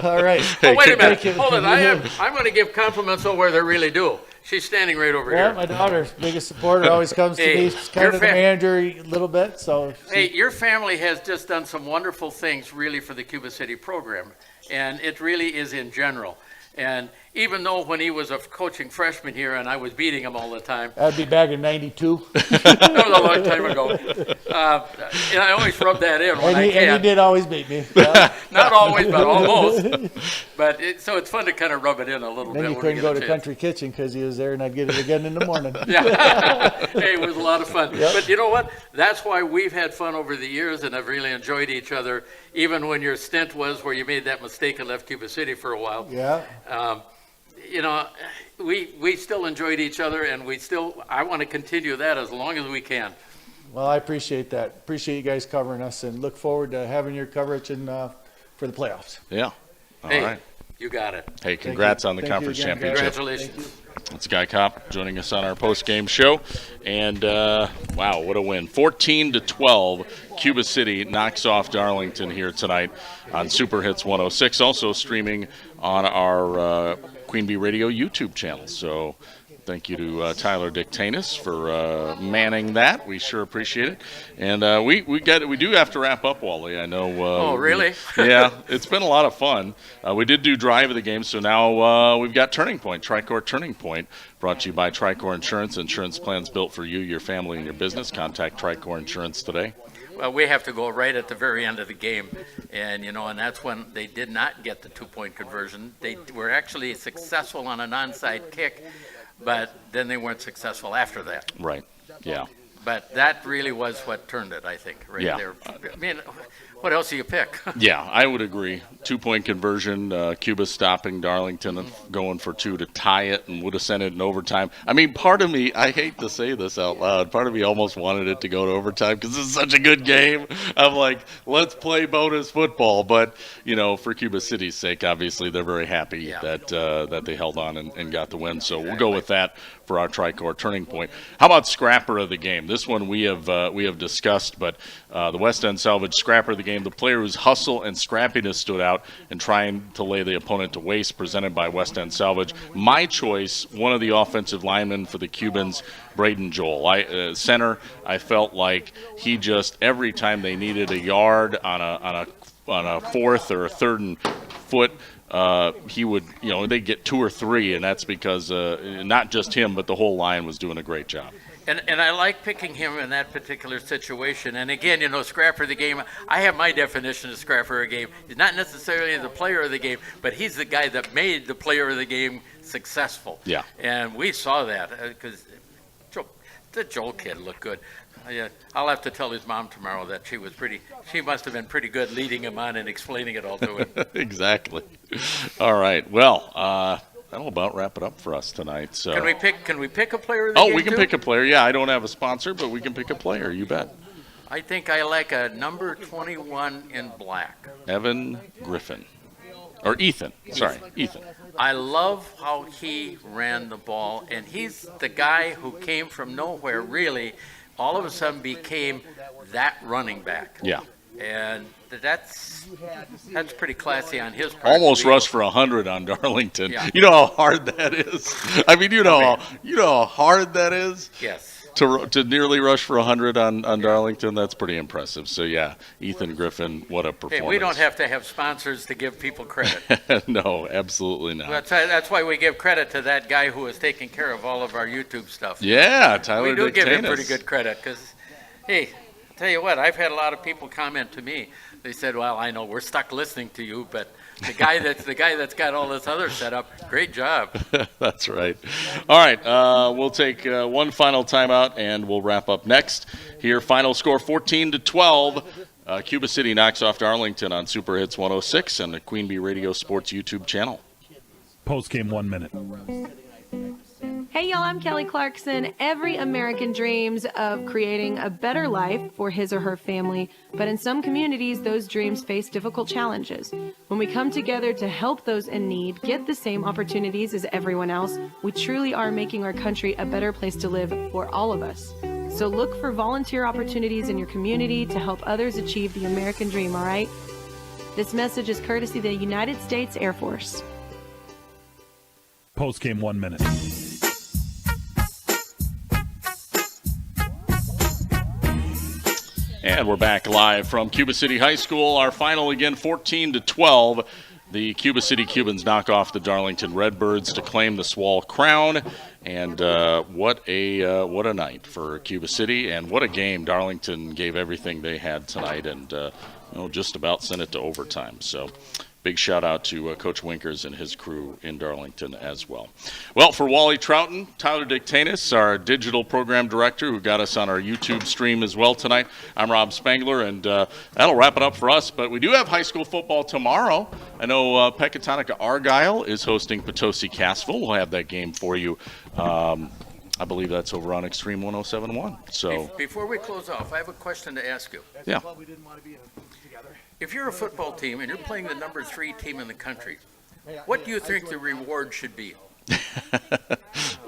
All right. Oh, wait a minute. Hold on. I'm going to give compliments over where they're really due. She's standing right over here. My daughter, biggest supporter, always comes to me. She's kind of the manager a little bit. So. Hey, your family has just done some wonderful things really for the Cuba City program, and it really is in general. And even though when he was a coaching freshman here and I was beating him all the time. That'd be back in 92. That was a long time ago. And I always rub that in when I can. And he did always beat me. Not always, but almost. But so it's fun to kind of rub it in a little bit. Then you couldn't go to Country Kitchen because he was there and I'd get it again in the morning. Hey, it was a lot of fun. Yep. But you know what? That's why we've had fun over the years and have really enjoyed each other, even when your stint was where you made that mistake and left Cuba City for a while. Yeah. You know, we still enjoyed each other, and I want to continue that as long as we can. Well, I appreciate that. Appreciate you guys covering us, and look forward to having your coverage for the playoffs. Yeah. All right. You got it. Hey, congrats on the Thank you conference again, guys. championship. Congratulations. It's Guy Kopp joining us on our post-game show. And, wow, what a win. 14-12, Cuba City knocks off Darlington here tonight on Super Hits 106. Also streaming on our Queen Bee Radio YouTube channel. So thank you to Tyler Dictanis for manning that. We sure appreciate it. And we do have to wrap up, Wally. I know. Oh, really? Yeah, it's been a lot of fun. We did do drive of the game, so now we've got Turning Point, Tricor Turning Point, brought to you by Tricor Insurance. Insurance plans built for you, your family, and your business. Contact Tricor Insurance today. Well, we have to go right at the very end of the game, and and that's when they did not get the 2-point conversion. They were actually successful on an onside kick, but then they weren't successful after that. Right. Yeah. But that really was what turned it, I think, right there. I mean, what else do you pick? Yeah, I would agree. 2-point conversion, Cuba stopping Darlington and going for 2 to tie it and would have sent it in overtime. I mean, part of me, I hate to say this out loud, part of me almost wanted it to go to overtime because this is such a good game. I'm like, let's play bonus football. But, for Cuba City's sake, obviously they're very happy that they held on and got the win. So we'll go with that for our Tricor Turning Point. How about Scrapper of the game? This one we have discussed, but the West End Salvage Scrapper of the game, the player whose hustle and scrappiness stood out in trying to lay the opponent to waste, presented by West End Salvage. My choice, one of the offensive linemen for the Cubans, Braden Joel. Center, I felt like he just, every time they needed a yard on a fourth or a third and foot, he would, they'd get 2 or 3, and that's because not just him, but the whole line was doing a great job. And I like picking him in that particular situation. And again, Scrapper of the game, I have my definition of Scrapper of the game. He's not necessarily the player of the game, but he's the guy that made the player of the game successful. Yeah. And we saw that because the Joel kid looked good. I'll have to tell his mom tomorrow that she must have been pretty good leading him on and explaining it all to him. Exactly. All right. Well, that'll about wrap it up for us tonight. So Can we pick a player of the game? Oh, we can too? pick a player. Yeah, I don't have a sponsor, but we can pick a player. You bet. I think I like a number 21 in black. Evan Griffin. Or Ethan. Sorry, Ethan. I love how he ran the ball, and he's the guy who came from nowhere, really, all of a sudden became that running back. Yeah. And that's pretty classy on his part. Almost rushed for 100 on Darlington. Yeah. You know how hard that is. I mean, you know how hard that is. Yes. To nearly rush for 100 on Darlington, that's pretty impressive. So yeah, Ethan Griffin, what a performance. Hey, we don't have to have sponsors to give people credit. No, absolutely not. That's why we give credit to that guy who is taking care of all of our YouTube stuff. Yeah, Tyler We do give him Dictanis. pretty good credit because, hey, I'll tell you what, I've had a lot of people comment to me. They said, "Well, I know we're stuck listening to you, but the guy that's got all this other setup, great job." That's right. All right, we'll take one final timeout and we'll wrap up next. Here, final score 14-12. Cuba City knocks off Darlington on Super Hits 106 and the Queen Bee Radio Sports YouTube channel. Post-game 1 minute. Hey y'all, I'm Kelly Clarkson. Every American dreams of creating a better life for his or her family, but in some communities, those dreams face difficult challenges. When we come together to help those in need get the same opportunities as everyone else, we truly are making our country a better place to live for all of us. So look for volunteer opportunities in your community to help others achieve the American dream, all right? This message is courtesy of the United States Air Force. Post-game 1 minute. And we're back live from Cuba City High School. Our final again, 14-12. The Cuba City Cubans knock off the Darlington Redbirds to claim the Swall crown. And what a night for Cuba City, and what a game. Darlington gave everything they had tonight, and just about sent it to overtime. So big shout out to Coach Winkers and his crew in Darlington as well. Well, for Wally Troughton, Tyler Dictanis, our digital program director, who got us on our YouTube stream as well tonight. I'm Rob Spangler, and that'll wrap it up for us. But we do have high school football tomorrow. I know Pecatonica Argyle is hosting Potosi Cassville. We'll have that game for you. I believe that's over on Extreme 107.1. So before we close off, I have a question to ask you. Yeah. If you're a football team and you're playing the number 3 team in the country, What do you think the reward should be?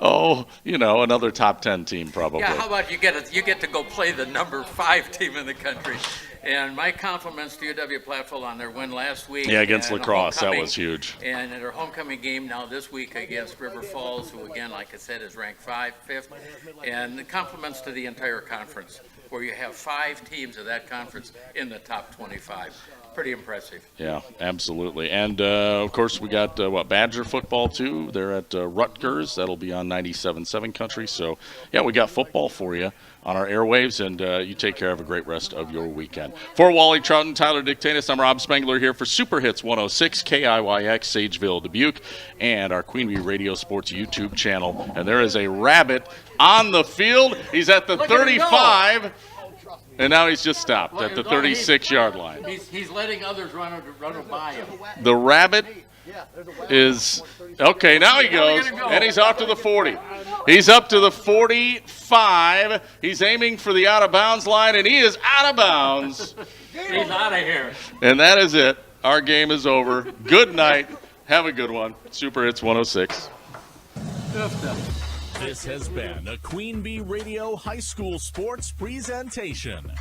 Oh, another top 10 team probably. Yeah, how about you get to go play the number 5 team in the country. And my compliments to UW Platteville on their win last week. Yeah, against La Crosse, that was huge. And in their homecoming game now this week against River Falls, who again, like I said, is ranked 5th. And the compliments to the entire conference, where you have 5 teams of that conference in the top 25. Pretty impressive. Yeah, absolutely. And, of course, we got, Badger football, too. They're at Rutgers. That'll be on 97.7 Country. So, yeah, we got football for you on our airwaves, and you take care of a great rest of your weekend. For Wally Trouton, Tyler Dictatus, I'm Rob Spangler here for Super Hits 106, KIYX, Sageville, Dubuque, and our Queen Bee Radio Sports YouTube channel. And there is a rabbit on the field. He's at the 35. And now he's just stopped at the 36-yard line. He's letting others run by him. The rabbit is okay. Now he goes, and he's off to the 40. He's up to the 45. He's aiming for the out-of-bounds line, and he is out of bounds. He's out of here. And that is it. Our game is over. Good night. Have a good one. Super Hits 106. This has been a Queen Bee Radio High School Sports presentation.